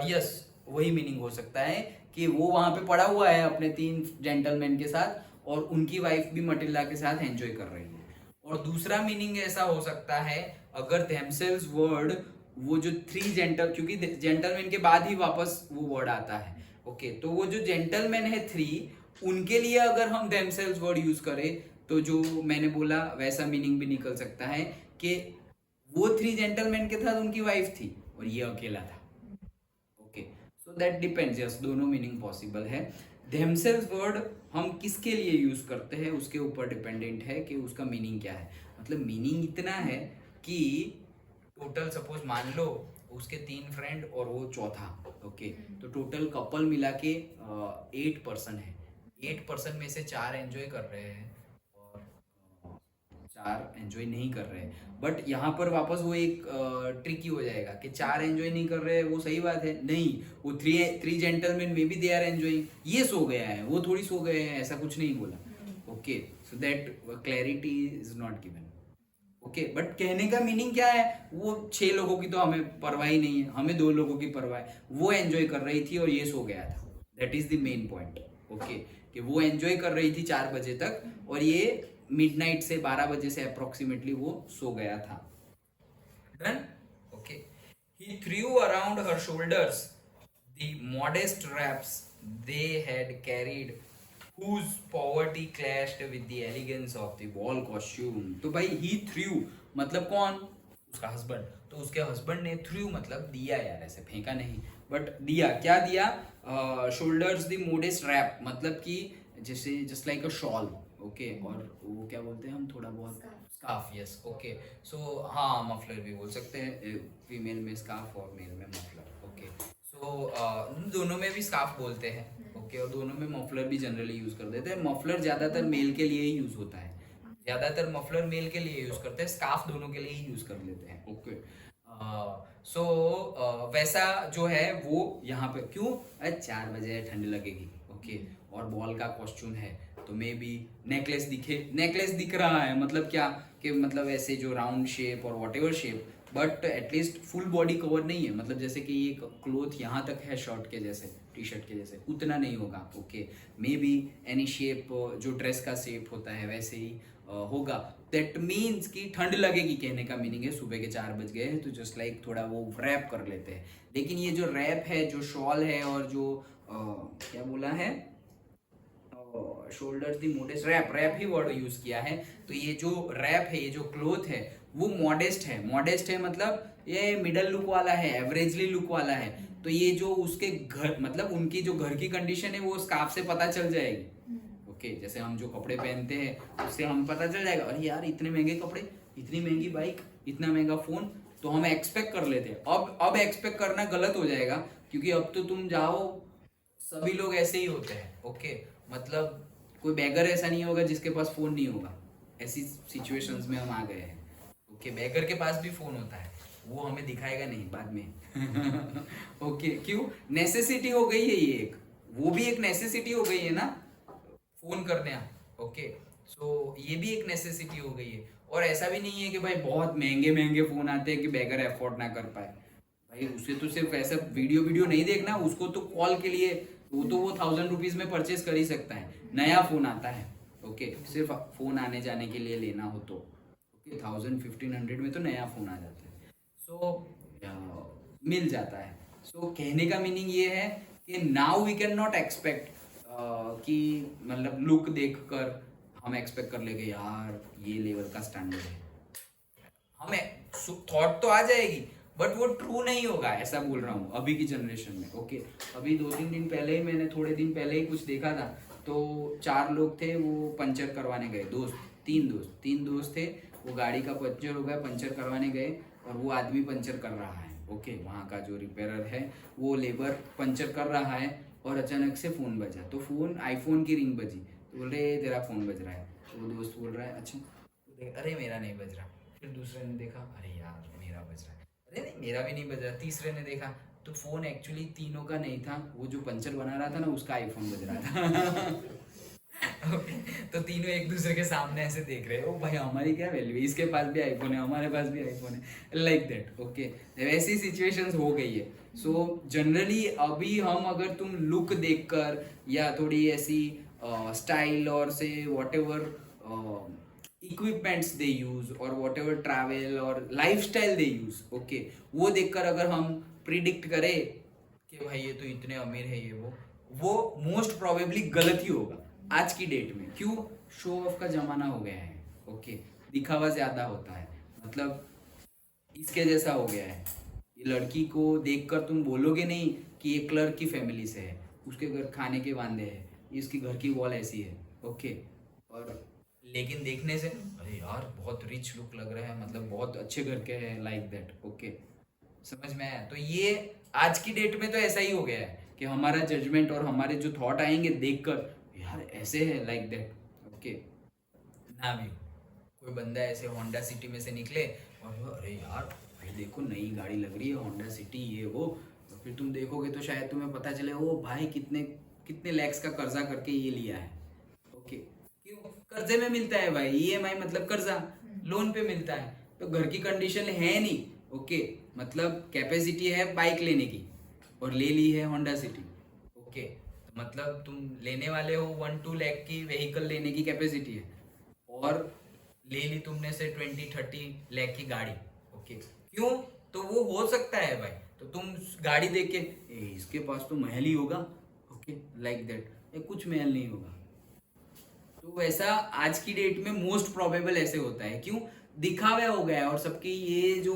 यस वही मीनिंग हो सकता है कि वो वहां पे पड़ा हुआ है अपने 3 जेंटलमैन के साथ और उनकी वाइफ भी मटिल्डा के साथ एंजॉय कर रही है। और दूसरा मीनिंग ऐसा हो सकता है अगर themselves वर्ड, वो जो 3 जेंटल, क्योंकि जेंटलमैन के बाद ही वापस वो वर्ड आता है। ओके, तो वो जो जेंटलमैन है 3, उनके लिए अगर हम themselves वर्ड यूज करें तो जो मैंने बोला वैसा मीनिंग भी निकल सकता है कि वो 3 जेंटलमैन के साथ उनकी वाइफ थी और ये अकेला था। Okay, so that depends, yes दोनों मीनिंग पॉसिबल है। themselves वर्ड हम किसके लिए यूज करते हैं उसके ऊपर डिपेंडेंट है कि उसका मीनिंग क्या है, मतलब मीनिंग इतना है कि टोटल सपोज मान लो उसके 3 फ्रेंड और वो चौथा, ओके तो टोटल कपल मिला के 8 पर्सन है, 8 पर्सन में से 4 एंजॉय कर रहे हैं और 4 एंजॉय नहीं कर रहे हैं। बट यहाँ पर वापस वो एक ट्रिकी हो जाएगा कि 4 एंजॉय नहीं कर रहे हैं, वो सही बात है नहीं, वो 3 जेंटलमैन में भी दे आर एंजॉइंग, ये सो गया है वो थोड़ी सो गए हैं, ऐसा कुछ नहीं बोला। Okay, so that clarity is not given. Okay, but कहने का मीनिंग क्या है, वो 6 लोगों की तो हमें परवाह ही नहीं है, हमें 2 लोगों की परवाह है, वो एंजॉय कर रही थी और ये सो गया था, that is the main point. Okay, कि वो एंजॉय कर रही थी 4 बजे तक और ये मिडनाइट से 12 बजे से अप्रोक्सीमेटली वो सो गया था। Done. Okay, he threw around her shoulders the modest wraps they had carried, whose poverty clashed with the elegance of the ball costume. तो भाई he threw मतलब कौन, उसका हस्बैंड, तो उसके हस्बैंड ने थ्रू मतलब दिया यार, ऐसे फेंका नहीं बट दिया, क्या दिया, शोल्डर्स द मोडेस्ट रैप मतलब कि जैसे जस्ट लाइक अ शॉल, ओके, और वो क्या बोलते हैं हम थोड़ा बहुत, स्कार्फ, यस, ओके, सो हाँ मफलर भी बोल सकते हैं, फीमेल में स्कार्फ और मेल में मफलर, ओके, सो दोनों में भी स्कार्फ बोलते हैं, ओके, और दोनों में मफलर भी जनरली यूज कर देते हैं। मफलर ज्यादातर मेल के लिए ही यूज होता है, ज्यादातर मफलर मेल के लिए यूज करते हैं, स्कार्फ दोनों के लिए ही यूज कर लेते हैं, ओके। सो वैसा जो है वो यहाँ पे क्यों, अरे 4 बजे ठंड लगेगी, ओके, और बॉल का कॉस्ट्यूम है तो मे बी नेकलेस दिखे, नेकलेस दिख रहा है मतलब क्या, कि मतलब ऐसे जो राउंड शेप और what ever shape, but at least full body cover नहीं है, मतलब जैसे कि ये क्लोथ यहाँ तक है शर्ट के जैसे, टी शर्ट के जैसे, उतना नहीं होगा, okay, may be any shape जो ड्रेस का शेप होता है वैसे ही होगा। दैट मीन्स कि ठंड लगेगी, कहने का मीनिंग है सुबह के 4 बज गए हैं तो जस्ट लाइक थोड़ा वो रैप कर लेते हैं। लेकिन ये जो रैप है, जो शॉल है, और जो क्या बोला है, शोल्डर्स दी मोडेस्ट, रैप, रैप ही वर्ड यूज किया है, तो ये जो रैप है, ये जो क्लोथ है वो मॉडेस्ट है, मॉडेस्ट है मतलब ये मिडल लुक वाला है, एवरेजली लुक वाला है, तो ये जो उसके घर मतलब उनकी जो घर की कंडीशन है वो स्कार्फ से पता चल जाएगी, ओके, जैसे हम जो कपड़े पहनते हैं उससे हम पता चल जाएगा, अरे यार इतने महंगे कपड़े, इतनी महंगी बाइक, इतना महंगा फोन, तो हम एक्सपेक्ट कर लेते हैं। अब एक्सपेक्ट करना गलत हो जाएगा, क्योंकि अब तो तुम जाओ सभी लोग ऐसे ही होते हैं, ओके, मतलब कोई बेगर ऐसा नहीं होगा जिसके पास फोन नहीं होगा, ऐसी सिचुएशंस में हम आ गए हैं, ओके, बेगर के पास भी फोन होता है, वो हमें दिखाएगा नहीं बाद में ओके, क्यों, नेसेसिटी हो गई है ये एक, वो भी एक नेसेसिटी हो गई है ना फोन करने, ओके, सो ये भी एक नेसेसिटी हो गई है। और ऐसा भी नहीं है कि भाई बहुत महंगे महंगे फोन आते हैं कि बेगर अफोर्ड ना कर पाए, भाई उसे तो सिर्फ ऐसा वीडियो वीडियो नहीं देखना, उसको तो कॉल के लिए वो 1000 रुपीज में परचेज कर ही सकता है, नया फोन आता है, ओके, सिर्फ फोन आने जाने के लिए लेना हो तो, ओके, 1000-1500 में तो नया फोन आ जाता है, सो मिल जाता है। सो कहने का मीनिंग ये है कि now we can not expect कि मतलब लुक देखकर हम एक्सपेक्ट कर लेंगे यार ये लेवल का स्टैंडर्ड है, हमें थॉट तो आ जाएगी बट वो ट्रू नहीं होगा, ऐसा बोल रहा हूँ अभी की जनरेशन में, ओके। अभी 2-3 दिन पहले ही मैंने थोड़े दिन पहले ही कुछ देखा था, तो 4 लोग थे, वो पंचर करवाने गए, तीन दोस्त थे, वो गाड़ी का पंचर हो गया, पंचर करवाने गए, और वो आदमी पंचर कर रहा है, ओके, वहाँ का जो रिपेयरर है वो लेबर पंचर कर रहा है, और अचानक से फोन बजा, तो फोन आईफोन की रिंग बजी, तो बोल रहे तेरा फोन बज रहा है, तो वो दोस्त बोल रहा है अच्छा, तो अरे मेरा नहीं बज रहा, फिर दूसरे ने देखा अरे यार मेरा बज रहा है, अरे नहीं मेरा भी नहीं बज रहा, तीसरे ने देखा तो फोन एक्चुअली तीनों का नहीं था, वो जो पंचर बना रहा था ना उसका आईफोन बज रहा था okay, तो तीनों एक दूसरे के सामने ऐसे देख रहे हैं, ओ भाई हमारी क्या वैल्यू है, इसके पास भी आईफोन है, हमारे पास भी आईफोन है, लाइक दैट, ओके, वैसी सिचुएशंस हो गई है। सो जनरली अभी हम अगर तुम लुक देखकर या थोड़ी ऐसी स्टाइल और से what ever equipments they use और वॉट एवर ट्रैवल और लाइफस्टाइल दे यूज, ओके, वो देखकर अगर हम प्रिडिक्ट करें कि भाई ये तो इतने अमीर है ये वो मोस्ट प्रोबेबली गलत ही होगा आज की डेट में। क्यों, शो ऑफ का जमाना हो गया है, ओके, दिखावा ज्यादा होता है, मतलब इसके जैसा हो गया है, ये लड़की को देखकर तुम बोलोगे नहीं कि ये क्लर्क की फैमिली से है, उसके घर खाने के वांदे है, इसकी घर की वॉल ऐसी है, ओके, और लेकिन देखने से अरे यार बहुत रिच लुक लग रहा है, मतलब बहुत अच्छे घर के हैं, लाइक दैट, ओके, समझ में आया। तो ये आज की डेट में तो ऐसा ही हो गया है कि हमारा जजमेंट और हमारे जो थॉट आएंगे देखकर यार ऐसे है, लाइक दैट, ओके, ना भी कोई बंदा ऐसे होंडा सिटी में से निकले और अरे यार भाई देखो नई गाड़ी लग रही है होंडा सिटी ये वो, तो फिर तुम देखोगे तो शायद तुम्हें पता चले ओ भाई कितने कितने लैक्स का कर्जा करके ये लिया है, ओके, क्यों, कर्जे में मिलता है भाई, ईएमआई मतलब कर्जा, लोन पे मिलता है, तो घर की कंडीशन है नहीं, ओके, मतलब कैपेसिटी है बाइक लेने की और ले ली है होंडा सिटी, ओके, तो मतलब तुम लेने वाले हो 1-2 लाख की व्हीकल लेने की कैपेसिटी है, और ले ली तुमने से 20-30 लाख की गाड़ी, ओके, क्यों, तो वो हो सकता है भाई, तो तुम गाड़ी देख के इसके पास तो महल ही होगा, ओके, लाइक दैट, कुछ महल नहीं होगा, तो वैसा आज की डेट में मोस्ट प्रोबेबल ऐसे होता है। क्यों? दिखावा हो गया है और सबकी ये जो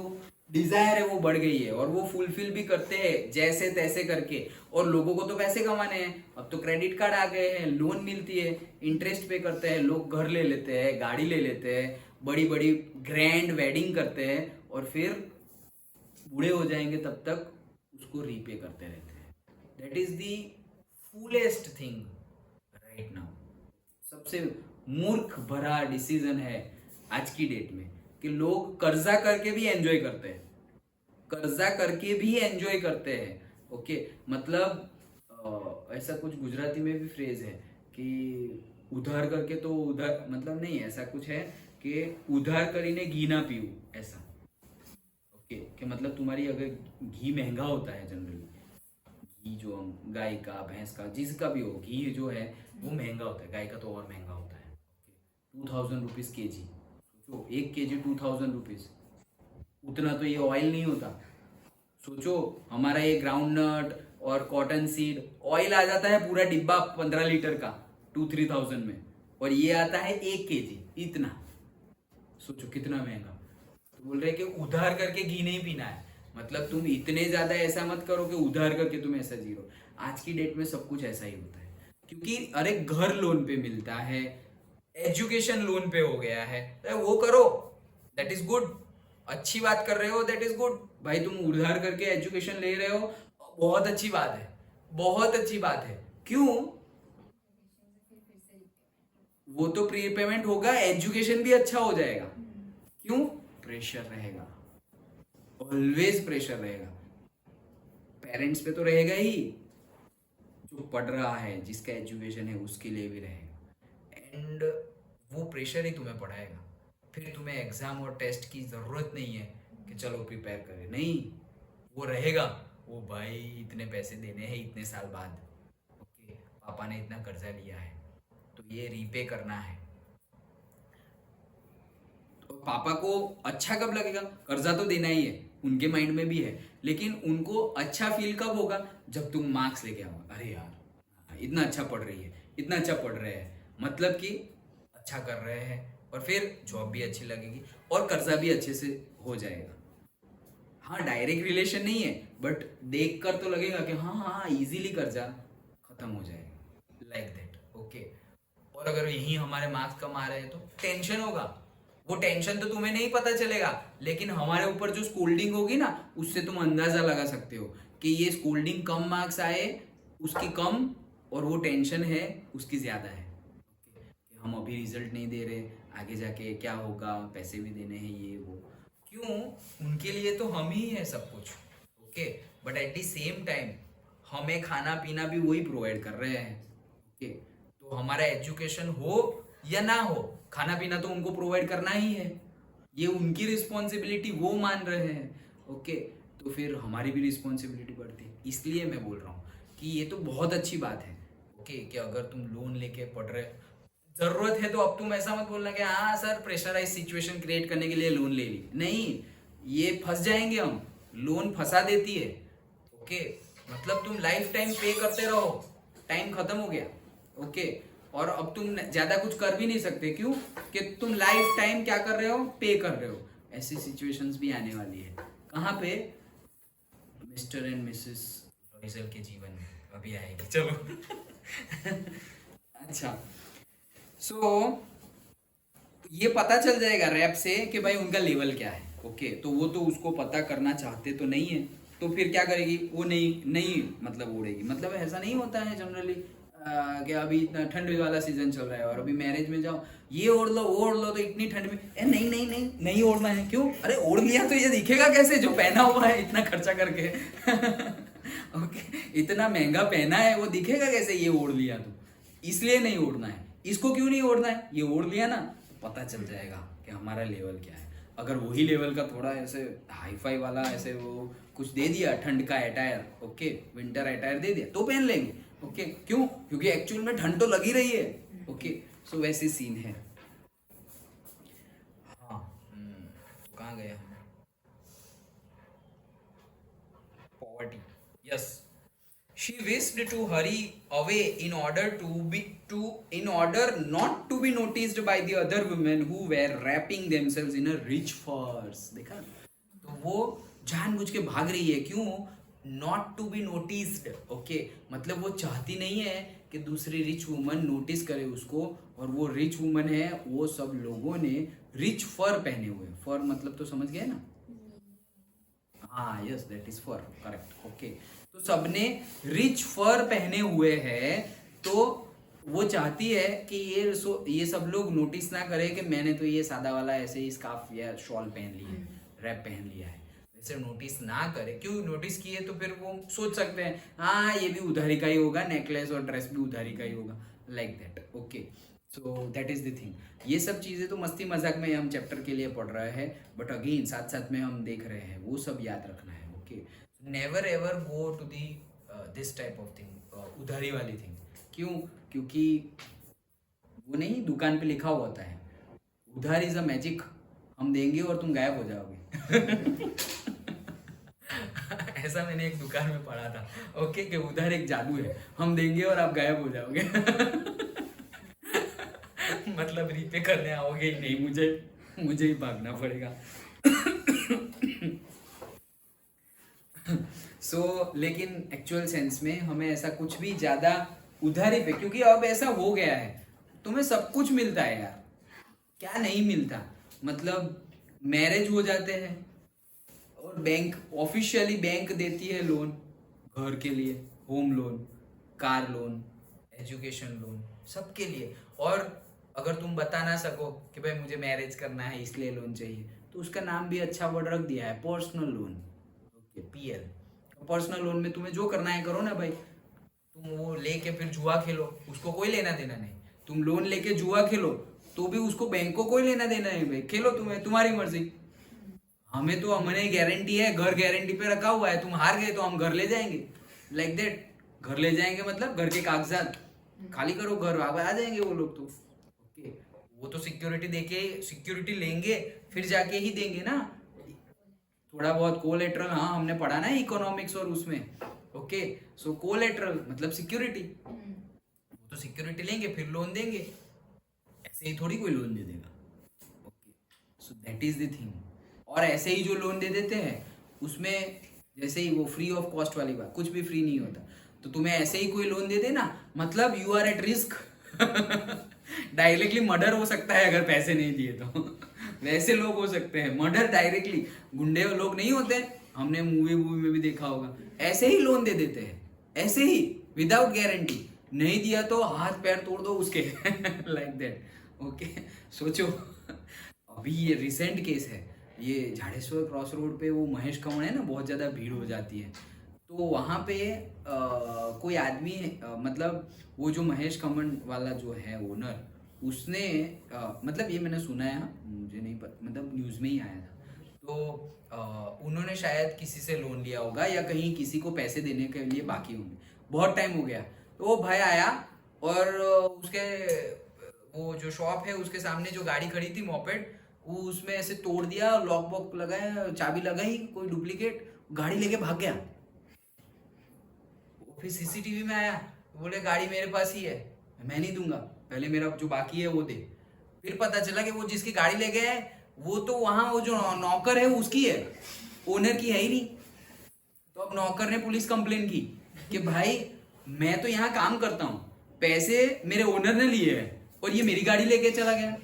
डिजायर है वो बढ़ गई है और वो फुलफिल भी करते हैं जैसे तैसे करके। और लोगों को तो पैसे कमाने हैं, अब तो क्रेडिट कार्ड आ गए हैं, लोन मिलती है, इंटरेस्ट पे करते हैं लोग, घर ले लेते हैं, गाड़ी ले लेते हैं, बड़ी बड़ी ग्रैंड वेडिंग करते हैं और फिर बूढ़े हो जाएंगे तब तक उसको रीपे करते रहते हैं। That is the foolest thing right now. सबसे मूर्ख भरा डिसीजन है आज की डेट में कि लोग कर्जा करके भी एंजॉय करते हैं, कर्जा करके भी एंजॉय करते हैं। ओके, मतलब ऐसा कुछ गुजराती में भी फ्रेज है कि उधार करके तो उधार, मतलब नहीं, ऐसा कुछ है कि उधार કરીને घी ना पीऊ, ऐसा। ओके, कि मतलब तुम्हारी अगर घी महंगा होता है जनरली, घी जो गाय का भैंस का जिसका भी हो, घी जो है वो महंगा होता है, गाय का तो और महंगा होता है। 2000 रुपीज के जी, सोचो 1 kg 2000 रुपीज, उतना तो ये ऑयल नहीं होता। सोचो हमारा ये ग्राउंड नट और कॉटन सीड ऑयल आ जाता है पूरा डिब्बा 15 लीटर का 2-3 thousand में, और ये आता है 1 kg, इतना। सोचो कितना महंगा। तो बोल रहे कि उधार करके घी नहीं पीना है, मतलब तुम इतने ज्यादा ऐसा मत करो कि उधार करके तुम ऐसा जी लो। आज की डेट में सब कुछ ऐसा ही होता है, क्योंकि अरे घर लोन पे मिलता है, एजुकेशन लोन पे हो गया है, तो वो करो, दैट इज गुड। अच्छी बात कर रहे हो, दैट इज गुड भाई। तुम उधार करके एजुकेशन ले रहे हो, बहुत अच्छी बात है, बहुत अच्छी बात है। क्यों? वो तो प्री पेमेंट होगा, एजुकेशन भी अच्छा हो जाएगा। क्यों? प्रेशर रहेगा, ऑलवेज प्रेशर रहेगा, पेरेंट्स पे तो रहेगा ही, जो पढ़ रहा है जिसका एजुकेशन है उसके लिए भी रहेगा। एंड वो प्रेशर ही तुम्हें पढ़ाएगा। फिर तुम्हें एग्जाम और टेस्ट की ज़रूरत नहीं है कि चलो प्रिपेयर करें, नहीं, वो रहेगा। वो भाई इतने पैसे देने हैं इतने साल बाद, ओके, पापा ने इतना कर्जा लिया है तो ये रीपे करना है। तो पापा को अच्छा कब लगेगा? कर्जा तो देना ही है, उनके माइंड में भी है, लेकिन उनको अच्छा फील कब होगा? जब तुम मार्क्स लेके आओ, अरे यार इतना अच्छा पढ़ रही है, इतना अच्छा पढ़ रहे हैं, मतलब कि अच्छा कर रहे हैं, और फिर जॉब भी अच्छी लगेगी और कर्जा भी अच्छे से हो जाएगा। हाँ, डायरेक्ट रिलेशन नहीं है, बट देख कर तो लगेगा कि हाँ हाँ इजीली कर्जा खत्म हो जाएगा, लाइक दैट। ओके, और अगर यही हमारे मार्क्स कम आ रहे हैं तो टेंशन होगा। वो टेंशन तो तुम्हें नहीं पता चलेगा, लेकिन हमारे ऊपर जो स्कोल्डिंग होगी ना, उससे तुम अंदाजा लगा सकते हो कि ये स्कोल्डिंग कम मार्क्स आए उसकी कम, और वो टेंशन है उसकी ज्यादा है। कि हम अभी रिजल्ट नहीं दे रहे, आगे जाके क्या होगा, पैसे भी देने हैं, ये वो। क्यों? उनके लिए तो हम ही है सब कुछ। Okay, but at the same time हमें खाना पीना भी वही प्रोवाइड कर रहे हैं। ओके, तो हमारा एजुकेशन हो या ना हो, खाना पीना तो उनको प्रोवाइड करना ही है, ये उनकी रिस्पॉन्सिबिलिटी वो मान रहे हैं। ओके, तो फिर हमारी भी रिस्पॉन्सिबिलिटी बढ़ती है। इसलिए मैं बोल रहा हूँ कि ये तो बहुत अच्छी बात है। ओके, कि अगर तुम लोन लेके पढ़ रहे, जरूरत है तो अब तुम ऐसा मत बोलना कि हाँ सर प्रेशराइज सिचुएशन क्रिएट करने के लिए लोन ले ली, नहीं, ये फंस जाएंगे हम, लोन फंसा देती है। ओके, मतलब तुम लाइफ टाइम पे करते रहो, टाइम खत्म हो गया। ओके, और अब तुम ज्यादा कुछ कर भी नहीं सकते, क्यों? कि तुम लाइफ टाइम क्या कर रहे हो? पे कर रहे हो। ऐसी सिचुएशंस भी आने वाली है। कहाँ पे? मिस्टर एंड मिसेस फैसल के जीवन में अभी आएगी, चलो। अच्छा, सो ये पता चल जाएगा रैप से कि भाई उनका लेवल क्या है। ओके, तो वो तो उसको पता करना चाहते तो नहीं है, तो फिर क्या करेगी वो? नहीं नहीं, मतलब उड़ेगी। मतलब ऐसा नहीं होता है जनरली कि अभी इतना ठंड वाला सीजन चल रहा है और अभी मैरिज में जाओ, ये ओढ़ लो वो ओढ़ लो, तो इतनी ठंड में नहीं नहीं नहीं नहीं ओढ़ना है। क्यों? अरे ओढ़ लिया तो ये दिखेगा कैसे जो पहना हुआ है इतना खर्चा करके। ओके, इतना महंगा पहना है, वो दिखेगा कैसे ये ओढ़ लिया तो, इसलिए नहीं ओढ़ना है। इसको क्यों नहीं ओढ़ना है? ये ओढ़ लिया ना तो पता चल जाएगा कि हमारा लेवल क्या है। अगर वही लेवल का थोड़ा ऐसे हाई फाई वाला ऐसे वो कुछ दे दिया, ठंड का अटायर, ओके, विंटर अटायर दे दिया, तो पहन लेंगे। ओके, क्यों? क्योंकि एक्चुअल में ठंड तो लगी रही है। ओके, सो वैसे सीन है। हाँ, कहाँ गया? Poverty, yes. She wished to hurry away in order not to be noticed by the other women who were wrapping themselves in a rich furs. देखा, तो वो जानबूझ के भाग रही है, क्यों? Not to be noticed, okay, मतलब वो चाहती नहीं है कि दूसरी रिच वुमन नोटिस करे उसको, और वो रिच वुमन है, वो सब लोगों ने रिच फर पहने हुए, फर मतलब तो समझ गए ना, हाँ yes that is for, correct, okay, तो सबने रिच फर पहने हुए हैं, तो वो चाहती है कि ये सब लोग नोटिस ना करे कि मैंने तो ये सादा वाला ऐसे ही स्कार्फ या शॉल पहन ली है, रैप पहन लिया है, वैसे नोटिस ना करे, क्यों नोटिस किए तो फिर वो सोच सकते हैं हाँ ये भी उधारी का ही होगा, नेकलेस और ड्रेस भी उधारी का ही होगा, like that, okay, so that is the thing. ये सब चीज़ें तो मस्ती मजाक में हम चैप्टर के लिए पढ़ रहे हैं, बट अगेन साथ साथ में हम देख रहे हैं, वो सब याद रखना है, okay, never ever go to the this type of thing, उधारी वाली थिंग, क्यों? क्योंकि वो नहीं दुकान पे लिखा हुआ होता है, उधार इज अ मैजिक, हम देंगे और तुम गायब हो जाओगे। ऐसा मैंने एक दुकान में पढ़ा था, ओके, कि उधार एक जादू है, हम देंगे और आप गायब हो जाओगे। मतलब रीपे करने आओगे ही नहीं, मुझे ही भागना पड़ेगा। लेकिन एक्चुअल सेंस में हमें ऐसा कुछ भी ज्यादा उधारी पे, क्योंकि अब ऐसा हो गया है, तुम्हें सब कुछ मिलता है यार, क्या नहीं मिलता, मतलब मैरिज हो जाते हैं और बैंक ऑफिशियली बैंक देती है लोन, घर के लिए home loan, car loan, education loan, सबके लिए, और अगर तुम बता ना सको कि भाई मुझे मैरिज करना है इसलिए लोन चाहिए, तो उसका नाम भी अच्छा वर्ड रख दिया है, personal loan, okay, PL. Personal loan में तुम्हें जो करना है करो ना भाई, तुम वो लेके फिर जुआ खेलो, उसको कोई लेना देना नहीं, तुम लोन लेके जुआ खेलो तो भी उसको बैंक को कोई लेना देना नहीं भाई, खेलो तुम्हारी मर्जी, हमें तो हमने गारंटी है, घर गारंटी पे रखा हुआ है, तुम हार गए तो हम घर ले जाएंगे, लाइक दैट, घर ले जाएंगे मतलब घर के कागजात खाली करो, घर आ जाएंगे वो लोग, तो ओके, वो तो सिक्योरिटी देके सिक्योरिटी लेंगे फिर जाके ही देंगे ना, थोड़ा बहुत कोलेटरल, हाँ हमने पढ़ा ना इकोनॉमिक्स और उसमें, ओके, सो कोलेटरल मतलब सिक्योरिटी, वो तो सिक्योरिटी लेंगे फिर लोन देंगे, ऐसे ही थोड़ी कोई लोन दे देगा, okay, so that is the thing. और ऐसे ही जो लोन दे देते हैं उसमें जैसे ही वो फ्री ऑफ कॉस्ट वाली बात, कुछ भी फ्री नहीं होता, तो तुम्हें ऐसे ही कोई लोन दे देना मतलब you are at risk, directly murder हो सकता है अगर पैसे नहीं दिए तो। वैसे लोग हो सकते हैं मर्डर डायरेक्टली, गुंडे लोग नहीं होते, हमने मूवी में भी देखा होगा, ऐसे ही लोन दे देते हैं, ऐसे ही विदाउट गारंटी, नहीं दिया तो हाथ पैर तोड़ दो उसके, लाइक दैट, ओके, सोचो। अभी ये रिसेंट केस है, ये झाड़ेश्वर क्रॉस रोड पे वो महेश कमण है ना, बहुत ज़्यादा भीड़ हो जाती है, तो वहाँ पे कोई आदमी मतलब वो जो महेश कमण वाला जो है ओनर, उसने मतलब ये मैंने सुना है, मुझे नहीं पता, मतलब न्यूज़ में ही आया था, तो उन्होंने शायद किसी से लोन लिया होगा या कहीं किसी को पैसे देने के लिए बाकी होंगे, बहुत टाइम हो गया, तो वो भाई आया और उसके वो जो शॉप है उसके सामने जो गाड़ी खड़ी थी मोपेड, वो उसमें ऐसे तोड़ दिया, लॉक बॉक लगाया, चाबी लगाई, कोई डुप्लीकेट, गाड़ी लेके भाग गया। फिर सीसीटीवी में आया, बोले गाड़ी मेरे पास ही है, मैं नहीं दूंगा, पहले मेरा जो बाकी है वो दे। फिर पता चला कि वो जिसकी गाड़ी ले गया है वो तो वहां वो जो नौकर है उसकी है, ओनर की है ही नहीं। तो अब नौकर ने पुलिस कंप्लेन की कि भाई मैं तो यहाँ काम करता हूँ, पैसे मेरे ओनर ने लिए हैं और ये मेरी गाड़ी लेके चला गया,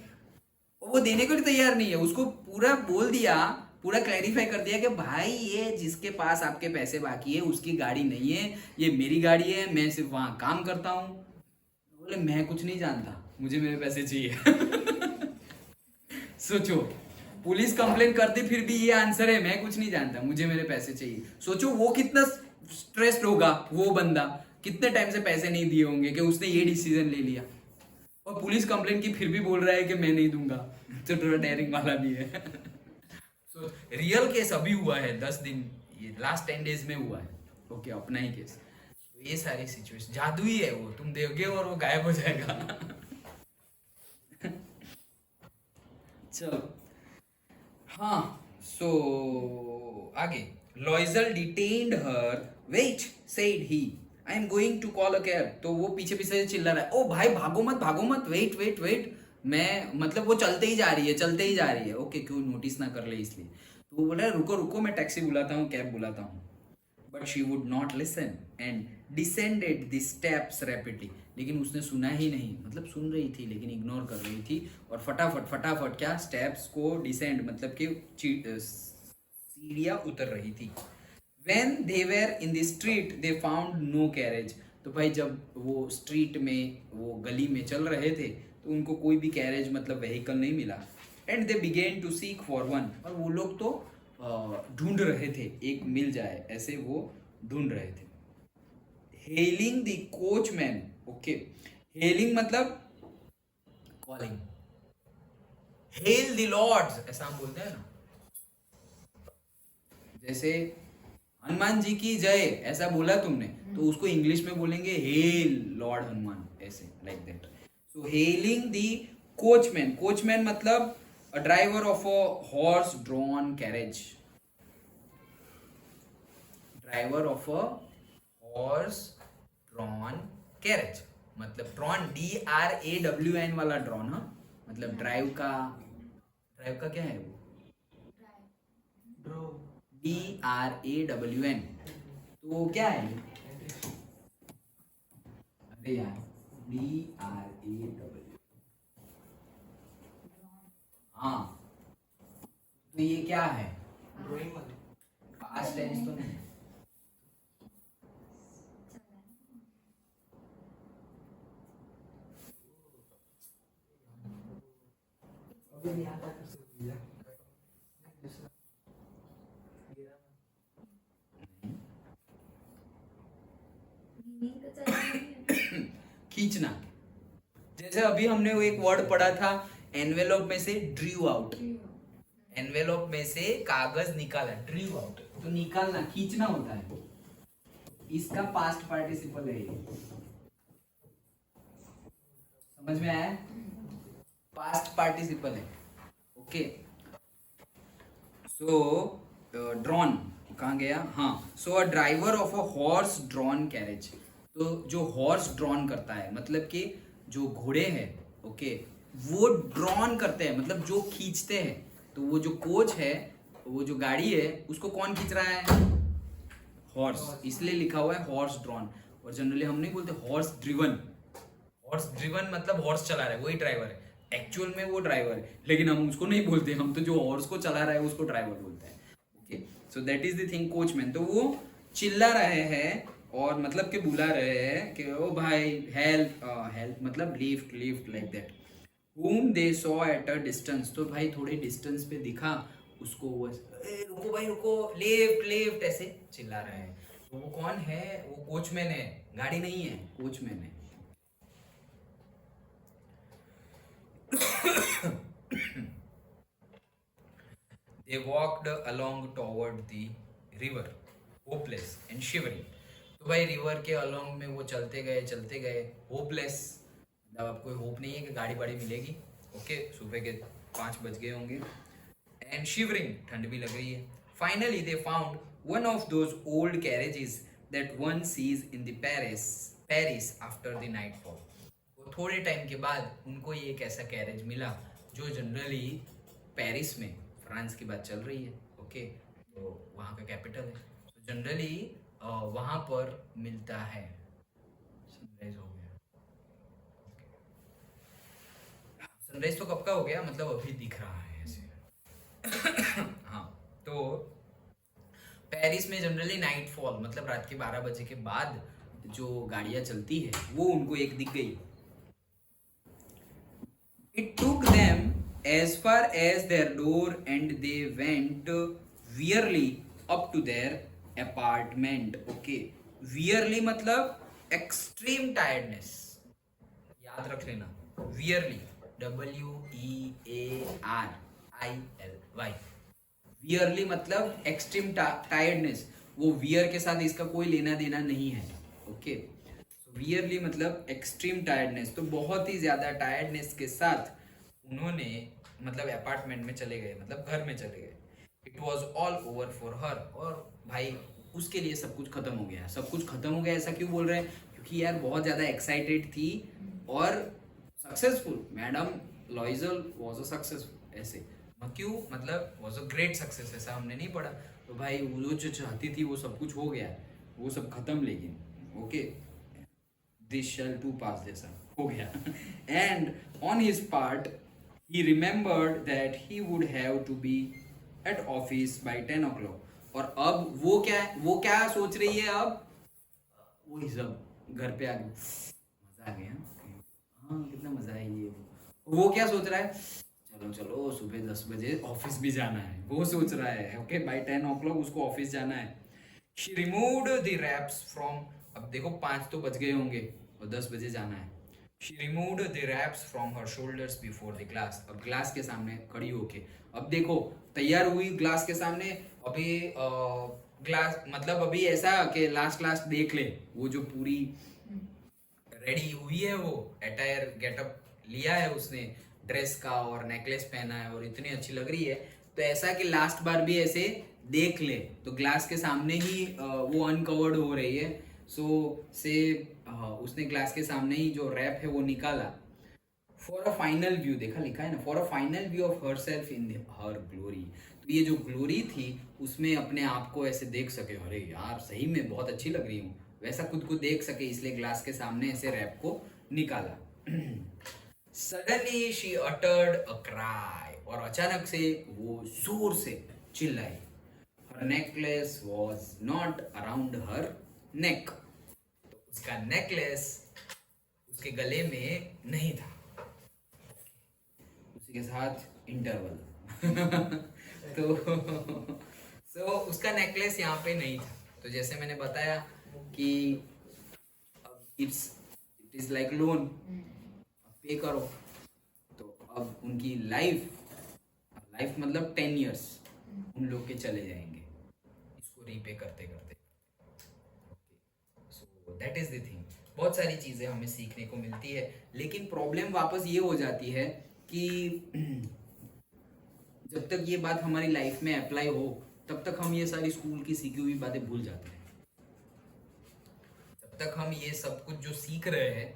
और वो देने को भी तैयार नहीं है, उसको पूरा बोल दिया, पूरा क्लैरिफाई कर दिया कि भाई ये जिसके पास आपके पैसे बाकी है उसकी गाड़ी नहीं है, ये मेरी गाड़ी है, मैं सिर्फ वहां काम करता हूँ। बोले मैं कुछ नहीं जानता, मुझे मेरे पैसे चाहिए। सोचो, पुलिस कंप्लेन करती फिर भी ये आंसर है, मैं कुछ नहीं जानता, मुझे मेरे पैसे चाहिए। सोचो वो कितना स्ट्रेस्ड होगा, वो बंदा कितने टाइम से पैसे नहीं दिए होंगे कि उसने ये डिसीजन ले लिया, और पुलिस कंप्लेन की फिर भी बोल रहा है कि मैं नहीं दूंगा, तो थोड़ा डेयरिंग वाला भी है। सो रियल केस अभी हुआ है 10 दिन, ये लास्ट 10 डेज में हुआ है, ओके, अपना ही केस। तो ये सारी सिचुएशन जादू ही है, वो तुम दोगे और वो गायब हो जाएगा। चलो हाँ, सो आगे, Loisel detained her, wait said he, I am going to call a cab. तो वो पीछे पीछे से चिल्ला रहा है, ओ भाई भागो मत, वेट वेट वेट। मैं मतलब वो चलते ही जा रही है, चलते ही जा रही है, ओके क्यों नोटिस ना कर ले इसलिए। तो वो बोल रहा है रुको रुको, मैं टैक्सी बुलाता हूँ, कैब बुलाता हूँ। But she would not listen and descended the steps rapidly. लेकिन उसने सुना ही नहीं, मतलब सुन रही थी लेकिन इग्नोर कर रही थी, और फटाफट फटाफट क्या स्टेप्स को डिसेंड मतलब कि सीढ़ियाँ उतर रही थी। When they were in the street, they found no carriage। तो भाई जब वो स्ट्रीट में, वो गली में चल रहे थे, तो उनको कोई भी कैरेज मतलब व्हीकल नहीं मिला। And they began to seek for one. और वो लोग तो ढूंढ रहे थे, एक मिल जाए ऐसे वो ढूंढ रहे थे। Hailing the coachman, okay, hailing मतलब कॉलिंग, हेल द लॉर्ड्स ऐसा हम बोलते हैं ना, जैसे हनुमान जी की जय ऐसा बोला तुमने, तो उसको इंग्लिश में बोलेंगे हेल लॉर्ड हनुमान, ऐसे like that. So hailing the coachman, coachman मतलब a driver of a horse drawn carriage, driver of a horse drawn carriage, मतलब ड्रॉन DRAWN वाला ड्रॉन, हाँ मतलब ड्राइव का क्या है वो, DRAWN। तो क्या है, अरे यार DRAW, हाँ तो ये क्या है, पास्ट टेंस तो नहीं, मीनिंग तो चला नहीं है। खींचना। जैसे अभी हमने वो एक वर्ड पढ़ा था, एनवेलप में से ड्रीव आउट, एनवेलप में से कागज निकाला, ड्रीव आउट, तो निकालना खींचना होता है, इसका पास्ट पार्टिसिपल है ये, समझ में आया, पास्ट पार्टिसिपल है, ओके। सो ड्रॉन कहाँ गया, हाँ, so a driver of a horse drawn carriage. तो जो हॉर्स ड्रॉन करता है मतलब कि जो घोड़े हैं, ओके, वो ड्रॉन करते हैं मतलब जो खींचते हैं। तो वो जो कोच है, वो जो गाड़ी है, उसको कौन खींच रहा है, हॉर्स, इसलिए लिखा हुआ है हॉर्स ड्रॉन। और जनरली हम नहीं बोलते हॉर्स ड्रिवन, हॉर्स ड्रिवन मतलब हॉर्स चला रहा है वही ड्राइवर है, एक्चुअल में वो ड्राइवर है, लेकिन हम उसको नहीं बोलते, हम तो जो हॉर्स को चला रहा है उसको ड्राइवर बोलते हैं, okay. So that is the thing, coachman. तो वो चिल्ला रहे हैं और मतलब कि बुला रहे हैं कि ओ भाई हेल्प, हेल्प मतलब lift lift like that. whom they saw at a distance। तो भाई थोड़े डिस्टेंस पे दिखा उसको, वो रुको भाई रुको, लिफ्ट लिफ्ट ऐसे चिल्ला रहे हैं। तो वो कौन है, वो कोचमैन है, गाड़ी नहीं है, कोचमैन है। They walked along toward the river, hopeless and shivering। तो भाई रिवर के अलोंग में वो चलते गए, होपलेस मतलब अब कोई होप नहीं है कि गाड़ी वाड़ी मिलेगी, ओके, सुबह के 5 बज गए होंगे, एंड शिवरिंग ठंड भी लग रही है। Finally they found one of those old carriages that one seize in the Paris after the nightfall. वो थोड़े टाइम के बाद उनको ये एक ऐसा कैरेज मिला जो जनरली पेरिस में, फ्रांस की बात चल रही है, ओके, तो वहाँ का कैपिटल है, तो जनरली वहाँ पर मिलता है। सनराइज हो गया, सनराइज तो कब का हो गया, मतलब अभी दिख रहा है ऐसे। हाँ, तो पेरिस में जनरली नाइटफॉल मतलब रात के 12 बजे के बाद जो गाड़ियाँ चलती है वो उनको एक दिख गई। It took them as far as their door and they went wearily up to their apartment, okay। wearily मतलब extreme tiredness, याद रख लेना, wearily, WEARILY, wearily मतलब extreme tiredness, वो wear के साथ इसका कोई लेना देना नहीं है, ओके। वियरली मतलब एक्सट्रीम टायर्डनेस, तो बहुत ही ज़्यादा टायर्डनेस के साथ उन्होंने मतलब अपार्टमेंट में चले गए, मतलब घर में चले गए। It was all over for her, और भाई उसके लिए सब कुछ खत्म हो गया। सब कुछ खत्म हो गया ऐसा क्यों बोल रहे हैं? क्योंकि यार बहुत ज़्यादा एक्साइटेड थी और successful. Madam लॉइजल was a successful, ऐसे क्यों, मतलब वॉज अ ग्रेट सक्सेस, ऐसा हमने नहीं पढ़ा। तो भाई वो जो चाहती थी वो सब कुछ हो गया, वो सब खत्म। लेकिन ओके, दिस शैल टू पास जैसा हो गया। And on his part he remembered that he would have to be at office by 10 o'clock। और अब वो क्या सोच रही है? अब वही सब घर पे आ गई, मजा आ गया। हाँ कितना मजा है ये। वो क्या सोच रहा है? चलो चलो सुबह 10 बजे ऑफिस भी जाना है, वो सोच रहा है। ओके, बाय 10 o'clock उसको ऑफिस जाना है। She removed the wraps from, अब देखो 5 तो बज गए होंगे और 10 बजे जाना है। She removed the wraps from her shoulders before the glass. अब ग्लास के सामने खड़ी होके, अब देखो तैयार हुई ग्लास के सामने। अभी ग्लास मतलब अभी ऐसा कि लास्ट देख ले, वो जो पूरी रेडी हुई है, वो अटायर गेटअप लिया है उसने, ड्रेस का और नेकलेस पहना है और इतनी अच्छी लग रही है। तो ऐसा कि लास्ट बार भी ऐसे देख ले, तो ग्लास के सामने ही वो अनकवर्ड हो रही है। सो से उसने ग्लास के सामने ही जो रैप है वो निकाला। फॉर अ फाइनल व्यू, देखा लिखा है ना, for a final view of her self in her glory. तो ये जो ग्लोरी थी उसमें अपने आप को ऐसे देख सके, अरे यार सही में बहुत अच्छी लग रही हूँ, वैसा खुद को देख सके, इसलिए ग्लास के सामने ऐसे रैप को निकाला। Suddenly she uttered a cry, और अचानक से वो जोर से चिल्लाई। हर नेकलेस वॉज नॉट अराउंड हर नेक। तो उसका नेकलेस उसके गले में नहीं था, उसी के साथ इंटरवल। तो उसका नेकलेस यहाँ पे नहीं था। तो जैसे मैंने बताया कि इट इज लाइक लोन, पे करो। तो अब उनकी लाइफ मतलब 10 years उन लोग के चले जाएंगे इसको रीपे करते करते। सो दैट इज द थिंग। बहुत सारी चीज़ें हमें सीखने को मिलती है, लेकिन प्रॉब्लम वापस ये हो जाती है कि जब तक ये बात हमारी लाइफ में अप्लाई हो तब तक हम ये सारी स्कूल की सीखी हुई बातें भूल जाते हैं। जब तक हम ये सब कुछ जो सीख रहे हैं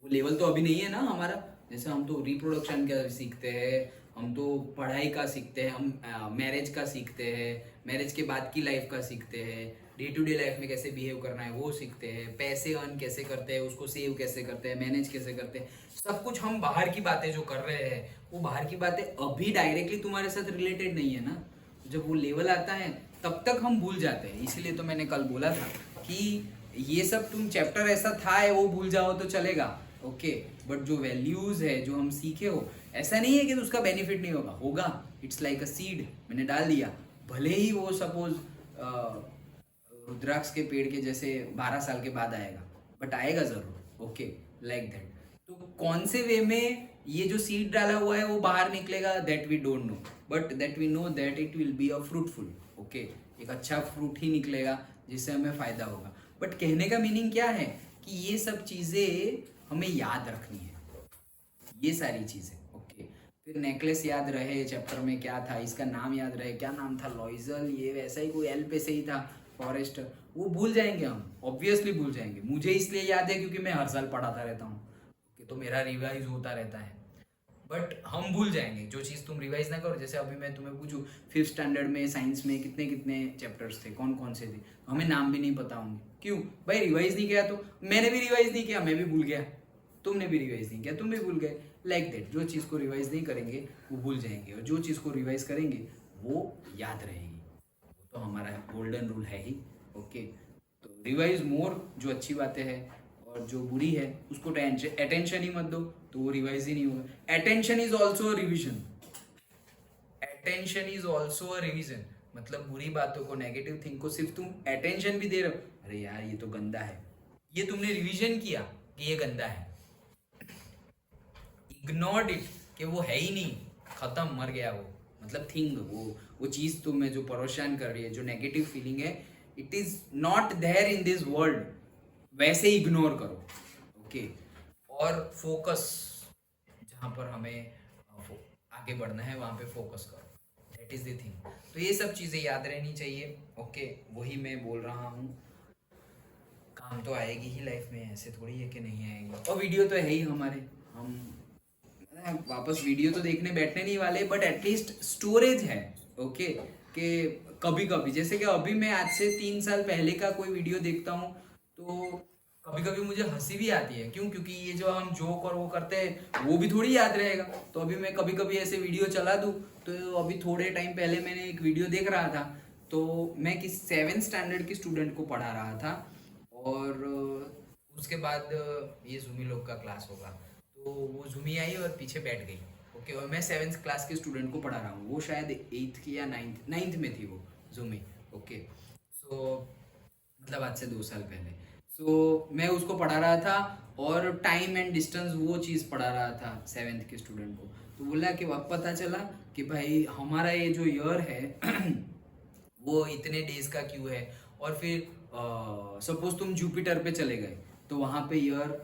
वो लेवल तो अभी नहीं है ना हमारा। जैसे हम तो रिप्रोडक्शन का सीखते हैं, हम तो पढ़ाई का सीखते हैं, हम मैरिज का सीखते हैं, मैरिज के बाद की लाइफ का सीखते हैं, डे टू डे लाइफ में कैसे बिहेव करना है वो सीखते हैं, पैसे अर्न कैसे करते हैं, उसको सेव कैसे करते हैं, मैनेज कैसे करते हैं। सब कुछ हम बाहर की बातें जो कर रहे हैं वो बाहर की बातें अभी डायरेक्टली तुम्हारे साथ रिलेटेड नहीं है ना। जब वो लेवल आता है तब तक हम भूल जाते हैं। इसीलिए तो मैंने कल बोला था कि ये सब तुम चैप्टर ऐसा था है वो भूल जाओ तो चलेगा, ओके, बट जो वैल्यूज है जो हम सीखे हो, ऐसा नहीं है कि उसका बेनिफिट नहीं होगा, होगा। इट्स लाइक अ सीड, मैंने डाल दिया, भले ही वो सपोज रुद्राक्ष के पेड़ के जैसे 12 साल के बाद आएगा, बट आएगा जरूर, ओके, लाइक दैट। तो कौन से वे में ये जो सीड डाला हुआ है वो बाहर निकलेगा, that we don't know, but that we know that it will be a fruitful, okay, एक अच्छा फ्रूट ही निकलेगा जिससे हमें फायदा होगा। बट कहने का मीनिंग क्या है कि ये सब चीजें हमें याद रखनी है, ये सारी चीजें, ओके। फिर नेकलेस याद रहे, चैप्टर में क्या था, इसका नाम याद रहे, क्या नाम था, लॉइजल, ये वैसा ही कोई एल पे से ही था, फॉरेस्ट, वो भूल जाएंगे हम, ऑब्वियसली भूल जाएंगे। मुझे इसलिए याद है क्योंकि मैं हर साल पढ़ाता रहता हूँ, ओके, तो मेरा रिवाइज होता रहता है। बट हम भूल जाएंगे जो चीज़ तुम रिवाइज ना करो। जैसे अभी मैं तुम्हें पूछूं 5th स्टैंडर्ड में साइंस में कितने कितने चैप्टर्स थे, कौन कौन से थे, हमें नाम भी नहीं पता होंगे। क्यों भाई? रिवाइज नहीं किया। तो मैंने भी रिवाइज नहीं किया, मैं भी भूल गया, तुमने भी रिवाइज नहीं किया, तुम भी भूल गए। लाइक दैट, जो चीज़ को रिवाइज नहीं करेंगे वो भूल जाएंगे, और जो चीज़ को रिवाइज करेंगे वो याद रहेगी। वो तो हमारा गोल्डन रूल है ही, ओके। तो रिवाइज मोर, जो अच्छी बातें हैं, और जो बुरी है उसको अटेंशन ही मत दो, तो वो रिवाइज ही नहीं होगा। Attention is also revision, attention is also a revision. मतलब बुरी बातों को, नेगेटिव थिंग को सिर्फ तुम अटेंशन भी दे रहे हो, अरे यार ये तो गंदा है, ये तुमने रिविजन किया कि ये गंदा है, इग्नोर्ड इट कि वो है ही नहीं, खत्म, मर गया वो, मतलब थिंग, वो चीज़ तुम्हें जो परेशान कर रही है, जो नेगेटिव फीलिंग है, it is not there in this world, वैसे इग्नोर करो, ओके। और फोकस, जहाँ पर हमें आगे बढ़ना है वहाँ पे फोकस करो, दैट इज द थिंग। तो ये सब चीज़ें याद रहनी चाहिए। ओके, वही मैं बोल रहा हूँ, काम तो आएगी ही लाइफ में, ऐसे थोड़ी है कि नहीं आएगी। और वीडियो तो है ही हमारे, हम वापस वीडियो तो देखने बैठने नहीं वाले, बट एटलीस्ट स्टोरेज है। ओके, कि कभी कभी, जैसे कि अभी मैं आज से 3 साल पहले का कोई वीडियो देखता हूँ तो कभी कभी मुझे हंसी भी आती है। क्यों? क्योंकि ये जो हम जोक और वो करते हैं वो भी थोड़ी याद रहेगा। तो अभी मैं कभी कभी ऐसे वीडियो चला दूँ, तो अभी थोड़े टाइम पहले मैंने एक वीडियो देख रहा था, तो मैं किस 7th स्टैंडर्ड के स्टूडेंट को पढ़ा रहा था, और उसके बाद ये जूमी लोग का क्लास होगा, तो वो जूमी आई और पीछे बैठ गई। ओके, और मैं 7th क्लास के स्टूडेंट को पढ़ा रहा हूँ, वो शायद 8th की या 9th में थी वो जूमी। ओके, सो मतलब आज से 2 साल पहले। सो मैं उसको पढ़ा रहा था और टाइम एंड डिस्टेंस वो चीज़ पढ़ा रहा था 7th के स्टूडेंट को। तो बोला कि अब पता चला कि भाई हमारा ये जो ईयर है वो इतने डेज का क्यों है। और फिर सपोज तुम जुपिटर पे चले गए तो वहाँ पे ईयर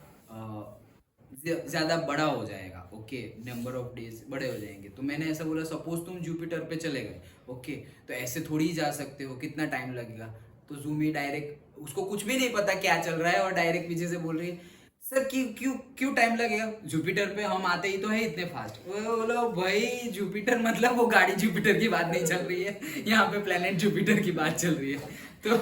ज़्यादा बड़ा हो जाएगा। ओके, नंबर ऑफ डेज बड़े हो जाएंगे। तो मैंने ऐसा बोला, सपोज तुम जुपिटर पे चले गए, ओके, तो ऐसे थोड़ी ही जा सकते हो, कितना टाइम लगेगा। तो जूमी डायरेक्ट, उसको कुछ भी नहीं पता क्या चल रहा है, और डायरेक्ट पीछे से बोल रही है, सर क्यों क्यों क्यों टाइम लगेगा, जुपिटर पे हम आते ही तो है इतने फास्ट। वो बोलो भाई जुपिटर मतलब वो गाड़ी जुपिटर की बात नहीं चल रही है, यहाँ पे प्लेनेट जुपिटर की बात चल रही है। तो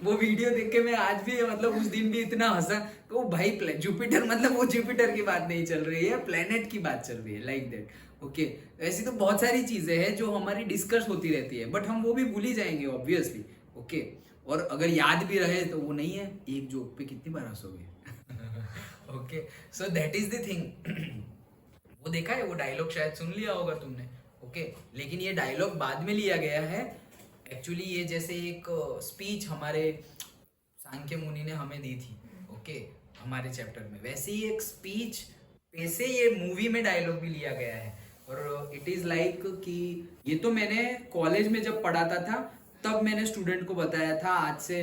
वो वीडियो देख के मैं आज भी, मतलब उस दिन भी इतना हंसा कि भाई जुपिटर मतलब वो जुपिटर की बात नहीं चल रही है, प्लेनेट की बात चल रही है, लाइक दैट। ओके, ऐसी तो बहुत सारी चीजें हैं जो हमारी डिस्कस होती रहती है, बट हम वो भी भूल ही जाएंगे ऑब्वियसली। ओके, और अगर याद भी रहे तो वो नहीं है, एक जोक पे कितनी बार हंसोगे। Okay, so that is the thing. वो देखा है, वो डायलॉग शायद सुन लिया होगा तुमने। ओके, लेकिन ये डायलॉग बाद में लिया गया है। एक्चुअली ये जैसे एक स्पीच हमारे सांख्य मुनि ने हमें दी थी, ओके, हमारे चैप्टर में, वैसे ही एक स्पीच वैसे ये मूवी में डायलॉग भी लिया गया है। और इट इज लाइक कि ये तो मैंने कॉलेज में जब पढ़ाता था तब मैंने स्टूडेंट को बताया था, आज से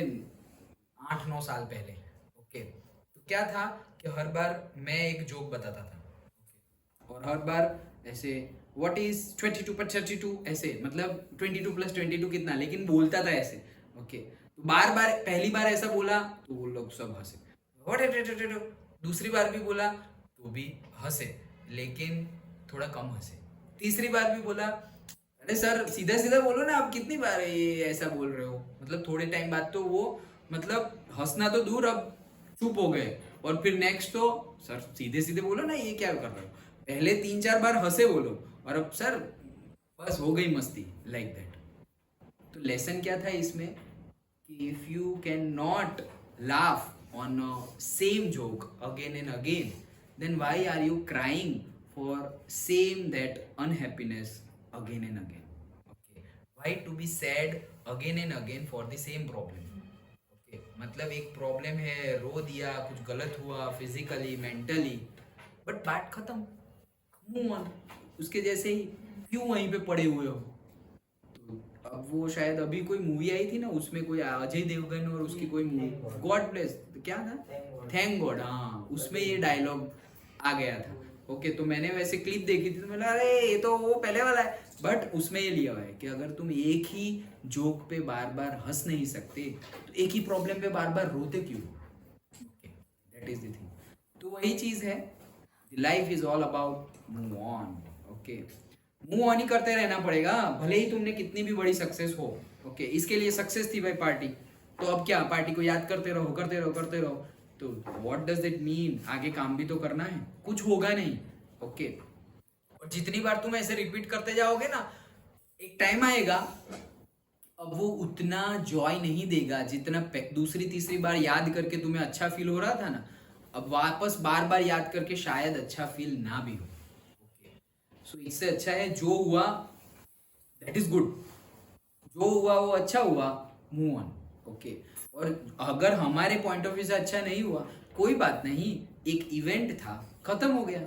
8-9 साल पहले। ओके, तो क्या था कि हर बार मैं एक जोक बताता था, और हर बार ऐसे व्हाट इज 22 पर 32, ऐसे मतलब 22 + 22 कितना, लेकिन बोलता था ऐसे। ओके, तो बार बार, पहली बार ऐसा बोला तो वो लोग सब हंसे, व्हाट, दूसरी बार भी बोला तो भी हंसे, लेकिन थोड़ा कम हंसे। तीसरी बार भी बोला, अरे सर सीधा सीधा बोलो ना, आप कितनी बार ये ऐसा बोल रहे हो। मतलब थोड़े टाइम बाद तो वो, मतलब हंसना तो दूर, अब चुप हो गए। और फिर नेक्स्ट तो, सर सीधे सीधे बोलो ना, ये क्या कर रहे हो। पहले 3-4 बार हंसे बोलो, और अब सर बस हो गई मस्ती, लाइक दैट। तो लेसन क्या था इसमें कि if you can not laugh on same joke again and again, then why are you crying for same that unhappiness again and again? Okay, why to be sad again and again for the same problem? Okay, मतलब एक problem है, रो दिया, कुछ गलत हुआ physically mentally, but बात खत्म, move on, उसके जैसे ही, क्यों वहीं पे पड़े हुए हो। तो अब वो शायद अभी कोई मूवी आई थी ना, उसमें कोई अजय देवगन और उसकी कोई मूवी, गॉड ब्लेस, क्या था, थैंक गॉड, हाँ, उसमें ये डायलॉग आ गया था। ओके, तो मैंने वैसे क्लिप देखी थी तो मैंने, अरे ये तो वो पहले वाला है, बट उसमें ये लिया हुआ है कि अगर तुम एक ही जोक पे बार बार हंस नहीं सकते तो एक ही प्रॉब्लम पे बार बार रोते क्यों। Okay, that is the thing. तो वही चीज है, life is all about move on. Okay, move on ही करते रहना पड़ेगा, भले ही तुमने कितनी भी बड़ी सक्सेस हो। ओके, इसके लिए सक्सेस थी भाई पार्टी, तो अब क्या, पार्टी को याद करते रहो करते रहो करते रहो, तो व्हाट डज इट मीन, आगे काम भी तो करना है, कुछ होगा नहीं। ओके, और जितनी बार तुम ऐसे रिपीट करते जाओगे ना, एक टाइम आएगा अब वो उतना जॉय नहीं देगा जितना दूसरी तीसरी बार याद करके तुम्हें अच्छा फील हो रहा था ना, अब वापस बार बार याद करके शायद अच्छा फील ना भी हो। ओके, सो इससे अच्छा है जो हुआ दैट इज गुड, जो हुआ वो अच्छा हुआ, मूव ऑन। ओके, और अगर हमारे पॉइंट ऑफ व्यू से अच्छा नहीं हुआ, कोई बात नहीं, एक इवेंट था, खत्म हो गया।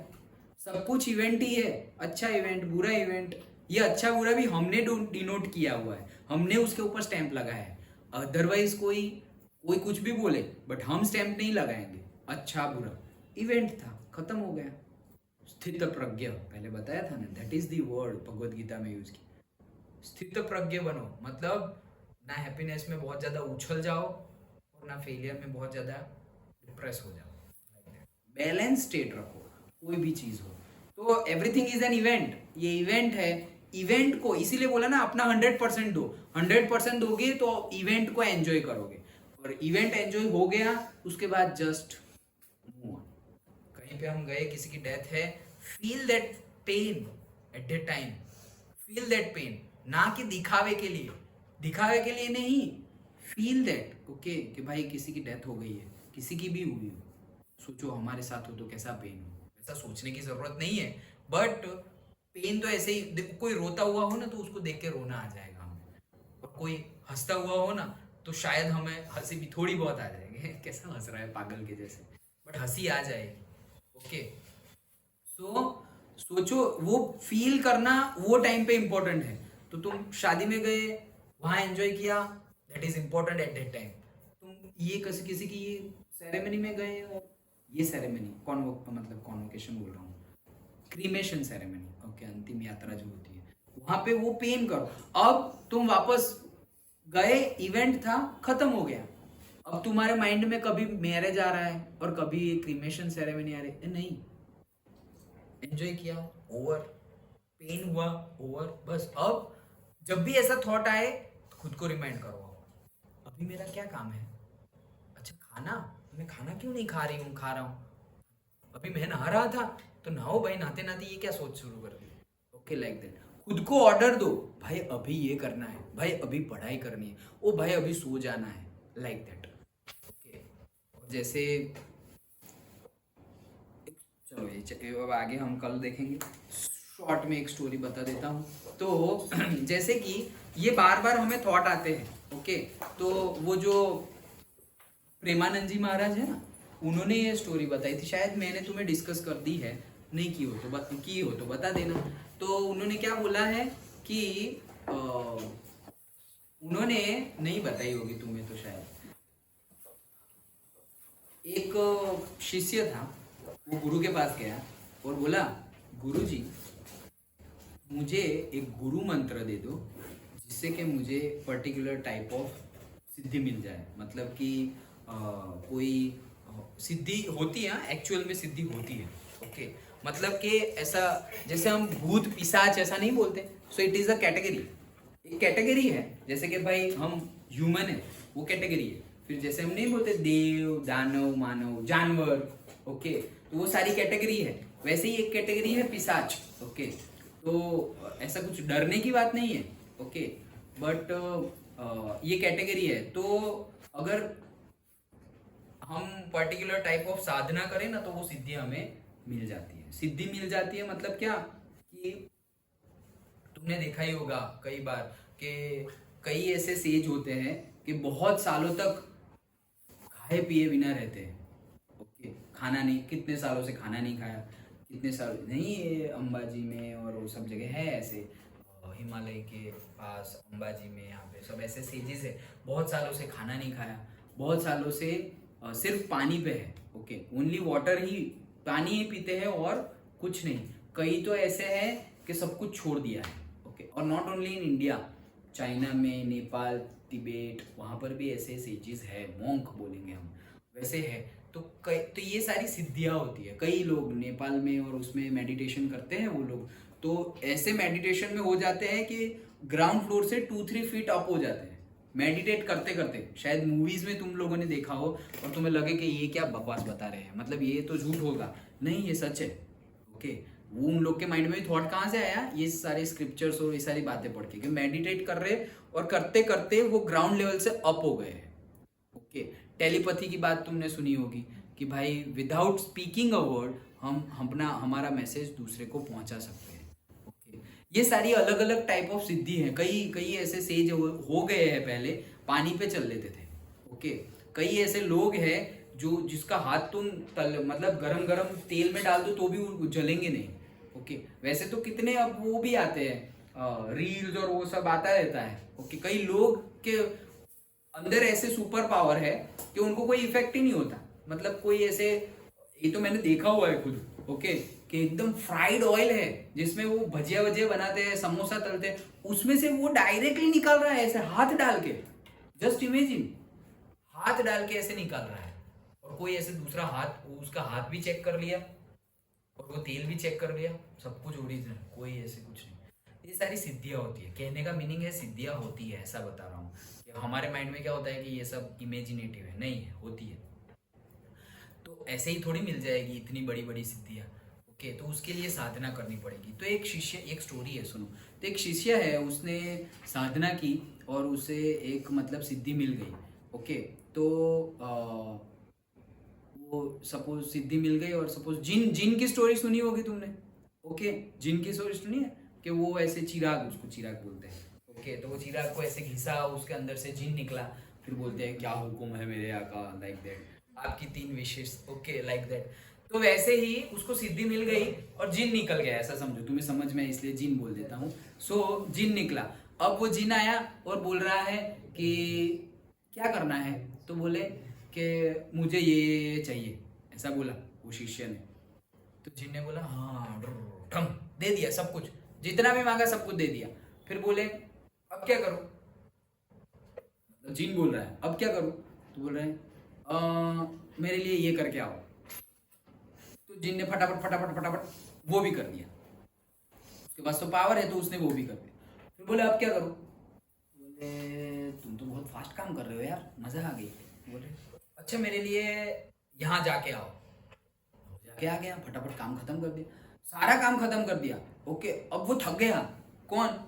सब कुछ इवेंट ही है, अच्छा इवेंट बुरा इवेंट, ये अच्छा बुरा भी हमने डिनोट किया हुआ है, हमने उसके ऊपर स्टैंप लगाया है। अदरवाइज कोई कोई कुछ भी बोले बट हम स्टैंप नहीं लगाएंगे, अच्छा बुरा इवेंट था, खत्म हो गया। स्थित प्रज्ञ, पहले बताया था ना, that is the word Bhagavad Gita में यूज की, स्थित प्रज्ञ बनो, मतलब ना हैप्पीनेस में बहुत ज्यादा उछल जाओ और ना फेलियर में बहुत ज्यादा डिप्रेस हो जाओ। बैलेंस स्टेट रखो कोई भी चीज हो। तो एवरीथिंग इज एन इवेंट, ये इवेंट है। इवेंट को इसीलिए बोला ना अपना 100% दो। 100% दोगे तो इवेंट को एंजॉय करोगे, और इवेंट एंजॉय हो गया उसके बाद जस्ट मूव ऑन। कहीं पे हम गए, किसी की डेथ है, feel that pain at that time, feel that pain, ना कि दिखावे के लिए, दिखावे के लिए नहीं, फील दैट ओके कि भाई किसी की डेथ हो गई है, किसी की भी हुई हो, सोचो हमारे साथ हो तो कैसा पेन हो। ऐसा सोचने की जरूरत नहीं है, बट पेन तो ऐसे ही देखो, कोई रोता हुआ हो ना तो उसको देख के रोना आ जाएगा हमें, और कोई हंसता हुआ हो ना तो शायद हमें हंसी भी थोड़ी बहुत आ जाएगी कैसा हंस रहा है पागल के जैसे, बट हंसी आ जाएगी। ओके, सो सोचो वो फील करना वो टाइम पे इंपॉर्टेंट है। तो तुम शादी में गए, वहां एंजॉय किया, that is important at that time. तुम ये किसी की ये सेरेमनी में गए, और ये सेरेमनी मतलब कॉन्वोकेशन बोल रहा हूँ, क्रीमेशन सेरेमनी, ओके, अंतिम यात्रा जो होती है, वहां पे वो पेन करो। अब तुम वापस गए, इवेंट था, खत्म हो गया, अब तुम्हारे माइंड में कभी मैरिज आ रहा है और कभी क्रीमेशन सेरेमनी आ रही है, नहीं, एंजॉय किया, ओवर, पेन हुआ, ओवर, बस। अब जब भी ऐसा थॉट आए तो खुद को रिमाइंड करो, अभी मेरा क्या काम है, अच्छा खाना, मैं खाना क्यों नहीं खा रही हूँ, खा रहा हूँ, अभी मैं नहा रहा था तो नहाओ भाई, नहाते नहाते ये क्या सोच शुरू कर दी। ओके, लाइक दैट, खुद को ऑर्डर दो, भाई अभी ये करना है, भाई अभी पढ़ाई करनी है, ओ भाई अभी सो जाना है, लाइक दैट। ओके, जैसे चलो ये अब आगे हम कल देखेंगे, शॉर्ट में एक स्टोरी बता देता हूँ। तो जैसे कि ये बार बार हमें थॉट आते हैं, ओके, तो वो जो प्रेमानंद जी महाराज है ना, उन्होंने ये स्टोरी बताई थी, शायद मैंने तुम्हें डिस्कस कर दी है, नहीं की हो तो बता देना। तो उन्होंने क्या बोला है कि उन्होंने नहीं बताई होगी तुम्हें तो शायद, एक शिष्य था, वो गुरु के पास गया और बोला, गुरु जी मुझे एक गुरु मंत्र दे दो जिससे कि मुझे पर्टिकुलर टाइप ऑफ सिद्धि मिल जाए, मतलब कि कोई सिद्धि होती है, एक्चुअल में सिद्धि होती है। ओके, मतलब कि ऐसा जैसे हम भूत पिशाच ऐसा नहीं बोलते, so it is a category, एक कैटेगरी है, जैसे कि भाई हम ह्यूमन है वो कैटेगरी है, फिर जैसे हम नहीं बोलते देव दानव मानव जानवर, ओके, तो वो सारी कैटेगरी है, वैसे ही एक कैटेगरी है पिशाच। ओके, तो ऐसा कुछ डरने की बात नहीं है, ओके, बट ये कैटेगरी है। तो अगर हम पर्टिकुलर टाइप ऑफ साधना करें ना तो वो सिद्धि हमें मिल जाती है। सिद्धि मिल जाती है मतलब क्या, कि तुमने देखा ही होगा कई बार कि कई ऐसे सेज होते हैं कि बहुत सालों तक खाए पिए बिना रहते हैं, ओके, खाना नहीं, कितने सालों से खाना नहीं खाया, कितने साल नहीं, ये अंबाजी में और वो सब जगह है ऐसे, हिमालय के पास अंबाजी में, यहाँ पे सब ऐसे सेजेस है, बहुत सालों से खाना नहीं खाया, बहुत सालों से सिर्फ पानी पे है, ओके, ओनली वाटर ही, पानी ही पीते हैं और कुछ नहीं। कई तो ऐसे है कि सब कुछ छोड़ दिया है, ओके, और not only in India, China में, नेपाल, तिबेट, वहाँ पर भी ऐसे सेजेस है, मोंक बोलेंगे हम, वैसे है। तो ये सारी सिद्धियाँ होती है, कई लोग नेपाल में और उसमें मेडिटेशन करते हैं वो लोग, तो ऐसे मेडिटेशन में हो जाते हैं कि ग्राउंड फ्लोर से 2-3 फीट अप हो जाते हैं मेडिटेट करते करते। शायद मूवीज में तुम लोगों ने देखा हो और तुम्हें लगे कि ये क्या बकवास बता रहे हैं, मतलब ये तो झूठ होगा, नहीं ये सच है। ओके, वो उन लोग के माइंड में थॉट कहाँ से आया, ये सारे स्क्रिप्चर्स और ये सारी बातें पढ़ के, कि मेडिटेट कर रहे और करते करते वो ग्राउंड लेवल से अप हो गए हैं। ओके, टेलीपैथी की बात तुमने सुनी होगी कि भाई विदाउट स्पीकिंग अ वर्ड हम हमारा मैसेज दूसरे को पहुंचा सकते हैं। ओके, ये सारी अलग अलग टाइप ऑफ सिद्धि हैं। कई ऐसे सेज हो गए हैं, पहले पानी पे चल लेते थे। ओके, कई ऐसे लोग हैं जो जिसका हाथ तुम मतलब गरम गरम तेल में डाल दो तो भी वो जलेंगे नहीं। ओके, वैसे तो कितने अब वो भी आते हैं रील्स और वो सब आता रहता है। ओके, कई लोग के अंदर ऐसे सुपर पावर है कि उनको कोई इफेक्ट ही नहीं होता, मतलब कोई ऐसे, ये तो मैंने देखा हुआ है खुद, ओके, कि एकदम फ्राइड ऑयल है जिसमें वो भजिया वजिया बनाते हैं, समोसा तलते हैं, उसमें से वो डायरेक्टली निकाल रहा है ऐसे हाथ डाल के। जस्ट इमेजिन, हाथ डाल के ऐसे निकाल रहा है, और कोई ऐसे दूसरा हाथ, उसका हाथ भी चेक कर लिया और वो तेल भी चेक कर लिया, सब कुछ ओरिजिनल, कोई ऐसे कुछ नहीं। ये सारी सिद्धियां होती है, कहने का मीनिंग है सिद्धियां होती है, ऐसा बता रहा हूँ। कि हमारे माइंड में क्या होता है कि ये सब इमेजिनेटिव है, नहीं है, होती है। तो ऐसे ही थोड़ी मिल जाएगी इतनी बड़ी बड़ी सिद्धियाँ। ओके, तो उसके लिए साधना करनी पड़ेगी। तो एक शिष्य, एक स्टोरी है सुनो। तो एक शिष्य है, उसने साधना की और उसे एक मतलब सिद्धि मिल गई। ओके, तो वो सपोज सिद्धि मिल गई, और सपोज जिन जिन की स्टोरी सुनी होगी तुमने। ओके, जिन की स्टोरी सुनी है कि वो ऐसे चिराग, उसको चिराग बोलते हैं। ओके, तो वो चिराग को ऐसे घिसा, उसके अंदर से जिन निकला, फिर बोलते हैं क्या हुक्म है मेरे आका, लाइक दैट, आपकी 3 विशेष। Okay, like that. तो वैसे ही उसको सिद्धि मिल गई और जिन निकल गया, ऐसा समझो, तुम्हें समझ में इसलिए जिन बोल देता हूँ। सो जिन निकला। अब वो जिन आया और बोल रहा है कि क्या करना है, तो बोले कि मुझे ये चाहिए, ऐसा बोला वो शिष्य ने। तो जिन ने बोला हाँ, ठम, दे दिया सब कुछ, जितना भी मांगा सब कुछ दे दिया। फिर बोले अब क्या करूं, जिन बोल रहा है अब क्या करूं, तो बोल रहे हैं मेरे लिए ये करके आओ। तो जिन ने फटाफट फटाफट फटाफट वो भी कर दिया, उसके पास तो पावर है, तो उसने वो भी कर दिया। फिर बोले अब क्या करूं, बोले तुम तो बहुत फास्ट काम कर रहे हो यार, मजा आ गई। बोले अच्छा मेरे लिए यहाँ जाके आओ। जाके आ गया, फटाफट काम खत्म कर दिया, सारा काम खत्म कर दिया। ओके, अब वो थक गया। कौन,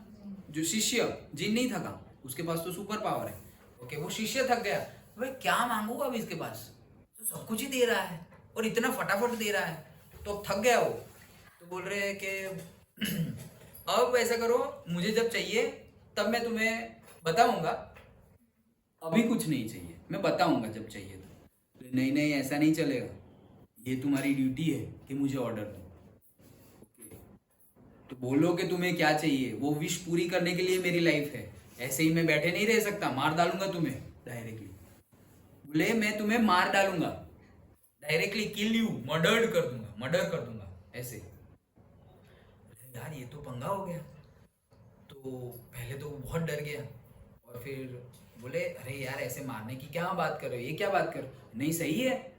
जो शिष्य, जिन नहीं थका, उसके पास तो सुपर पावर है। ओके, वो शिष्य थक गया, भाई क्या मांगू अब इसके पास, तो सब कुछ ही दे रहा है और इतना फटाफट दे रहा है, तो अब थक गया वो। तो बोल रहे हैं कि अब ऐसा करो, मुझे जब चाहिए तब मैं तुम्हें बताऊंगा, अभी कुछ नहीं चाहिए, मैं बताऊंगा जब चाहिए तो। नहीं नहीं, ऐसा नहीं चलेगा, ये तुम्हारी ड्यूटी है कि मुझे ऑर्डर दो। ओके, तो बोलो कि तुम्हें क्या चाहिए, वो विश पूरी करने के लिए मेरी लाइफ है, ऐसे ही मैं बैठे नहीं रह सकता, मार डालूंगा तुम्हें डायरेक्टली। बोले मैं तुम्हें मार डालूंगा डायरेक्टली, किल यू, मर्डर कर दूंगा, मर्डर कर दूंगा ऐसे। यार ये तो पंगा हो गया। तो पहले तो वो बहुत डर गया, और फिर बोले अरे यार ऐसे मारने की क्या बात कर रहे हो, ये क्या बात कर रहे हो? नहीं सही है,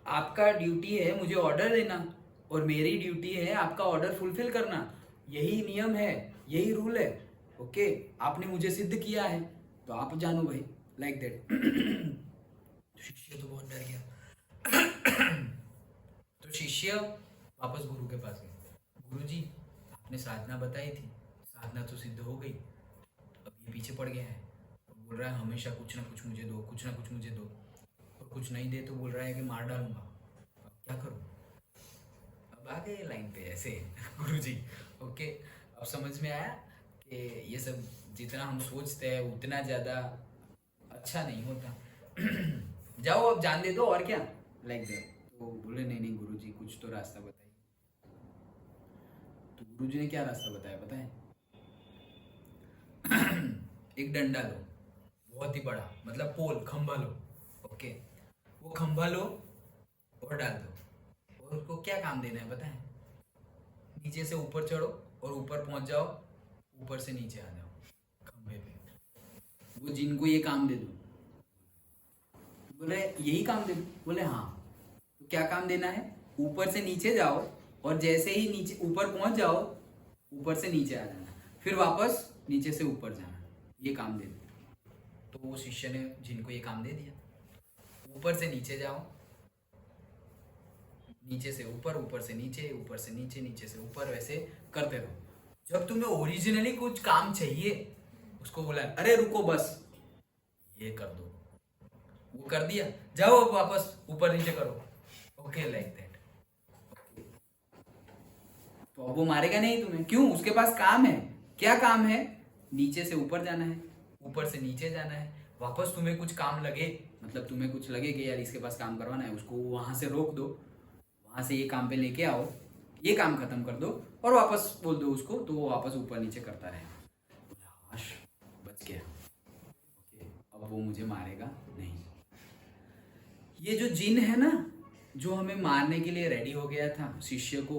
आपका ड्यूटी है मुझे ऑर्डर देना, और मेरी ड्यूटी है आपका ऑर्डर फुलफिल करना, यही नियम है, यही रूल है। ओके, आपने मुझे सिद्ध किया है, तो आप जानो भाई, लाइक दैट। शिष्य तो बहुत डर गया। तो शिष्य वापस गुरु के पास गए, गुरु जी आपने साधना बताई थी, साधना तो सिद्ध हो गई, अब ये पीछे पड़ गया है, और बोल रहा है हमेशा कुछ ना कुछ मुझे दो, कुछ ना कुछ मुझे दो, और कुछ नहीं दे तो बोल रहा है कि मार डालूंगा, अब क्या करूं। अब आ गए लाइन पे ऐसे गुरु जी। ओके, अब समझ में आया कि ये सब जितना हम सोचते हैं उतना ज़्यादा अच्छा नहीं होता। जाओ अब जान दे दो, और क्या, लाइक दैट। तो बोले नहीं नहीं गुरु जी, कुछ तो रास्ता बताइए। तो गुरु जी ने क्या रास्ता बताया पता है? एक डंडा लो, बहुत ही बड़ा, मतलब पोल, खंभा लो। ओके, वो खंभा लो और डाल दो, और उसको क्या काम देना है पता है? नीचे से ऊपर चढ़ो और ऊपर पहुंच जाओ, ऊपर से नीचे आ जाओ खंभे पे। वो जिनको ये काम दे दो। बोले यही काम दे दो? बोले हाँ। तो क्या काम देना है? ऊपर से नीचे जाओ, और जैसे ही नीचे ऊपर पहुंच जाओ, ऊपर से नीचे आ जाना, फिर वापस नीचे से ऊपर जाना, ये काम दे दो। तो वो शिष्य ने जिनको ये काम दे दिया, ऊपर से नीचे जाओ, नीचे से ऊपर, ऊपर से नीचे, ऊपर से नीचे, नीचे से ऊपर, वैसे करते रहो। जब तुम्हें ओरिजिनली कुछ काम चाहिए, उसको बोला अरे रुको बस, ये कर दो, वो कर दिया, जाओ अब वापस ऊपर नीचे करो। Okay, like that. तो अब वो मारेगा नहीं तुम्हें, क्यों? उसके पास काम है। क्या काम है? नीचे से ऊपर जाना है, ऊपर से नीचे जाना है। वापस तुम्हें कुछ काम लगे, मतलब तुम्हें कुछ लगे कि यार इसके पास काम करवाना है, उसको वहां से रोक दो, वहां से ये काम पे लेके आओ, ये काम खत्म कर दो, और वापस बोल दो उसको, तो वो वापस ऊपर नीचे करता रहेगा। हाश, बच गया। ओके, अब वो मुझे मारेगा नहीं। ये जो जिन है ना, जो हमें मारने के लिए रेडी हो गया था शिष्य को,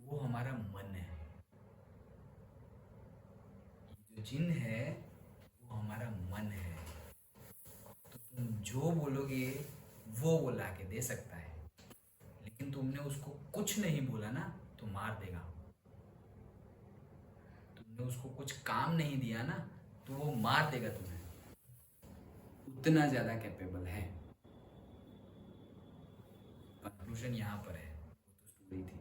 वो हमारा मन है। जो जिन है वो हमारा मन है। तो तुम जो बोलोगे वो ला के दे सकता है, लेकिन तुमने उसको कुछ नहीं बोला ना तो मार देगा। तुमने उसको कुछ काम नहीं दिया ना तो वो मार देगा तुम्हें। उतना ज्यादा कैपेबल है। कंक्लूजन यहाँ पर है, वो तो स्टोरी थी।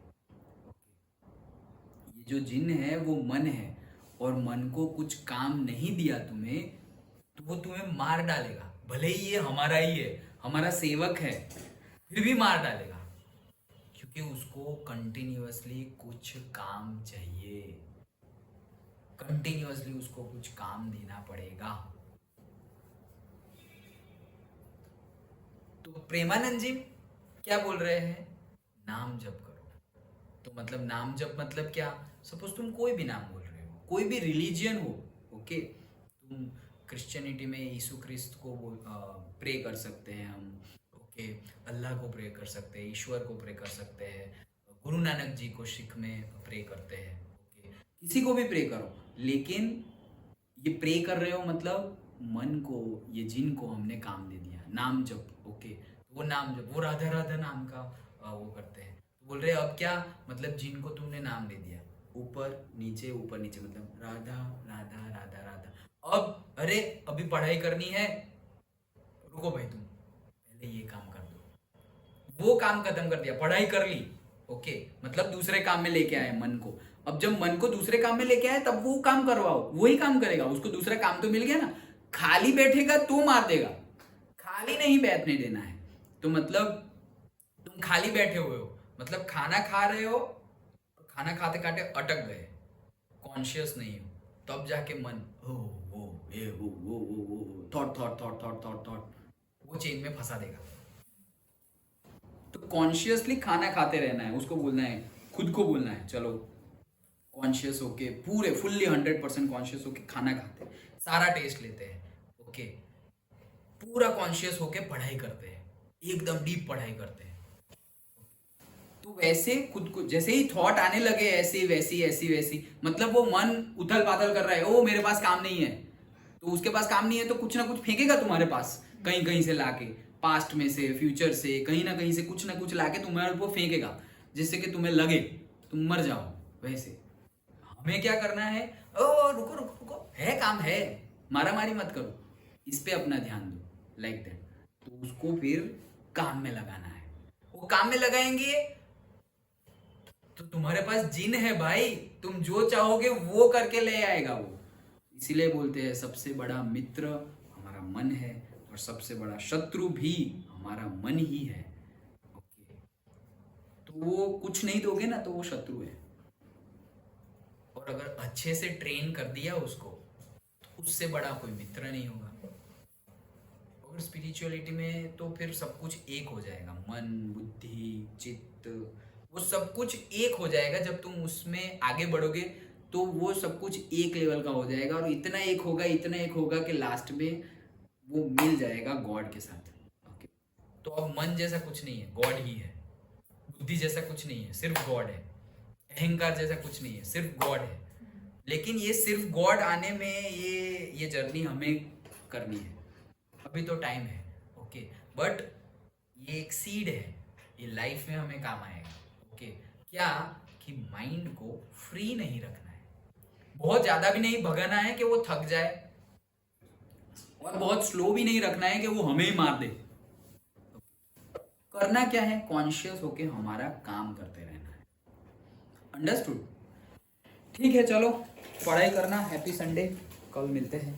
ये जो जिन है वो मन है, और मन को कुछ काम नहीं दिया तुम्हें तो वो तुम्हें मार डालेगा। भले ही ये हमारा ही है, हमारा सेवक है, फिर भी मार डालेगा, क्योंकि उसको कंटिन्यूअसली कुछ काम चाहिए। कंटिन्यूअसली उसको कुछ काम देना पड़ेगा। तो प्रेमानंद जी क्या बोल रहे हैं? नाम जप करो। तो मतलब नाम जप मतलब क्या? सपोज तुम कोई भी नाम बोल रहे हो, कोई भी रिलीजियन हो, ओके, तुम क्रिश्चियनिटी में यीशु क्रिस्त को प्रे कर सकते हैं हम, ओके, अल्लाह को प्रे कर सकते हैं, ईश्वर को प्रे कर सकते हैं, गुरु नानक जी को सिख में प्रे करते हैं, ओके, किसी को भी प्रे करो। लेकिन ये प्रे कर रहे हो मतलब मन को, ये जिन को हमने काम दे दिया, नाम जप, ओके, तो वो नाम जप, वो राधा राधा नाम का वो करते हैं। तो बोल रहे अब क्या मतलब, जिन को तुमने नाम दे दिया, ऊपर नीचे मतलब राधा राधा राधा राधा। अब अरे अभी पढ़ाई करनी है, रुको भाई तुम पहले ये काम कर दो। वो काम खत्म कर दिया, पढ़ाई कर ली, ओके, मतलब दूसरे काम में लेके आए मन को। अब जब मन को दूसरे काम में लेके आए तब वो काम करवाओ, वही काम करेगा। उसको दूसरा काम तो मिल गया ना। खाली बैठेगा तो मार देगा, खाली नहीं बैठने देना है। तो मतलब तुम खाली बैठे हुए हो, मतलब खाना खा रहे हो, खाना खाते खाते अटक गए, कॉन्शियस नहीं हो, तब जाके मन हो वो ये वो thought thought thought thought thought thought वो चेन में फंसा देगा। तो कॉन्शियसली खाना खाते रहना है, उसको बोलना है, खुद को बोलना है, चलो कॉन्शियस होके, पूरे फुल्ली 100% कॉन्शियस होके खाना खाते हैं, सारा टेस्ट लेते हैं, ओके, पूरा कॉन्शियस होके पढ़ाई करते हैं, एकदम डीप पढ़ाई करते हैं। तो वैसे खुद को जैसे ही थॉट आने लगे ऐसी वैसी ऐसी वैसी, मतलब वो मन उथल पाथल कर रहा है, ओ मेरे पास काम नहीं है, तो उसके पास काम नहीं है तो कुछ ना कुछ फेंकेगा तुम्हारे पास, कहीं कहीं से लाके, पास्ट में से, फ्यूचर से, कहीं ना कहीं से कुछ ना कुछ लाके तुम्हारे ऊपर फेंकेगा, जिससे कि तुम्हें लगे तुम मर जाओ। वैसे हमें क्या करना है, ओ रुको रुको रुको, है काम है, मारा मारी मत करो, इस पे अपना ध्यान दो, लाइक दैट। तो उसको फिर काम में लगाना है। वो काम में लगाएंगे तो तुम्हारे पास जिन है भाई, तुम जो चाहोगे वो करके ले आएगा वो। इसीलिए बोलते हैं सबसे बड़ा मित्र हमारा मन है, और सबसे बड़ा शत्रु भी हमारा मन ही है, ओके। तो वो कुछ नहीं दोगे ना तो वो शत्रु है, और अगर अच्छे से ट्रेन कर दिया उसको तो उससे बड़ा कोई मित्र नहीं होगा। और स्पिरिचुअलिटी में तो फिर सब कुछ एक हो जाएगा, मन बुद्धि चित्त, वो सब कुछ एक हो जाएगा। जब तुम उसमें आगे बढ़ोगे तो वो सब कुछ एक लेवल का हो जाएगा, और इतना एक होगा, इतना एक होगा कि लास्ट में वो मिल जाएगा गॉड के साथ, ओके। तो अब मन जैसा कुछ नहीं है, गॉड ही है। बुद्धि जैसा कुछ नहीं है, सिर्फ गॉड है। अहंकार जैसा कुछ नहीं है, सिर्फ गॉड है। लेकिन ये सिर्फ गॉड आने में ये जर्नी हमें करनी है, अभी तो टाइम है, ओके। बट ये एक सीड है, ये लाइफ में हमें काम आएगा, ओके। क्या कि माइंड को फ्री नहीं रखना है, बहुत ज्यादा भी नहीं भगाना है कि वो थक जाए, और बहुत स्लो भी नहीं रखना है कि वो हमें ही मार दे। करना क्या है, कॉन्शियस होके हमारा काम करते रहना है। अंडरस्टूड? ठीक है, चलो पढ़ाई करना। हैप्पी संडे, कल मिलते हैं।